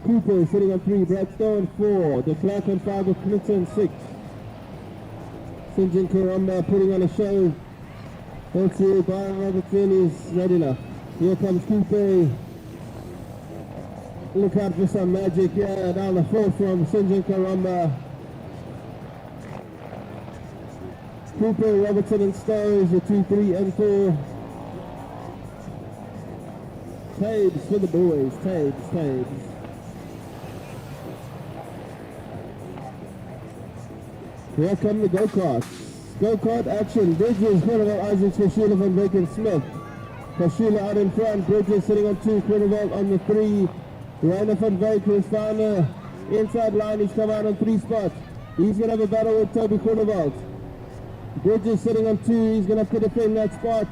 S6: Cooper sitting on 3, Brad Stowe on 4, De Klerk on 5 with Knutson 6. Sinjin Karamba putting on a show. Let's see, Brian Robertson is ready enough. Here comes Cooper. Look out for some magic here down the 4th from Sinjin Karamba. Cooper, Robertson and Stowe is the 2, 3 and 4. Tabes for the boys, Tabes. Here come the go-karts. Go-kart action. Bridges, Groenewald, Isaacs, Kashula van Beek and Smith. Kashula out in front. Bridges sitting on 2. Groenewald on the 3. Reiner van Beek who's found the inside line. He's come out on 3 spots. He's going to have a battle with Toby Groenewald. Bridges sitting on 2. He's going to have to defend that spot.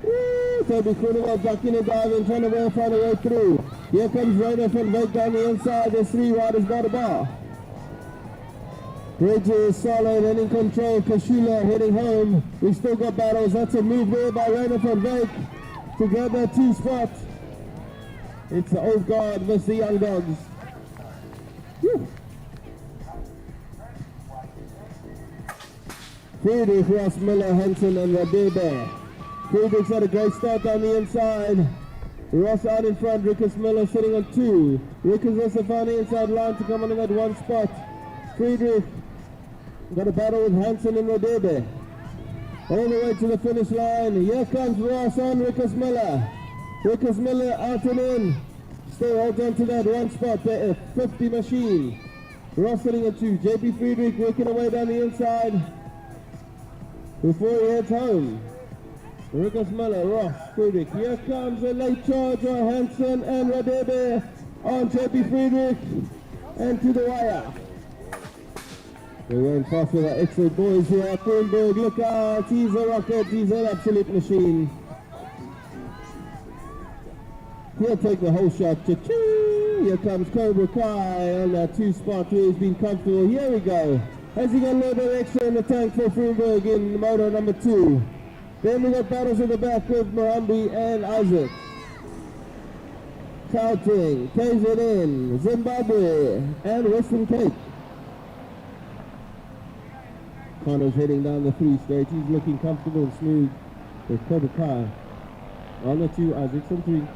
S6: Woo! Toby Groenewald ducking and diving, trying to find a way through. Here comes Reiner van Beek down the inside. There's 3 riders by the bar. Bridges solid and in control. Kashula heading home. We still got battles. That's a move there by Reiner van Beek to get that 2 spot. It's the old guard versus the young dogs. Whew. Friedrich, Ross, Miller, Hansen and Radebe. Friedrich's had a great start down the inside. Ross out in front. Rickers Miller sitting on 2. Rickers also found the inside line to come on in that 1 spot. Friedrich got a battle with Hansen and Rodebe. All the way to the finish line. Here comes Ross on Rickers Miller. Rickers Miller out and in. Still hold on to that 1 spot there. 50 machine. Ross sitting at 2. JP Friedrich working away down the inside before he heads home. Rickers Miller, Ross, Friedrich. Here comes a late charge on Hansen and Rodebe on JP Friedrich and to the wire. We're going fast with our excellent boys here. Thornberg, look out, he's a rocket, he's an absolute machine. He'll take the whole shot. Cha-choo! Here comes Cobra Kai on that 2 spot where he's been comfortable. Here we go. Has he got a little bit extra in the tank for Thornberg in motor number 2? Then we got battles in the back with Mohambi and Isaac. Counting, KZN, Zimbabwe, and Western Cape. Connor's heading down the 3 straight. He's looking comfortable and smooth with Cobra Kai. On the 2, Isaacs on 3.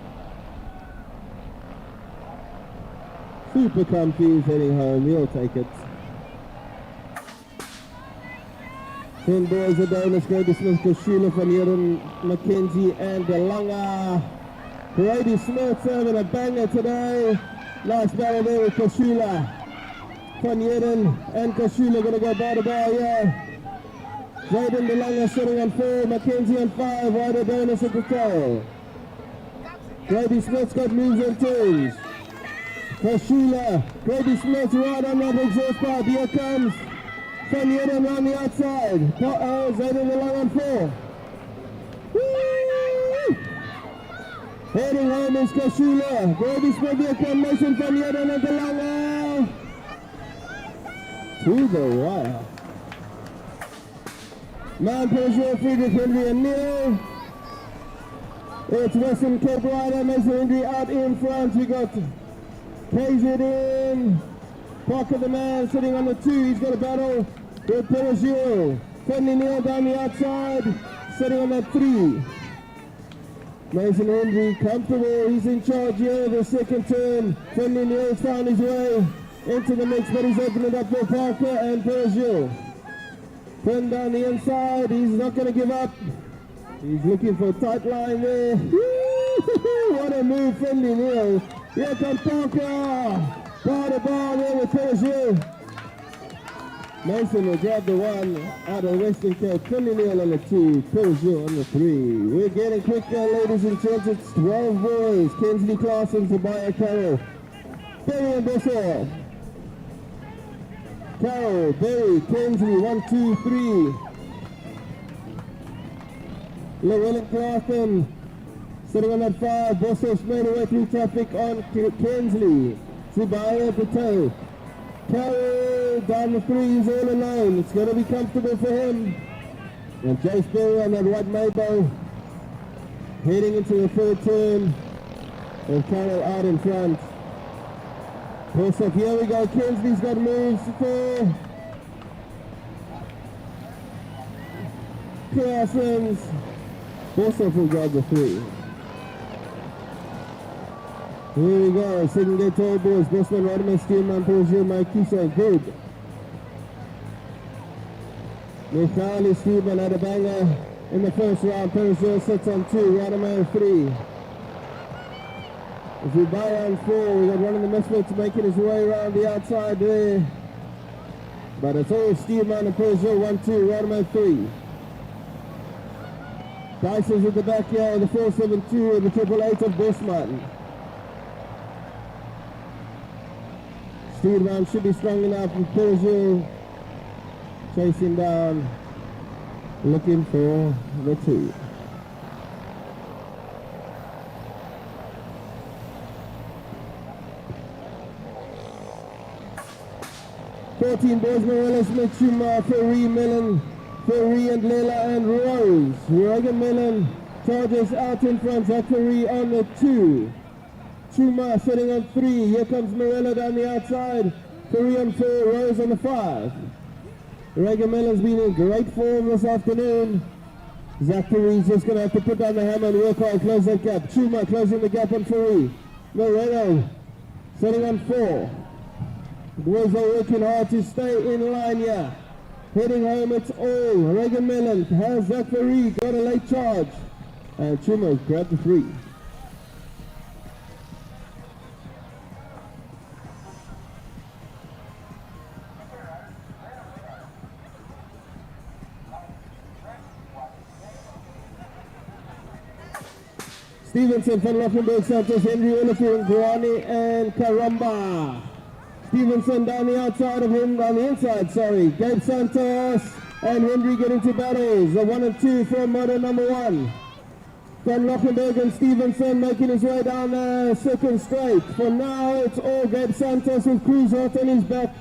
S6: Super comfy, he's heading home. He'll take it. 10 boys a day. Let's go to Smith, Kashula, Van Heerden, Mackenzie, and Delanga. Brady Smith having a banger today. Nice battle there with Kashula. Van Jeden and Kashula going to go bar to bar here. Jaden DeLonga sitting on 4, Mackenzie on 5, Ryder Bonus at the tail. Brady Smith's got moves and turns. Kashula, Brady Smith right on that exhaust pipe. Here comes Van Jeden on the outside. Jaden DeLonga on 4. Woo! Heading home is Kashula. Brady Smith here comes Mason Van Jeden and DeLonga. To the wire. Man Peugeot, Friedrich Henry and Neil. It's Western Cape Rider, Mason Henry out in front. We got KZN. Parker the man sitting on the 2. He's got a battle with Peugeot. Finley Neil down the outside, sitting on that 3. Mason Henry comfortable. He's in charge here the second turn. Finley Neil's found his way into the mix, but he's opened it up for Parker and Peugeot. Finn down the inside, he's not going to give up. He's looking for a tight line there. What a move, Finley Neil. Here comes Parker. Bar to bar there with Peugeot. Mason will grab the 1 out of Western Cape. Finley Neil on the 2, Peugeot on the 3. We're getting quicker, ladies and gents. It's 12 boys. Kensley Clarkson, Tobias Carroll, Barry and Bissell. Carroll, Berry, Kensley, 1, 2, 3. Llewellyn Crafton sitting on that 5. Bossos made away through traffic on Kensley. Subaya Patel. Carroll down the 3, he's all alone. It's going to be comfortable for him. And Jace Berry on that white Maybell heading into the 3rd turn. And Carroll out in front. Bossoff, here we go. Kensley's got moves for Classens. Bossoff will grab the 3. Here we go. Second gate tall boys. Bosman, Rodiman, Steelman, Peugeot, Mike Kiso. Good. Michali Steelman had a banger in the first round. Peugeot sits on 2. Rodiman 3. If we buy on 4, we got one of the Misfits making his way around the outside there. But it's all Steelman and Peugeot 1, 2, Rodiman 3. Dyson's at the back here, the 472 and the 888 of Bosman. Steelman should be strong enough with Peugeot chasing down, looking for the 2. Boys, Morales, Mitchuma, Ferry, Millen, Ferry and Lela and Rose. Reagan Millen charges out in front, Zachary on the 2. Chuma sitting on 3. Here comes Morella down the outside. Ferry on 4, Rose on the 5. Reagan Millen's been in great form this afternoon. Zachary's just going to have to put down the hammer and work hard, close that gap. Chuma closing the gap on Ferry. Morello sitting on 4. The boys are working hard to stay in line here. Heading home, it's all. Reagan Mellon has Zachary, got a late charge. And Chuma grabbed the 3. Stevenson, Van Lockenberg, Santos, Henry, Oliver, Guarani, and Karamba. Stevenson down the outside of him, on the inside, sorry. Gabe Santos and Henry get into battles. The 1 and 2 from motor number 1. Van Lockenberg and Stevenson making his way down the second straight. For now, it's all Gabe Santos with Cruz hot on his back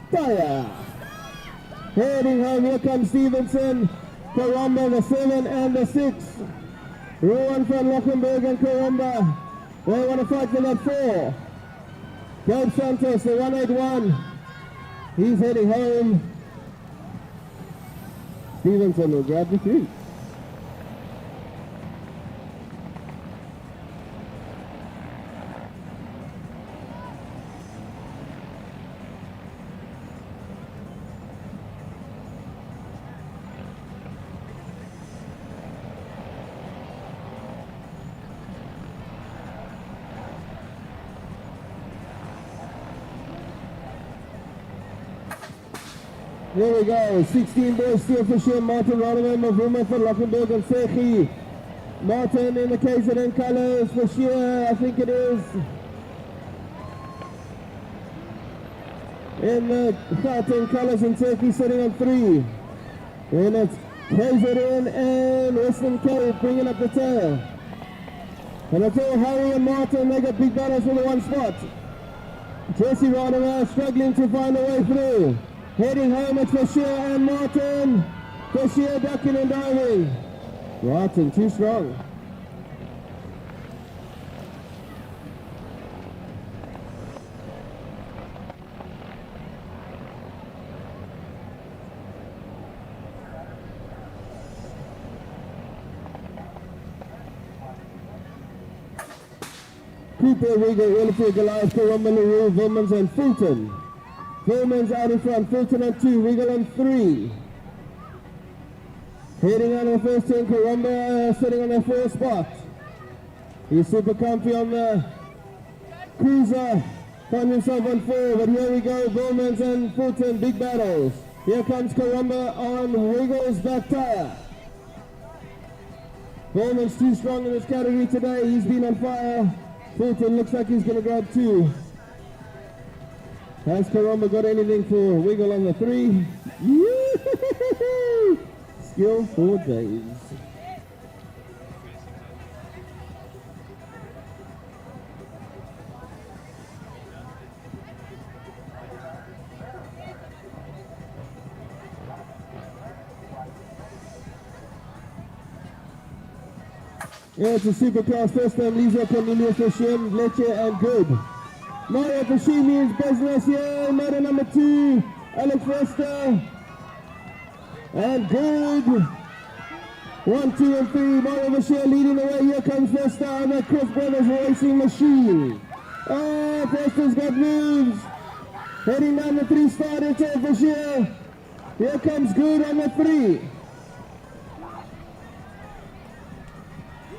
S6: tire. Heading home, here comes Stevenson, Karamba, the 7 and the 6. Rowan van Lockenberg and Karamba. They want to fight for that 4. Gabe Santos, the 181. He's heading home. Stevenson will grab the 3. Here we go. 16 boys still for sure. Martin Rodham of Wilmington, Lockenberg and Sechi. Martin in the KZN colors for sure, I think it is. In the Gauteng colors and Turkey sitting on 3. And it's KZN and Western Cape bringing up the tail. And it's all Harry and Martin, they got big battles for the 1 spot. Jesse Rodham struggling to find a way through. Heading home it's Fisher and Martin. Fisher ducking and diving. Martin too strong. Cooper, Wiggle, Williford, Goliath, Karumba, LaRue, Vilmans and Fulton. Vilmans out in front, Fulton on 2, Wiggle on 3. Heading on the first 10, Karumba sitting on their 4th spot. He's super comfy on the cruiser, finds himself on 4, but here we go, Vilmans and Fulton, big battles. Here comes Karumba on Wiggle's back tire. Vilmans too strong in this category today, he's been on fire. Fulton looks like he's going to grab 2. Has Karumba got anything for Wiggle on the 3? Skill for days. Yeah, it's a superclass first time. Lisa Cornelius Hashem, Leche and Good. Mario Fashimi is business here. Medal number 2, Alex Foster. And Good. 1, 2 and 3. Mario Fashimi leading the way. Here comes Foster and the Chris Brothers racing machine. Oh, Foster's got moves. Heading down the 3 star into Fashimi. Here comes Good on the 3.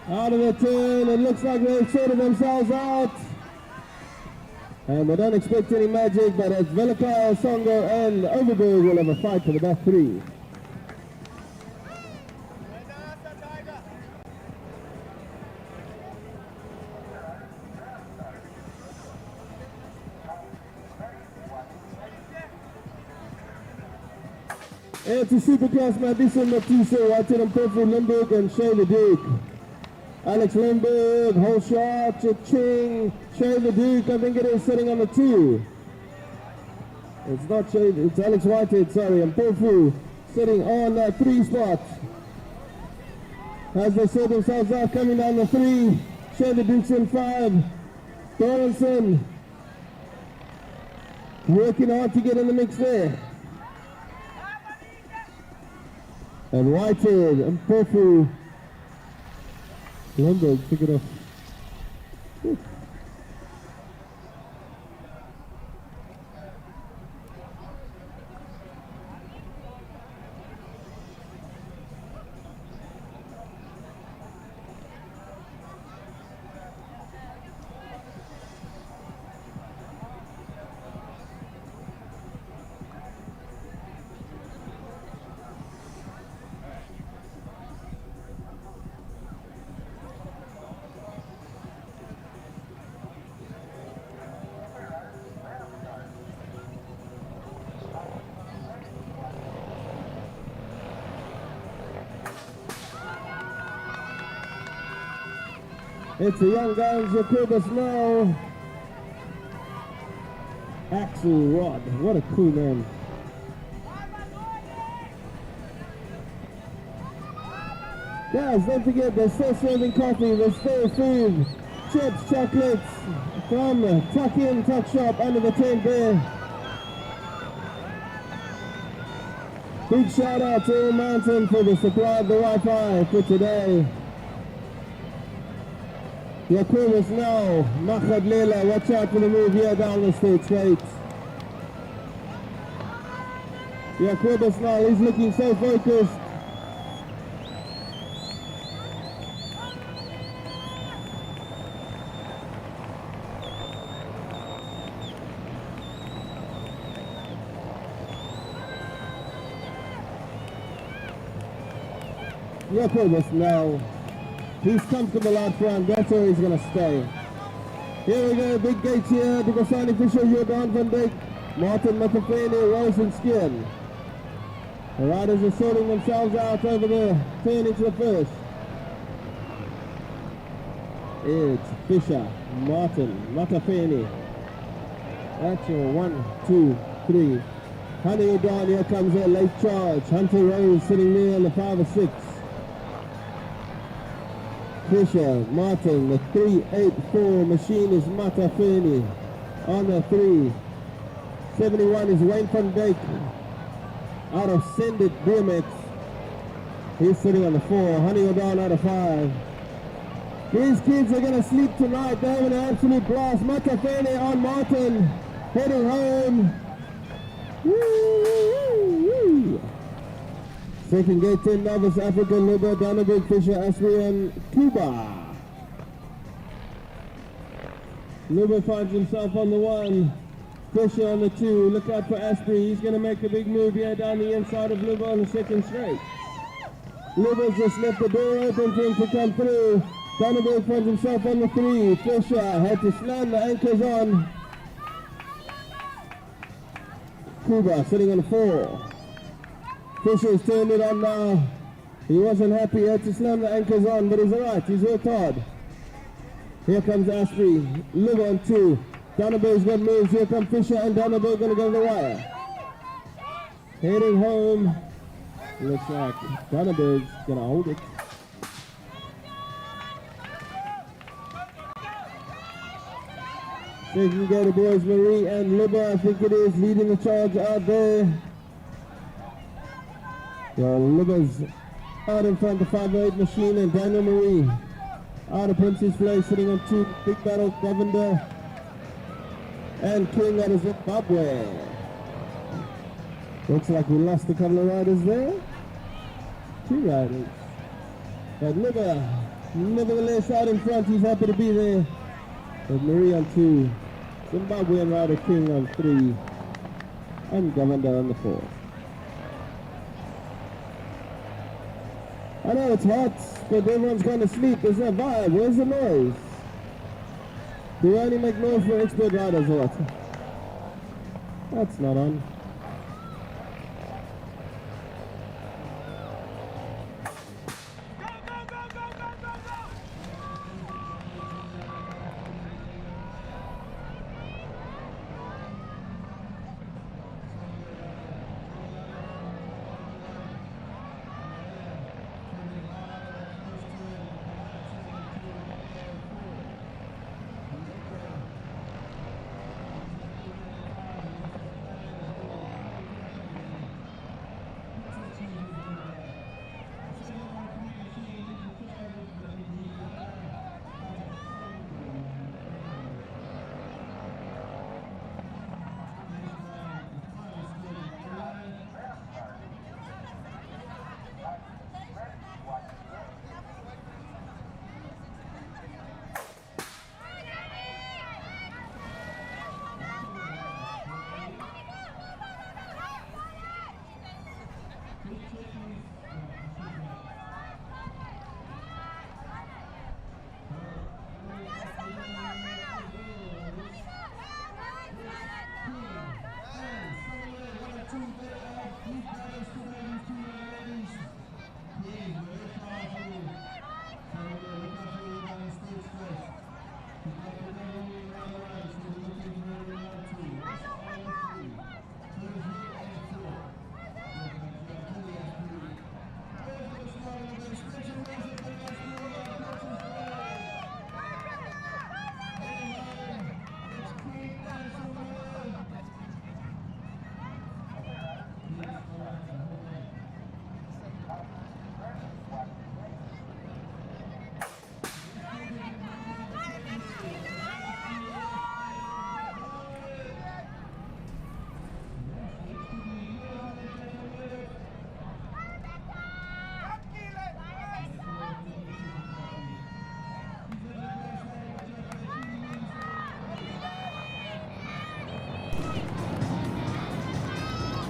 S6: Out of the turn, it looks like they've sorted themselves out. And we don't expect any magic, but it's Velikar, Songo and Overberg will have a fight for the back 3. It's a superclass Madison Matuso, Whitehead and Purple, Limburg and Shay the Duke. Alex Limburg, whole shot, Ching, Shay the Duke, I think it is sitting on the 2. It's not Shay, it's Alex Whitehead, sorry, and Pofu sitting on that 3 spot. As they sort themselves out, coming down the 3, Shay the Duke's in 5. Dorlinson working hard to get in the mix there. And Whitehead and Pofu. Limburg took it off. It's the young guns, Jacobus now. Axel Rod, what a cool name. Guys, don't forget, they're still serving coffee, there's still food, chips, chocolates from Tuck In, Tuck Shop under the tent there. Big shout out to All Mountain for the supply of the Wi-Fi for today. Jacobus now, Mahad Lela, watch out for the move here down the state straight. Jacobus now, he's looking so focused. Yeah, Purvis, now. He's comfortable out front. That's where he's going to stay. Here we go. Big gates here. The Gosani Fisher, Jordan van Dijk, Martin Matafeni, Rose and Skin. The riders are sorting themselves out over the turn into the first. It's Fisher, Martin, Matafeni. That's your 1, 2, 3. Honey down, here comes a late charge. Hunter Rose sitting there on the 5 or 6. Fisher, Martin, the 384 machine is Matafeni. On the 3. 71 is Wayne van Dijk. Out of Send It BMX. He's sitting on the 4. Honey down out of 5. These kids are going to sleep tonight. They're having an absolute blast. Matafeni on Martin. Heading home. Woo! Second gate 10, Novice Africa, Luba, Danneberg, Fisher, Asprey, and Cuba. Luba finds himself on the 1. Fisher on the 2. Look out for Asprey. He's going to make a big move here down the inside of Luba on the second straight. Luba's just left the door open for him to come through. Danneberg finds himself on the 3. Fisher had to slam the anchors on. Cuba sitting on the 4. Fisher's turned it on now. He wasn't happy, he had to slam the anchors on, but he's alright, he's worked hard. Here comes Asprey, Live on 2. Danneberg's got moves, here come Fisher and Danneberg gonna go to the wire. Heading home. Looks like Danneberg's gonna hold it. Second go to boys, Marie and Libba, I think it is, leading the charge out there. Libba's out in front of the 508 machine and Daniel Marie out of Princess Place sitting on 2. Big battle, Govender and King out of Zimbabwe. Looks like we lost a couple of riders there. 2 riders. But Libba, nevertheless out in front, he's happy to be there. With Marie on 2. Zimbabwean rider King on 3. And Govender on the 4. I know it's hot, but everyone's going to sleep. There's no vibe. Where's the noise? Do we only make noise for expert riders or what? That's not on.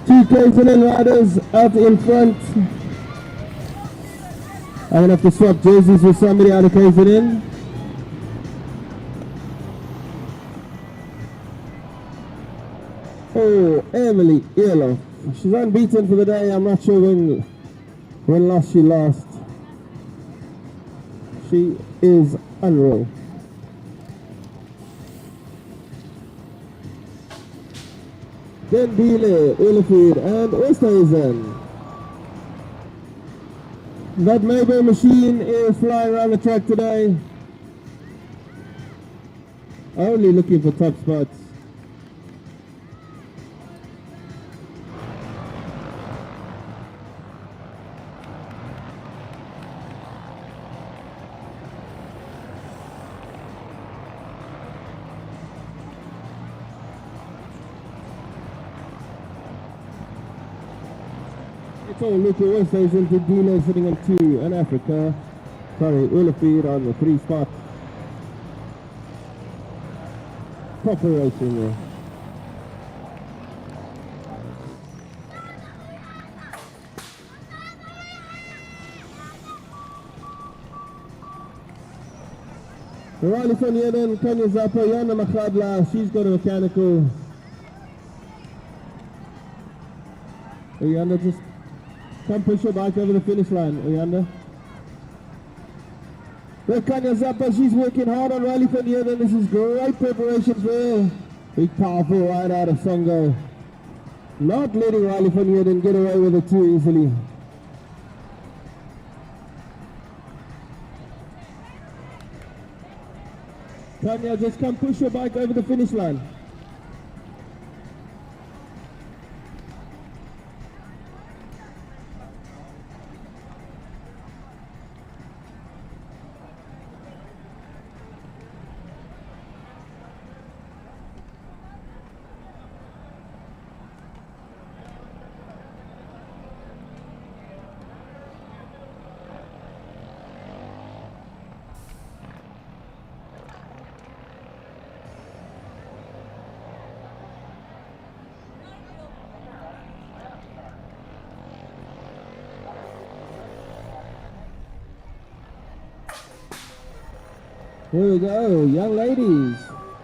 S6: Two confident riders out in front. I'm going to have to swap jerseys with somebody out of KZN. Oh, Emily Yellow. She's unbeaten for the day. I'm not sure when last she lost. She is unreal. Then Dile, Ulefid, and Oosthuizen. That Mayberry machine is flying around the track today. Only looking for top spots. So Luca Oosthuizen to Dino sitting on 2 and Africa. Sorry, Ulefid on the 3 spot. Proper racing there. Riley van Jeden, Kenya Zappa, Yana Makhadla, she's got a mechanical. Yana just come push your bike over the finish line, Oyanda. Well, Kanya Zappa, she's working hard on Riley van Jeden. This is great preparation for her. Big powerful ride out of Songo. Not letting Riley van Jeden get away with it too easily. Kanya, just come push your bike over the finish line. Here we go, young ladies.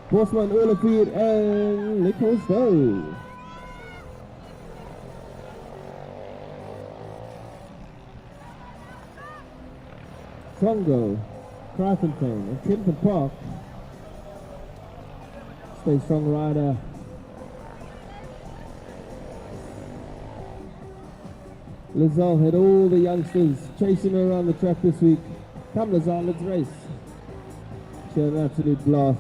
S6: Bosman Ulefid and Nicole Stowe. Songo, Crichtonton, and Kenton Park. Stay strong rider. Lazelle had all the youngsters chasing her around the track this week. Come Lazelle, let's race. She had an absolute blast.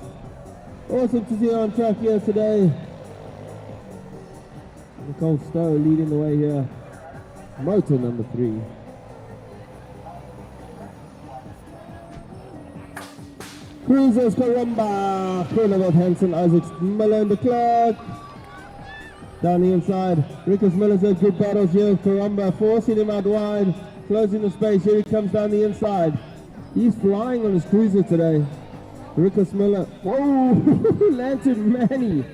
S6: Awesome to see her on track here today. Nicole Stowe leading the way here. Motor number 3. Cruisers Karamba, Cronenberg, Hansen, Isaacs, Miller and de Klerk. Down the inside, Rickers Miller's had good battles here. Karamba forcing him out wide, closing the space. Here he comes down the inside. He's flying on his cruiser today. Rickers Miller, whoa, Lantern Manny.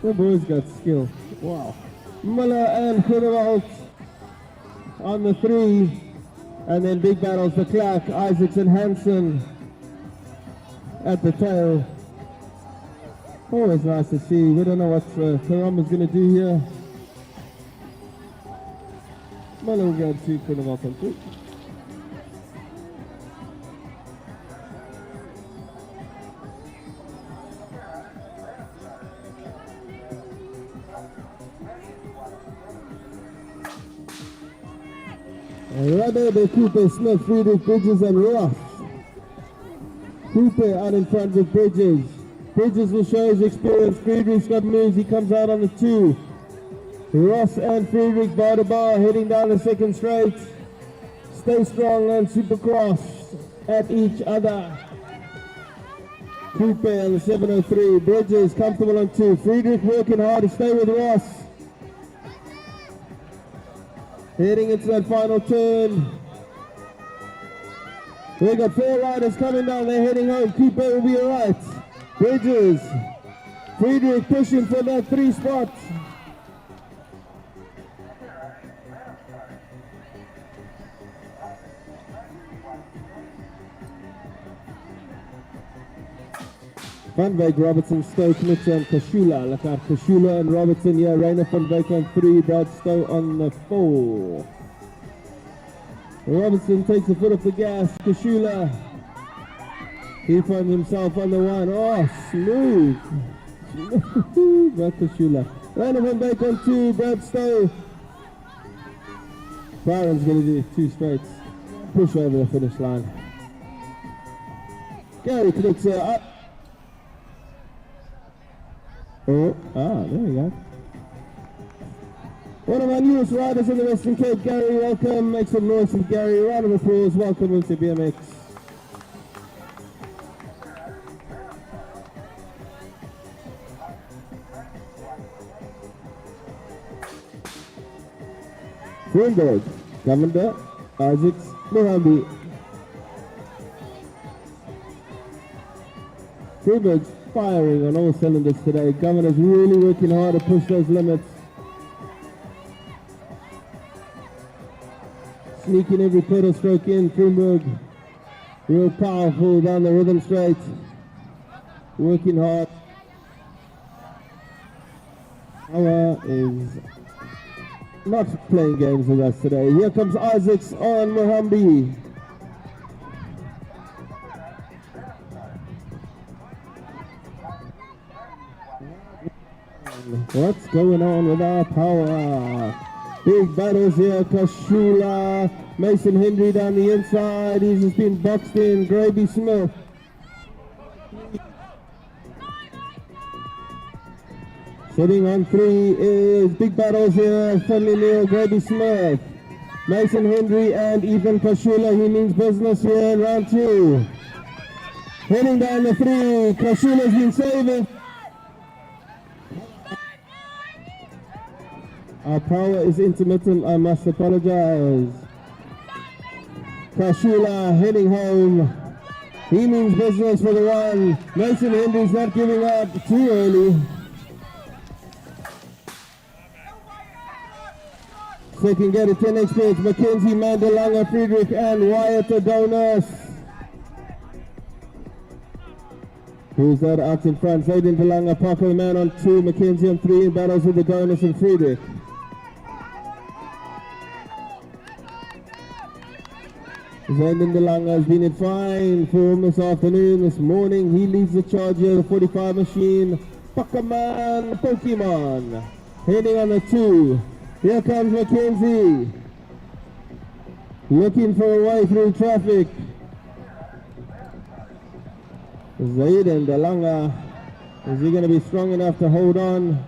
S6: The boy's got skill. Wow. Miller and Cronenberg on the 3. And then big battles, de Klerk, Isaacs and Hansen at the tail. Always nice to see. We don't know what Karamba's going to do here. Miller will go to Cronenberg on 2. Rudder, de Cooper, Smith, Friedrich, Bridges and Ross. Cooper out in front with Bridges. Bridges will show his experience. Friedrich's got moves. He comes out on the 2. Ross and Friedrich bar to bar heading down the second straight. Stay strong and supercross at each other. Cooper on the 703. Bridges comfortable on 2. Friedrich working hard to stay with Ross. Heading into that final turn. We got 4 riders coming down. They're heading home. Cooper will be alright. Bridges. Friedrich pushing for that 3 spot. Van Wyk, Robertson, Stowe, Knutzer, and Kashula. Look out, Kashula and Robertson here. Rainer Van Wyk on 3, Brad Stowe on the 4. Robertson takes the foot off the gas. Kashula, he finds himself on the 1. Oh, smooth. Smooth, not Kashula. Rainer Van Wyk on 2, Brad Stowe. Byron's going to do 2 straights. Push over the finish line. Gary Knutzer up. Oh, there we go. One of our newest riders in the Western Cape, Gary, welcome. Make some noise for Gary. Round of applause. Welcome to BMX. Greenberg, Governor, Isaacs, Mohambi. Greenberg's firing on all cylinders today. Governor's really working hard to push those limits. Sneaking every pedal stroke in. Greenberg, real powerful down the rhythm straight. Working hard. Power is not playing games with us today. Here comes Isaacs on Mohambi. What's going on with our power? Big battles here. Kashula, Mason Hendry down the inside. He's just been boxed in. Graby Smith. Sitting on 3 is big battles here. Finley Neal, Graby Smith, Mason Hendry, and Ethan Kashula. He means business here in round 2. Heading down the 3. Kashula's been saving. Our power is intermittent, I must apologize. Kashula heading home. He means business for the 1. Mason Hendry's not giving up too early. Second get a 10 experts, Mackenzie, Mandalanga, Friedrich, and Wyatt Adonis. Who's that out in front? Zayden Delanga, Parker man on 2, Mackenzie on 3, in battles with Adonis and Friedrich. Zayden Delanga has been in fine form this afternoon, this morning. He leads the charge here, the 45 machine. Pokemon, Pokemon, heading on the 2. Here comes Mackenzie, looking for a way through traffic. Zayden Delanga, is he going to be strong enough to hold on?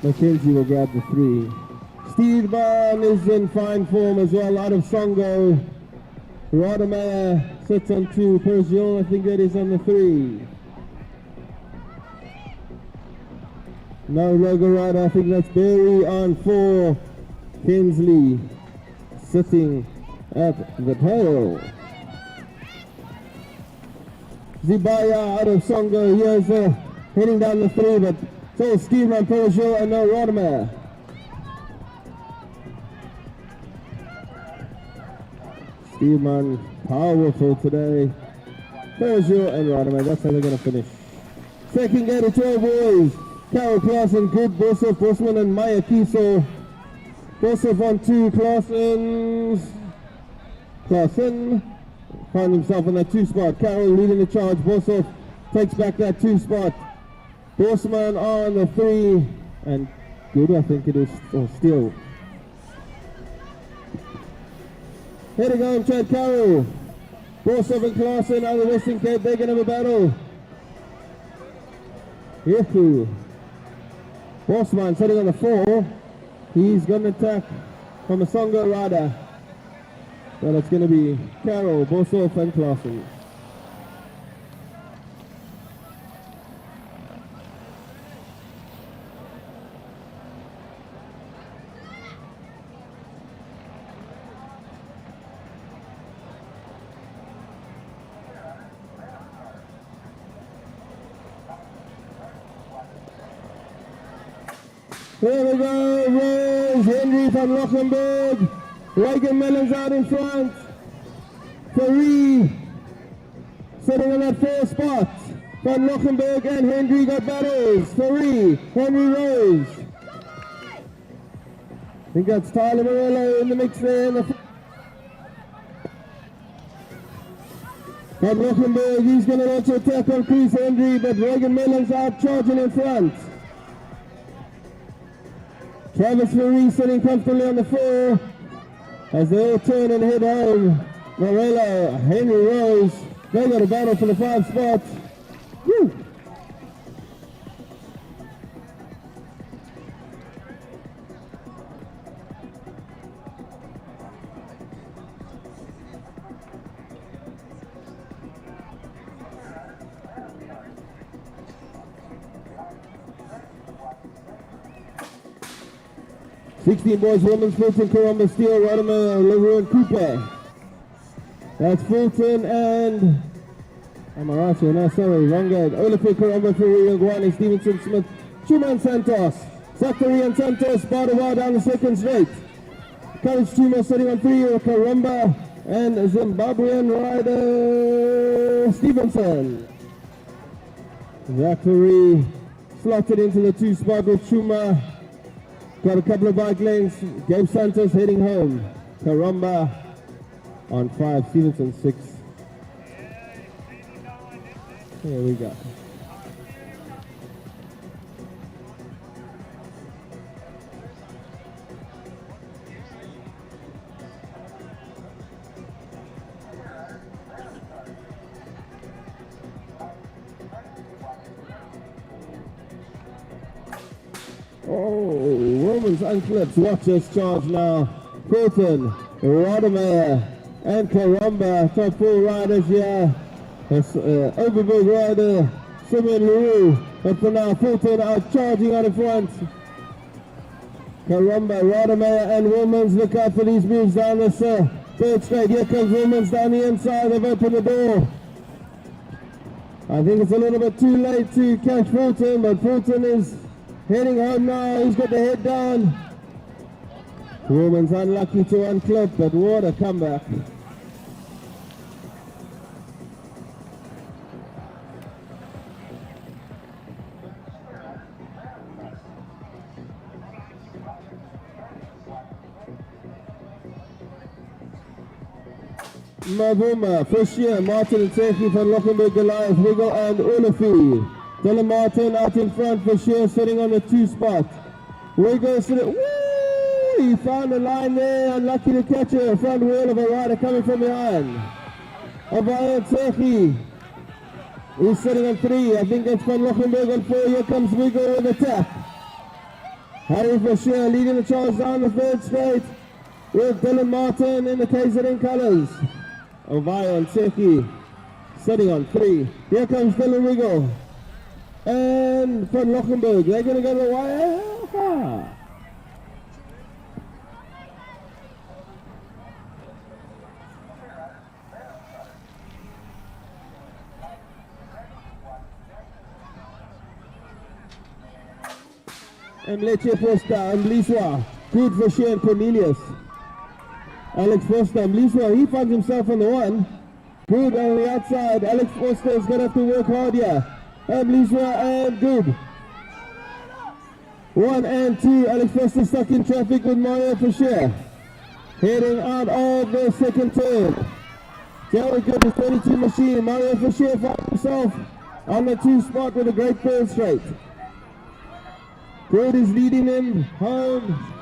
S6: Mackenzie will grab the 3. Steve Barn is in fine form as well, out of Songo. Rodemeyer sits on 2, Persial, I think that is on the 3. No logo rider, I think that's Berry on 4. Kinsley sitting at the tail. Zibaya out of Songo, here's heading down the 3, but it's all Steven Persial and no Rodemeyer. Steven powerful today. Persial and Rodemeyer, that's how they're going to finish. Second gate of 12 boys. Carol Clausen, Good, Bossoff, Bosman, and Maya Kiesel. Bossoff on 2, Clausen found himself on that 2 spot. Carol leading the charge. Bossoff takes back that 2 spot. Bosman on the 3, and Good, I think it is, or still. Heading home, Chad Carroll. Bossoff and Clausen out of the Western Cape, they're going to have a battle. Yehu. Bosman sitting on the 4. He's going to attack from a Songo rider. But it's going to be Carroll, Bossoff, and Clausen. Here we go, Rose, Henry van Lochenberg, Reagan Mellons out in front, 3, sitting on that 4 spot. Van Lochenberg and Henry got battles. 3, Henry Rose. I think that's Tyler Morello in the mix there. Van Lochenberg, he's going to launch an attack on Chris Henry, but Reagan Mellon's out charging in front. Travis Marie sitting comfortably on the 4 as they all turn and head home. Morello, Henry Rose, they got a battle for the 5 spot. Woo! "16 boys, women's, Fulton, Corumba, Steele, Rodimer, LaRue, and Cooper." That's Fulton and am I right here? No, sorry, wrong guy. Olafur, Corumba, Ferreira, Guani, Stevenson, Smith, Chuma and Santos. Zachary and Santos, Badawa down the second straight. Courage Chuma sitting on 3, Corumba and Zimbabwean rider Stevenson. Zachary slotted into the 2 spot with Chuma. Got a couple of bike lanes. Gabe Santos heading home. Corumba on 5, Stevenson 6. Here we go. Oh, Romans unclipped. Watch this charge now. Fulton, Rodemeyer, and Corumba, top 4 riders here. Overberg rider, Simeon LaRue. But for now, Fulton out charging out in front. Corumba, Rodemeyer, and Wilmans look out for these moves down this third straight. Here comes Wilmans down the inside. They've opened the door. I think it's a little bit too late to catch Fulton, but Fulton is heading home now. He's got the head down. Wilmans unlucky to unclip, but what a comeback. Mavuma, Fischer, Martin and Sechi van Lochenberg, Goliath, Wiggle and Olafi. Dylan Martin out in front, Fischer sitting on the 2 spot. Wiggle sitting, woo! He found a line there, unlucky to catch a front wheel of a rider coming from behind. Avaya Sechi. He's sitting on 3, I think that's van Lochenberg on 4, here comes Wiggle with a tap. Harry Fischer leading the charge down the 3rd straight with Dylan Martin in the KZN colours. Ovaya and Seki sitting on 3. Here comes Dylan Wiggle and Van Lochenberg. They're going to go to the wire. And Leche Foster and Liswa. Good for Shea and Cornelius. Alex Foster, Mliswa, he finds himself on the 1. Good on the outside. Alex Foster is going to have to work hard here. And Mliswa and good. 1 and 2. Alex Foster stuck in traffic with Mario Fischer. Heading out of the second turn. Very good, the 32 machine. Mario Fischer finds himself on the 2 spot with a great 3rd straight. Good is leading him home.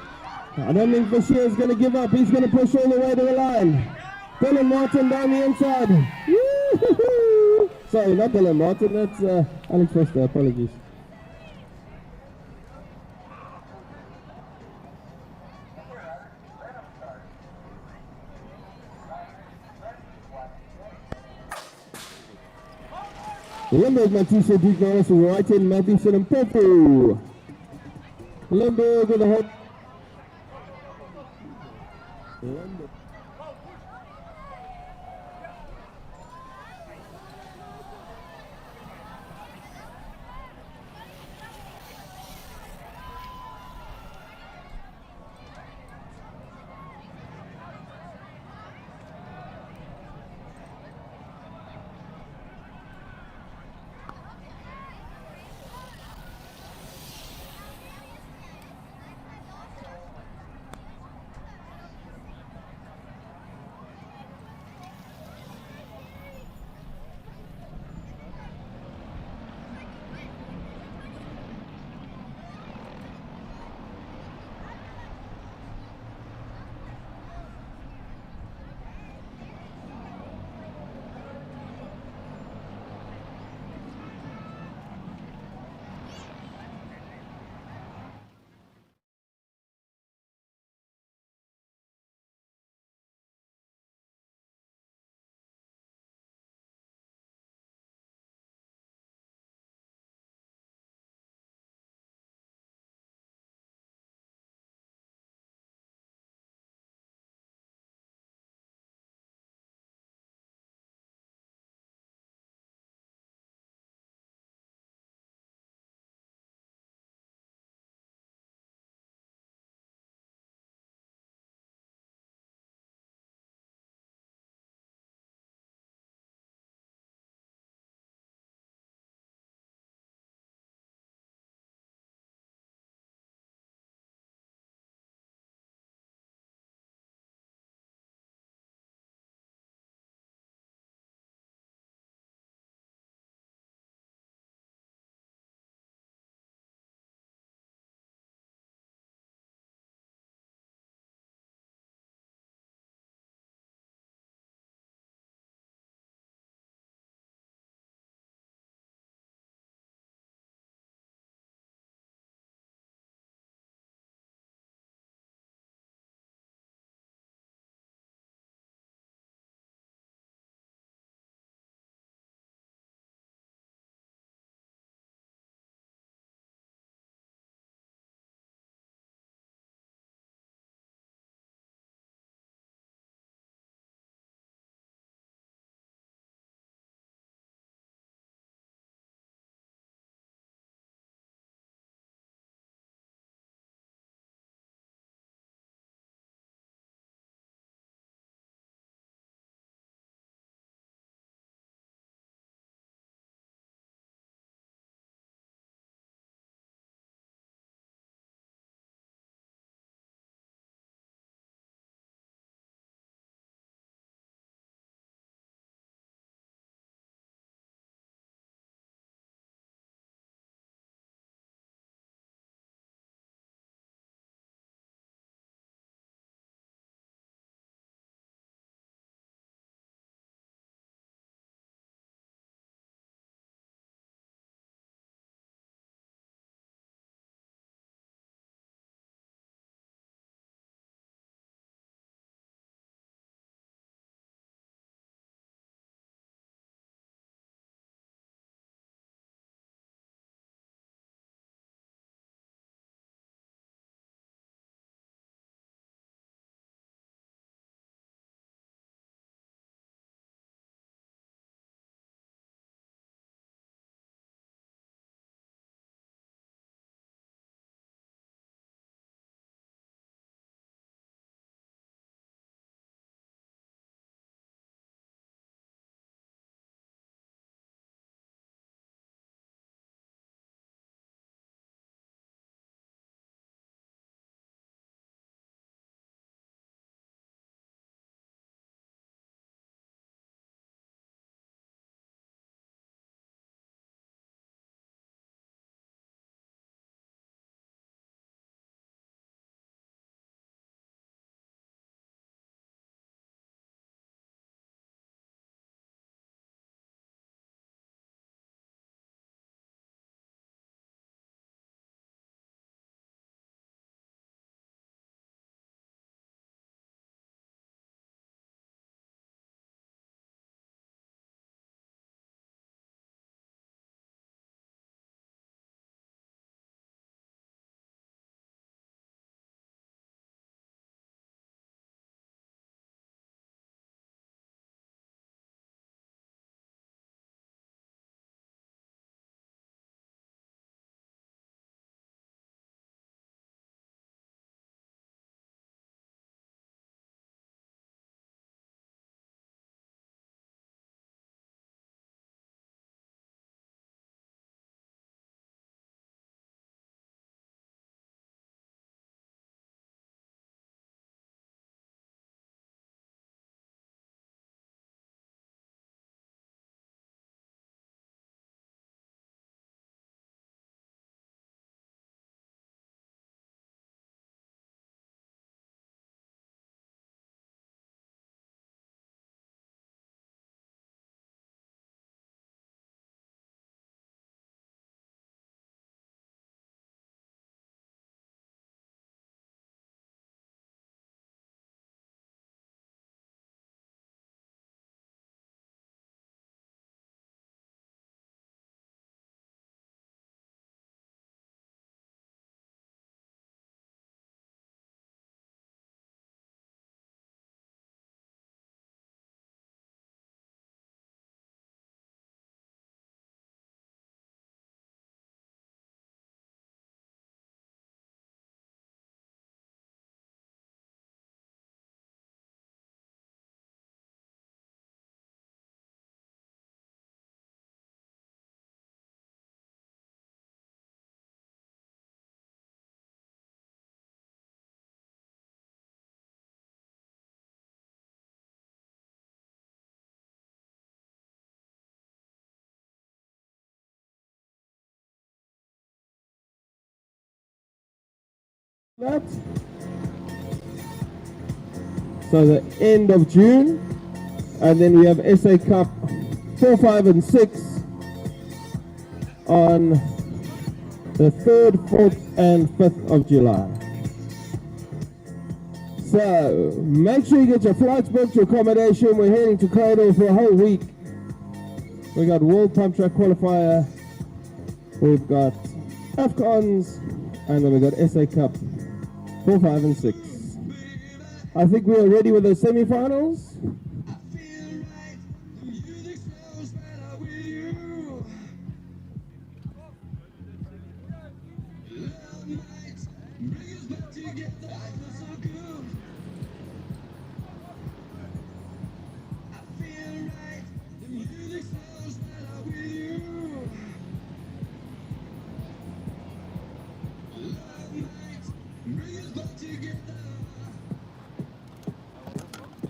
S6: I don't think Fischer is going to give up. He's going to push all the way to the line. Dylan Martin down the inside. Woo-hoo-hoo. Sorry, not Dylan Martin. That's Alex Foster. Apologies. Limburg, Matisse, Duke Norris, Wrighton, Matheson, and Popu. Limburg with a hot. that. So the end of June, and then we have SA Cup 4, 5, and 6 on the 3rd, 4th, and 5th of July. So make sure you get your flights booked, your accommodation. We're heading to Cradle for a whole week. We got World Pump Track Qualifier, we've got AFCONs, and then we got SA Cup 4, 5, and 6. I think we are ready with the semi-finals.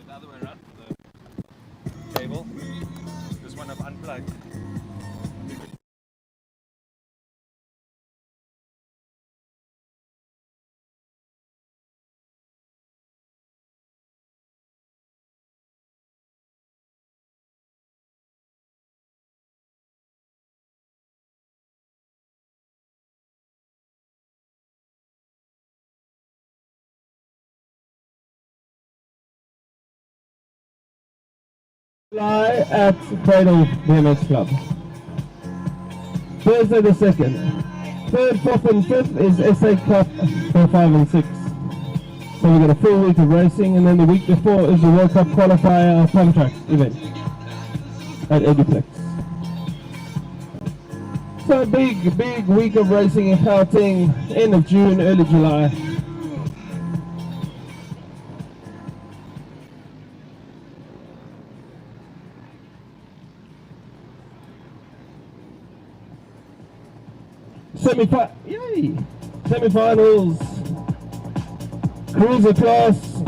S5: The other way around, the cable. This one I've unplugged.
S6: Fly at Cradle BMX Club. Thursday the 2nd. 3rd, 4th, and 5th is SA Cup 4, 5, and 6. So we've got a full week of racing, and then the week before is the World Cup qualifier contract event at Eduplex. So a big week of racing in Gauteng, end of June, early July. Semi-finals, cruiser class,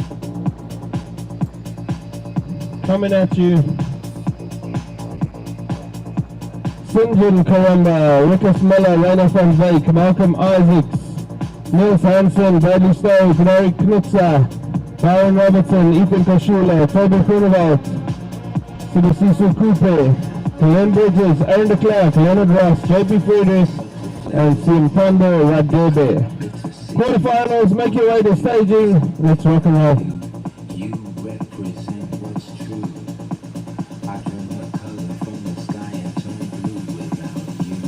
S6: coming at you. Sinjin Karamba, Rickers Miller, Rainer van Wyk, Malcolm Isaacs, Niels Hansen, Bradley Stowe, Gary Knutzer, Byron Robertson, Ethan Kashula, Toby Groenewald, Sibusiso Coupe, Glenn Bridges, Aaron de Klerk, Leonard Ross, JP Friedrich, and Simpando Radebe. Quarterfinals, make your way to staging. Let's rock and roll.
S7: You represent what's true. I turn the color from the sky and turn blue without you.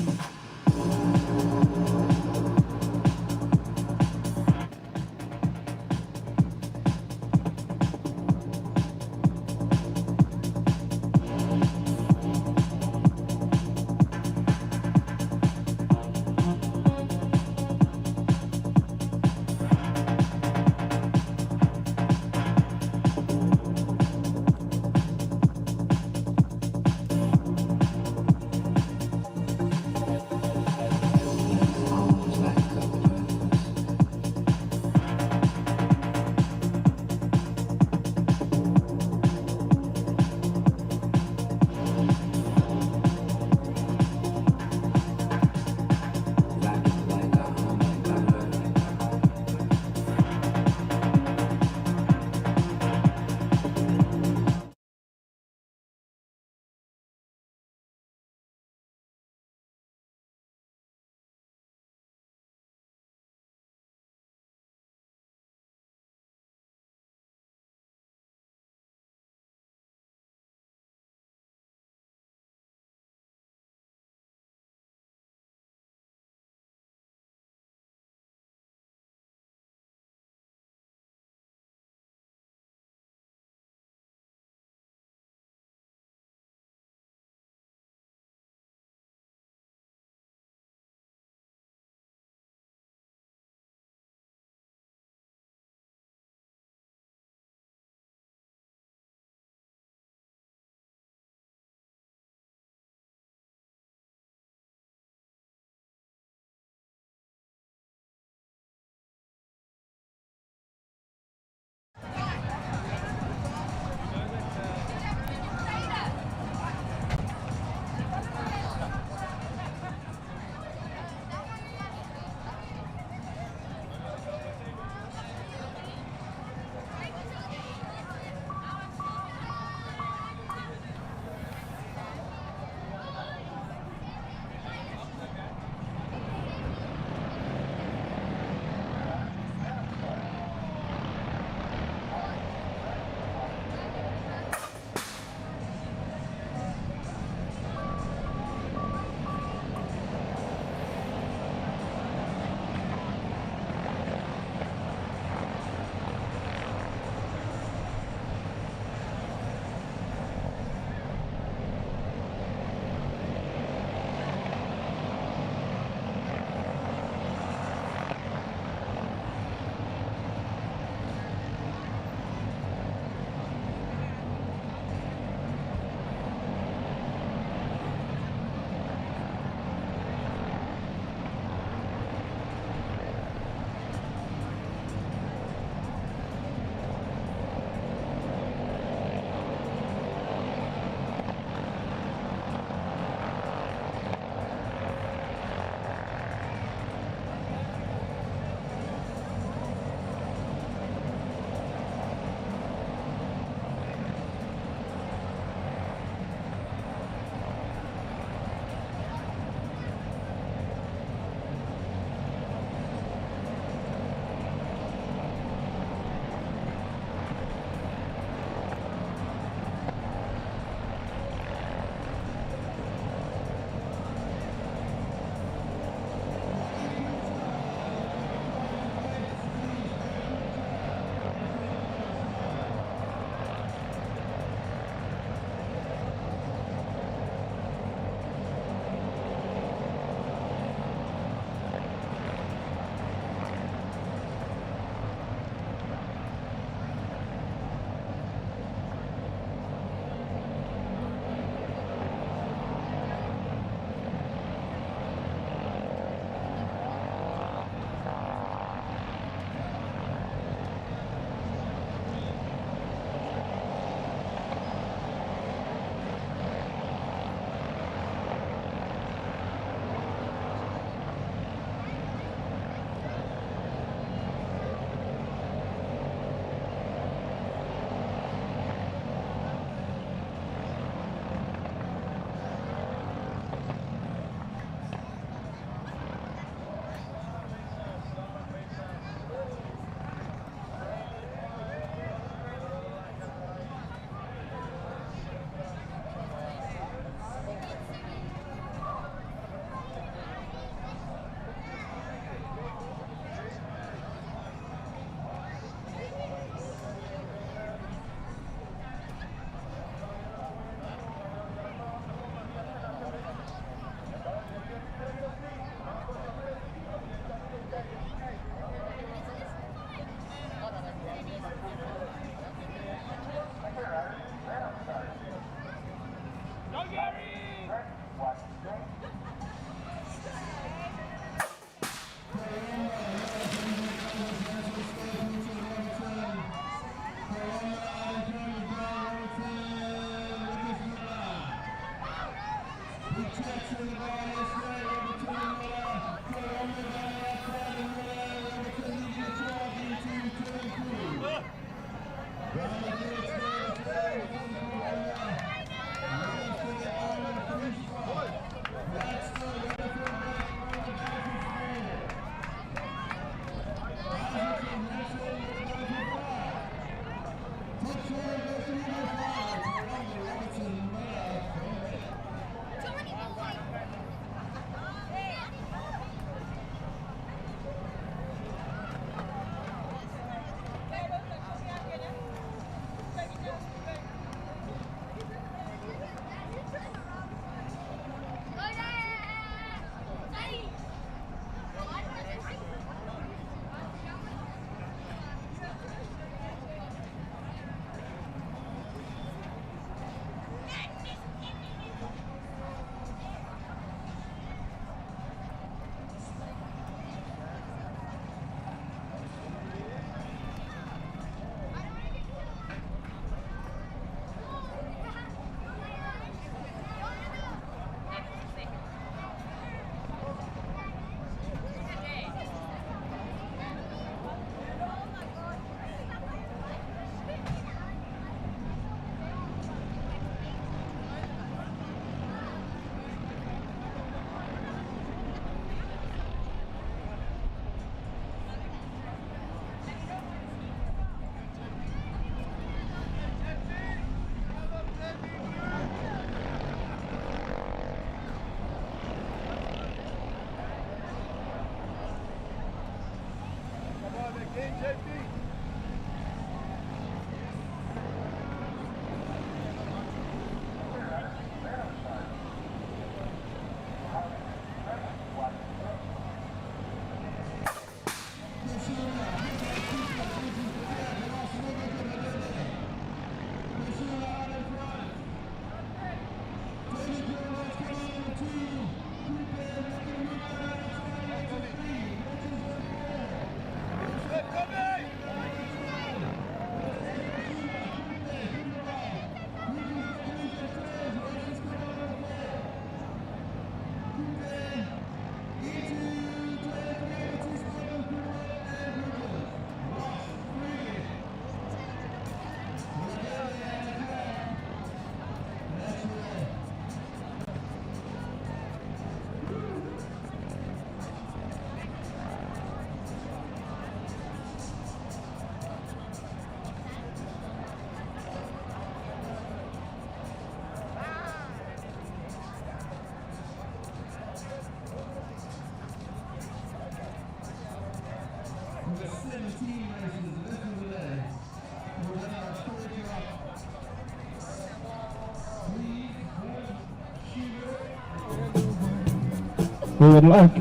S6: We would like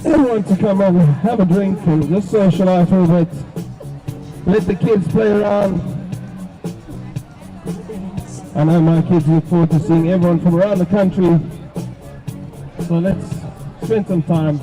S6: everyone to come and have a drink and just socialize a little bit. Let the kids play around. I know my kids look forward to seeing everyone from around the country. So let's spend some time.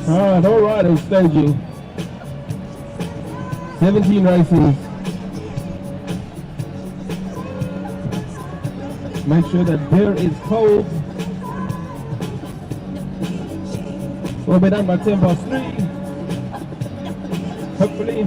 S6: All right, it's staging. 17 races. Make sure that beer is cold. We'll be done by 3:10. Hopefully.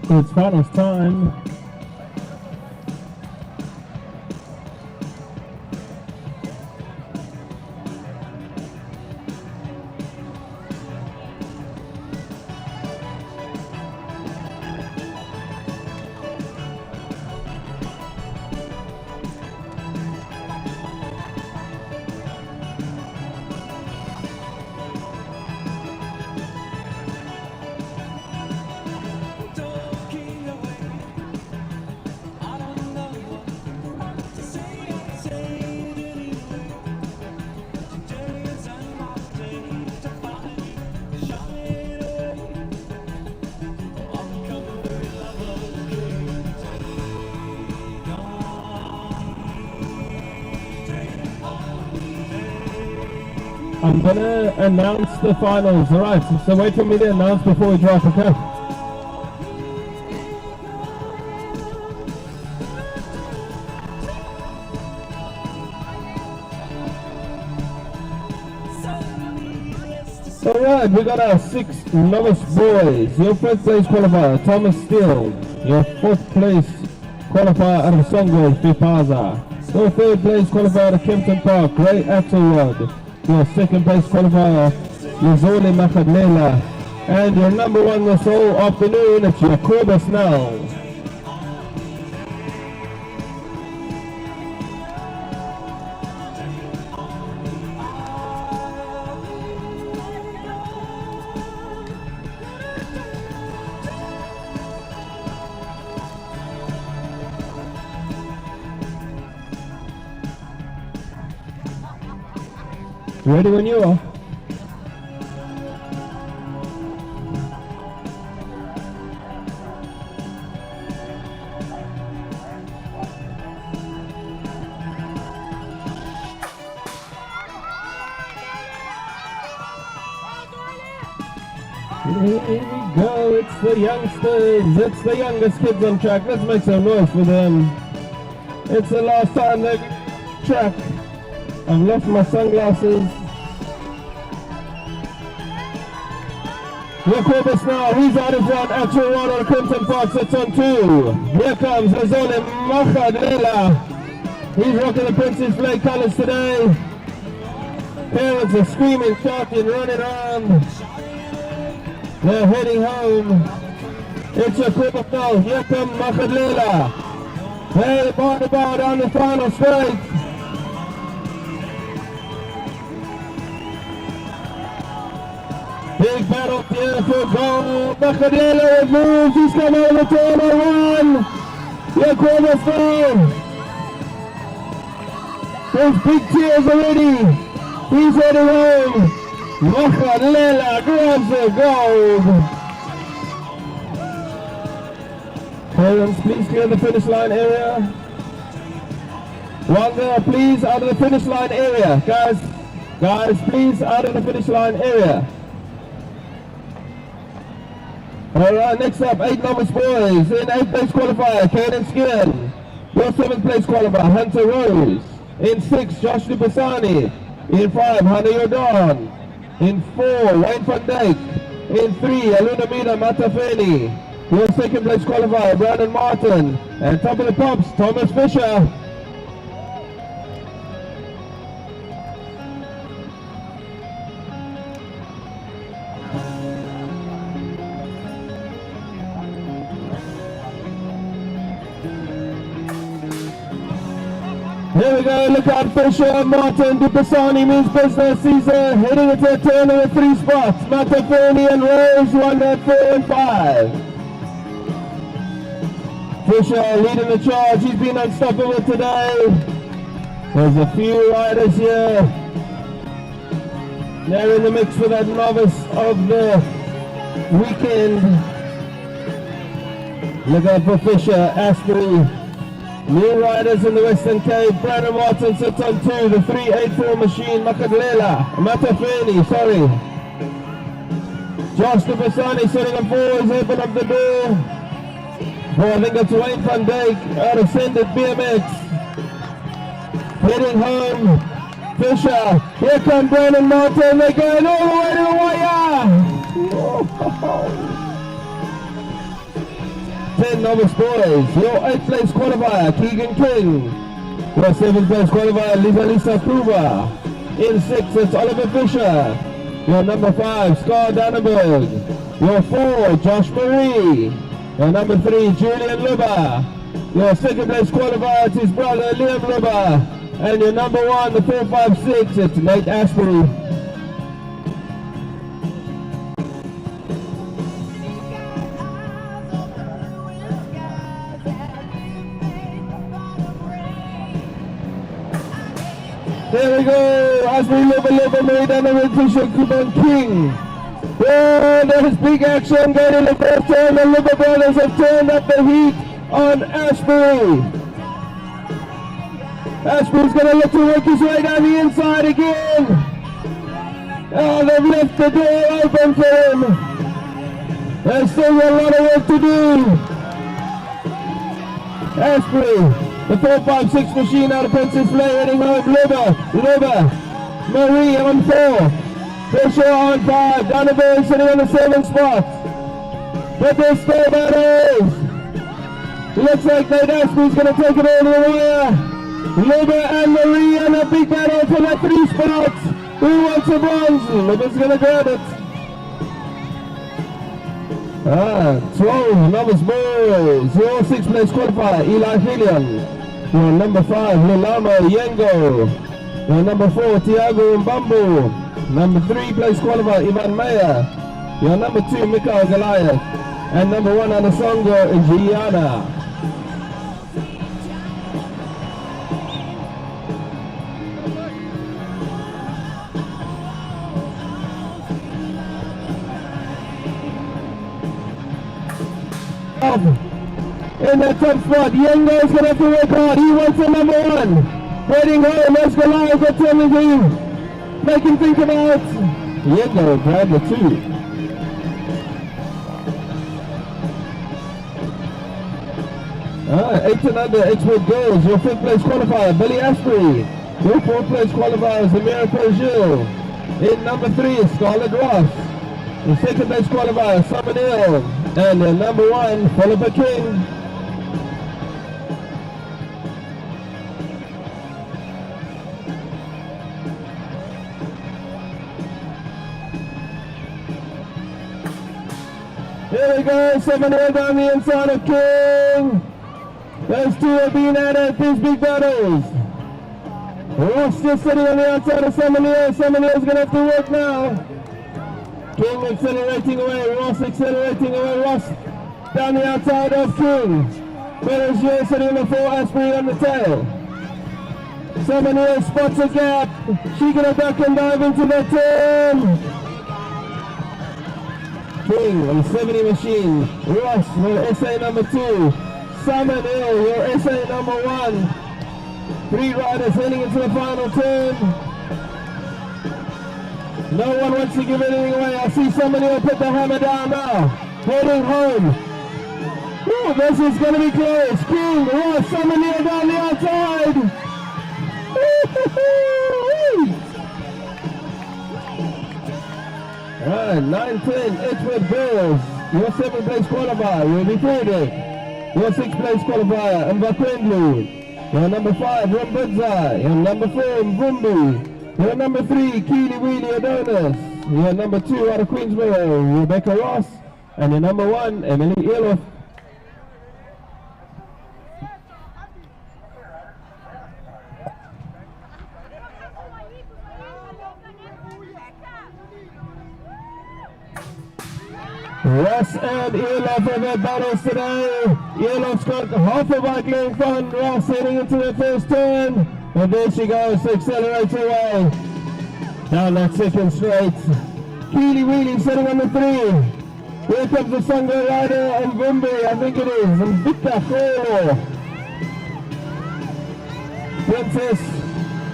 S6: It's finals time. I'm gonna announce the finals, alright, so wait for me to announce before we drop, okay? Alright, we got our 6 novice boys. Your first place qualifier, Thomas Steele. Your 4th place qualifier out of Songo, Fipaza. Your 3rd place qualifier out of Kempton Park, Ray Axelrod. Your 2nd place qualifier, Yazoli Makadlela. And your number 1 this whole afternoon, it's Jacoba Snell. Ready when you are. Here we go, it's the youngsters, it's the youngest kids on track. Let's make some noise for them. It's the last time they track. I've left my sunglasses. Here Corbus now, he's out in front, actual one on Crimson Park, sits on 2. Here comes Razole Machadlela. He's rocking the Princess Flag colors today. Parents are screaming, shouting, running around. They're heading home. It's a Corbus now, here comes Machadlela. Hey, bar to bar down the final straight. Big battle here for gold. Machadlela moves. He's coming over to turn 1. Here Corbus down. There's big tears already. He's heading home. Machadlela grabs the gold. Parents, please clear the finish line area. One there, please, out of the finish line area. Guys, please, out of the finish line area. Alright, next up, 8 novice boys. In 8th place qualifier, Caden Skinner. Your 7th place qualifier, Hunter Rose. In 6, Josh Lupasani. In 5, Hannah Jordan. In 4, Wayne van Dijk. In 3, Aluna Mina Matafeni. Your 2nd place qualifier, Brandon Martin. And top of the pops, Thomas Fisher. Here we go, look out Fisher, Martin, Dupasani means business. He's heading into a turn in the 3 spots. Matafeni and Rose won at 4 and 5. Fisher leading the charge. He's been unstoppable today. There's a few riders here. They're in the mix for that novice of the weekend. Look out for Fisher, Asbury. New riders in the Western Cape. Brandon Watson sits on 2. The 384 machine, Matafeni, sorry. Josh Tupasani sitting on 4. He's opened up the door. Oh, I think it's Wayne van Dijk out of Sended BMX. Heading home. Fisher. Here come Brandon Martin. They're going all the way to the wire. 10 novice boys. Your 8th place qualifier, Keegan King. Your 7th place qualifier, Lisa Kuba. In 6th, it's Oliver Fisher. Your number 5, Scar Dannenberg. Your 4, Josh Marie. Your number 3, Julian Luba. Your 2nd place qualifier, it's his brother, Liam Luba. And your number 1, the 456, it's Nate Asbury. There we go, Asbury Luba, Marie Dannenberg, Fisher, Kuban King. Oh, there's big action going in the first turn. The Luba brothers have turned up the heat on Asbury. Asbury's going to look to work his way down the inside again. Oh, they've left the door open for him. There's still a lot of work to do. Asbury, the 456 machine out of Princess Flay heading home. Luba, Marie on 4. Fisher on 5, Dannenberg sitting on the 7th spot. But there's still battles. Looks like Nate Asbury's going to take it all to the wire. Luba and Marie in a big battle for that 3 spots. Who wants a bronze? Luba's going to grab it. 12 novice boys. Your 6th place qualifier, Eli Hillian. Your number 5, Lilama Yengo. Your number 4, Tiago Mbambo. Number 3 place qualifier, Ivan Meyer. Your number 2, Mikael Goliath. And number 1, Anasongo Gianna. In that top spot, Yengo's going to have to work hard. He wants the number 1. Heading home, that's Goliath at 17. Make him think about Yengo, grab the 2. Alright, 8 and under, expert girls. Your 5th place qualifier, Billy Asprey. Your 4th place qualifier is Amira Pergil. In number 3 is Scarlett Ross. The 2nd place qualifier, Summer Neal. And the number 1, Philippa King. Here we go, 7 here down the inside of King. Those 2 have been at these big battles. Ross just sitting on the outside of Samuel. Samuel's going to have to work now. King accelerating away, Ross accelerating away, Ross down the outside of King. Berger sitting on the 4, Asprey on the tail. Samuel spots a gap. She going to duck and dive into the turn. King on the 70 machine. Ross, your SA number 2. Simon Hill, your SA number 1. 3 riders heading into the final turn. No one wants to give anything away. I see somebody will put the hammer down now. Heading home. Ooh, this is going to be close. King, Ross, Simon Hill down the outside. Alright, 9-10, Edgewood Girls. Your 7th place qualifier will be traded. Your 6th place qualifier, Mbakwendlu. Your number 5, Rumbudza. Your number 4, Mvumbi. Your number 3, Keely Wheelie Adonis. Your number 2, out of Queensborough, Rebecca Ross. And your number 1, Emily Elof. Ross and Earloff have had battles today. Earloff's got half a bike length on Ross heading into the first turn. And there she goes to accelerate away. Down that second straight. Keely Wheelie sitting on the 3. Here comes the Sango rider and Vimbe, I think it is. And Victor Kolo. Princess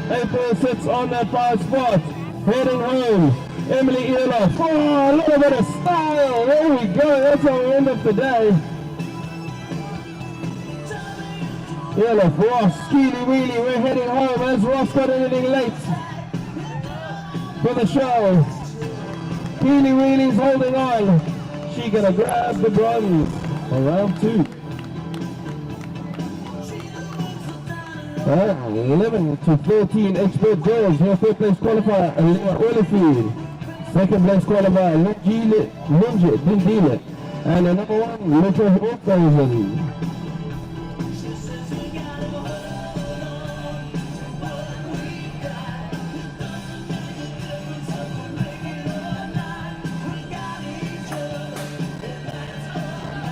S6: April sits on that 5 spot. Heading home. Emily Earloff. Oh, a little bit of style. There we go. That's how we end up today. Earloff, Ross, Keely Wheelie. We're heading home. Has Ross got anything late for the show? Keely Wheelie's holding on. She gonna grab the bronze for round 2. 11 to 14 expert girls. Her third place qualifier, Alina Olifield. Second place qualifier, Linje Dindile. And the number 1, Little Hawthausen.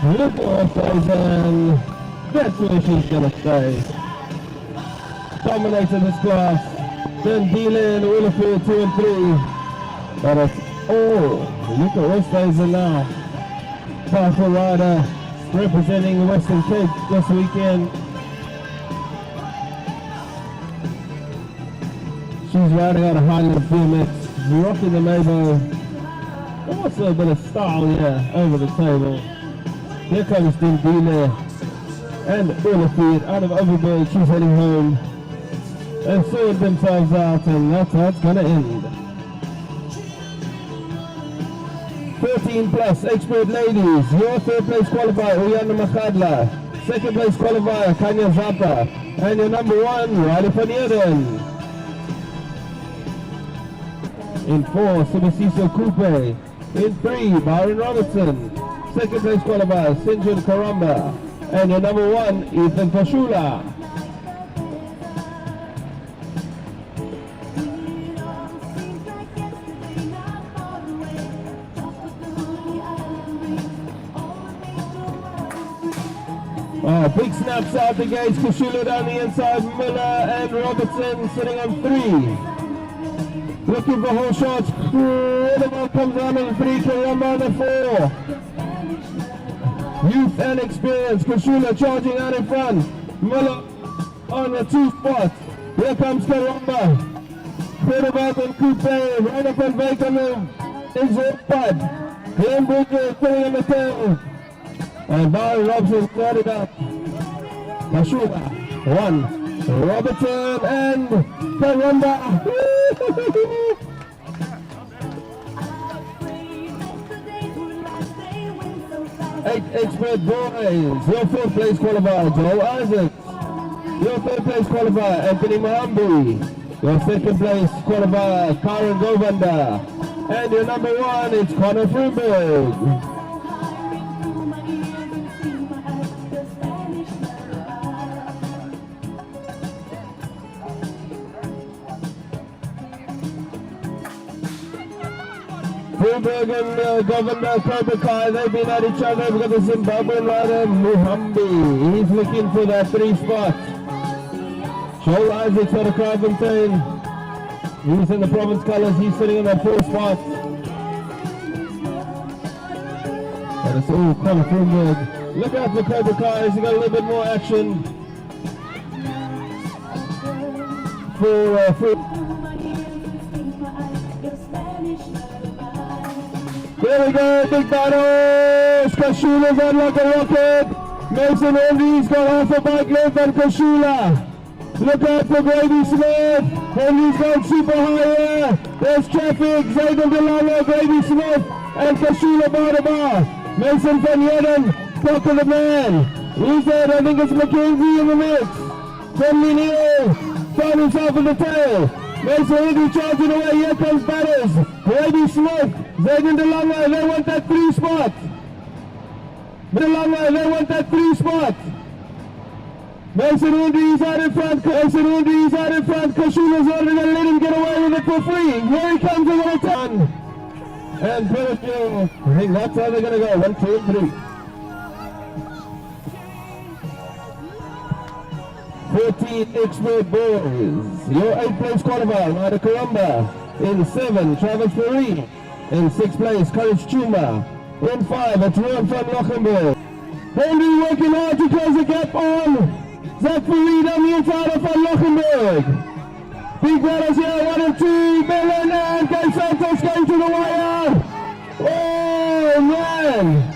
S6: Little Hawthausen. That's where she's gonna stay. Dominated this class. Then Dylan, Williford 2 and 3. But it's look at Westhaven now. Powerful rider representing the Western Cape this weekend. She's riding out a Highland BMX, rocking the Mabo. Also a bit of style here over the table. Here comes Dindile and Williford out of Overberg. She's heading home. They've sorted themselves out, and that's how it's going to end. 13 plus expert ladies. Your third place qualifier, Uyana Makadla. Second place qualifier, Kanya Zappa. And your number 1, Riley van Eerden. In 4, Subasiso Coupe. In 3, Byron Robertson. Second place qualifier, Sinjin Karamba. And your number 1, Ethan Fashula. Big snaps out the gates. Kashula down the inside. Miller and Robertson sitting on 3. Looking for whole shots. Credible comes out on the 3. Karamba on the 4. Youth and experience. Kashula charging out in front. Miller on the 2 spot. Here comes Karamba. Credible and Coupe. Right up on Vake on the exit pad. Glenn Bridger filling on the tail. And Byron Robson started up. Kashula, 1, Robertson and Karamba. 8 expert boys. Your 4th place qualifier, Joe Isaacs. Your 3rd place qualifier, Anthony Mahambi. Your 2nd place qualifier, Karen Govanda. And your number 1 is Connor Fruberg. Fruberg and Governor Kobakai, they've been at each other. We've got the Zimbabwean rider Muhambi. He's looking for that 3 spot. Joel Isaacs out of Kraaifontein. He's in the province colours. He's sitting in that 4 spot. And it's all Connor Fruberg. Look out for Kobakai. He's got a little bit more action for There we go, big battles. Kashula's on like a rocket. Mason Henry's got half a bike left on Kashula. Look out for Grady Smith. Henry's going super high here. There's traffic. Zayden DeLongo, Grady Smith, and Kashula bar to bar. Mason van Heerden, top of the man. Who's that? I think it's Mackenzie in the mix. Finley Neal found himself in the tail. Mason Henry charging away. Here comes battles. Grady Smith. Zayden DeLongo, they want that 3 spot. DeLongo, they want that 3 spot. Mason Henry's out in front. Mason Henry's out in front. Kashula's not going to let him get away with it for free. Here he comes with a ton. and Pedro. I think that's how they're going to go. 1, 2, and 3. 14 expert boys. Your 8th place qualifier, Ryder Karamba. In 7, Travis Perry. In 6th place, Courage Chuma. In 5, it's Ron van Lochenburg. Henry working hard to close the gap on Zach Farid on the inside of Van Lochenburg. Big battles here, 1 and 2, Belen and Guy Santos going to the wire. Oh man!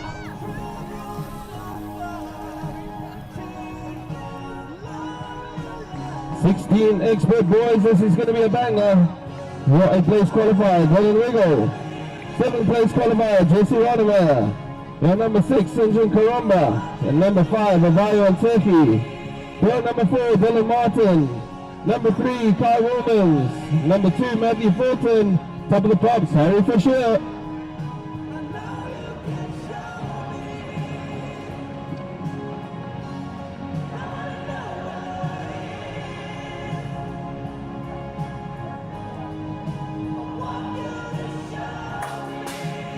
S6: "16 expert boys, this is going to be a banger." Your 8th place qualified, Dylan Wiggle. 7th place qualified, Jesse Rodimer. Your number 6, Sinjin Karamba. And number 5, Avayo and Turkey. Your number 4, Dylan Martin. Number 3, Kai Wilmans. Number 2, Matthew Fulton. Top of the pops, Harry Fisher.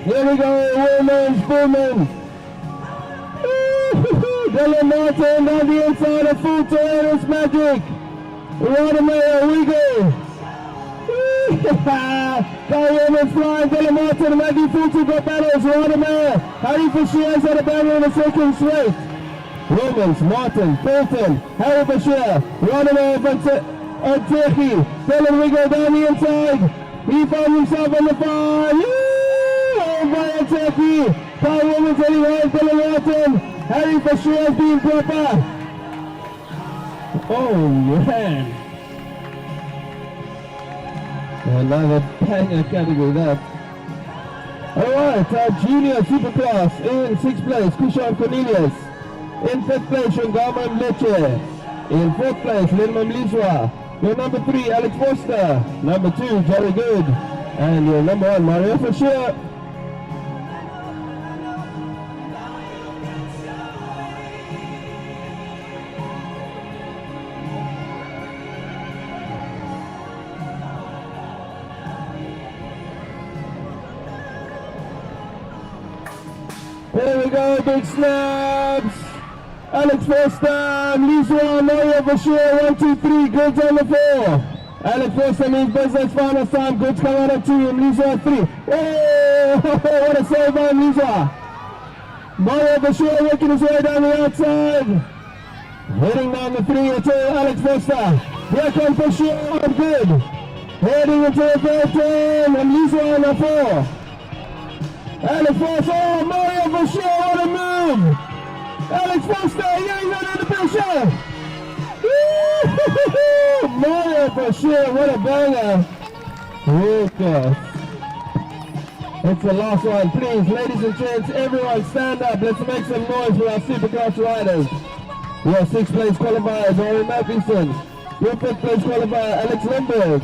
S6: Here we go, Wilmans, Bowman. Dylan Martin down the inside of Fulton, it's magic. Rodimer, we go. Kai Wilmans flying, Dylan Martin, Maggie Fulton got battles. Rodimer, Harry Fisher had a banger in the second straight. Wilmans, Martin, Fulton, Harry Fisher, Rodimer, and Turkey. Dylan Wiggle down the inside. He found himself on the far. By Turkey, Kai Wilmans anyway, Dylan Martin, Harry Fisher has been proper. Oh man. Another banger category that. Alright, our junior superclass in 6th place, Kushan Cornelius. In 5th place, Shungama Mleche. In 4th place, Linma Mlizwa. Your number 3, Alex Foster. Number 2, Jerry Good. And your number 1, Mario Fisher. There we go, big snaps. Alex Foster, Lisa, Mario Bashir, 1, 2, 3, goods on the 4. Alex Foster means business final time, goods come out of 2, and Lisa 3. Oh, what a save by Lisa. Mario Bashir working his way down the outside. Heading down the 3, it's Alex Foster. Here comes Bashir on good. Heading into the 3rd turn, and Lisa on the 4. Alex Foster, oh, Mario Bashir, what a move! Alex Foster, yeah, he's under the pressure! Mario Bashir, what a banger! Lucas. It's the last one, please, ladies and gents, everyone stand up, let's make some noise for our Supercross riders. Your 6th place qualifier, Dory Mathieson. Your 5th place qualifier, Alex Lindberg.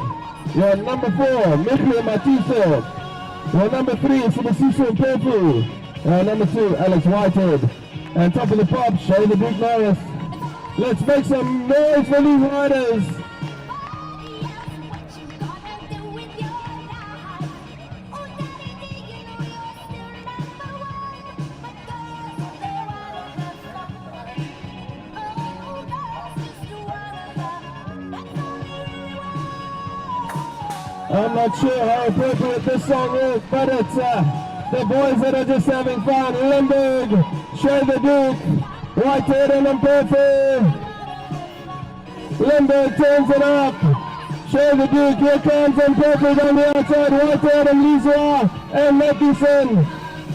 S6: Your number 4, Michael Matiso. Well, number 3 is for the Sisu Purple. Number 2, Alex Whitehead. And top of the pop, Shay the Duke Norris. Let's make some noise for these riders. I'm not sure how appropriate this song is, but it's the boys that are just having fun. Limburg, Shay the Duke, Whitehead and Purple. Limburg turns it up. Shay the Duke, here comes Purple on the outside. Whitehead and Lisa and Mathieson.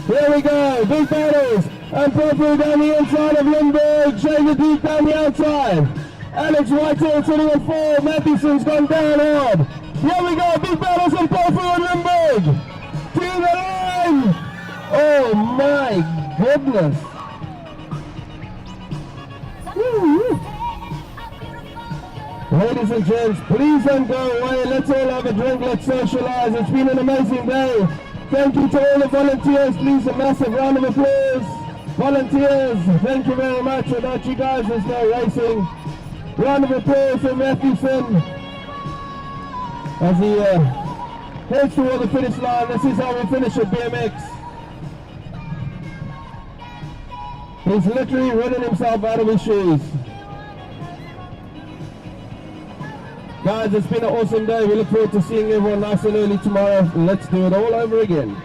S6: Here we go, big battles. Purple down the inside of Limburg, Shay the Duke down the outside. Alex Whitehead sitting on 4, Mathieson's gone down hard. Here we go, big battles in Purple and Limburg. To the line. Oh my goodness. Woo. Ladies and gents, please don't go away. Let's all have a drink, let's socialize. It's been an amazing day. Thank you to all the volunteers. Please, a massive round of applause. Volunteers, thank you very much. Without you guys, there's no racing. Round of applause for Mathieson as he heads toward the finish line. This is how we finish at BMX. He's literally running himself out of his shoes. Guys, it's been an awesome day. We look forward to seeing everyone nice and early tomorrow. Let's do it all over again.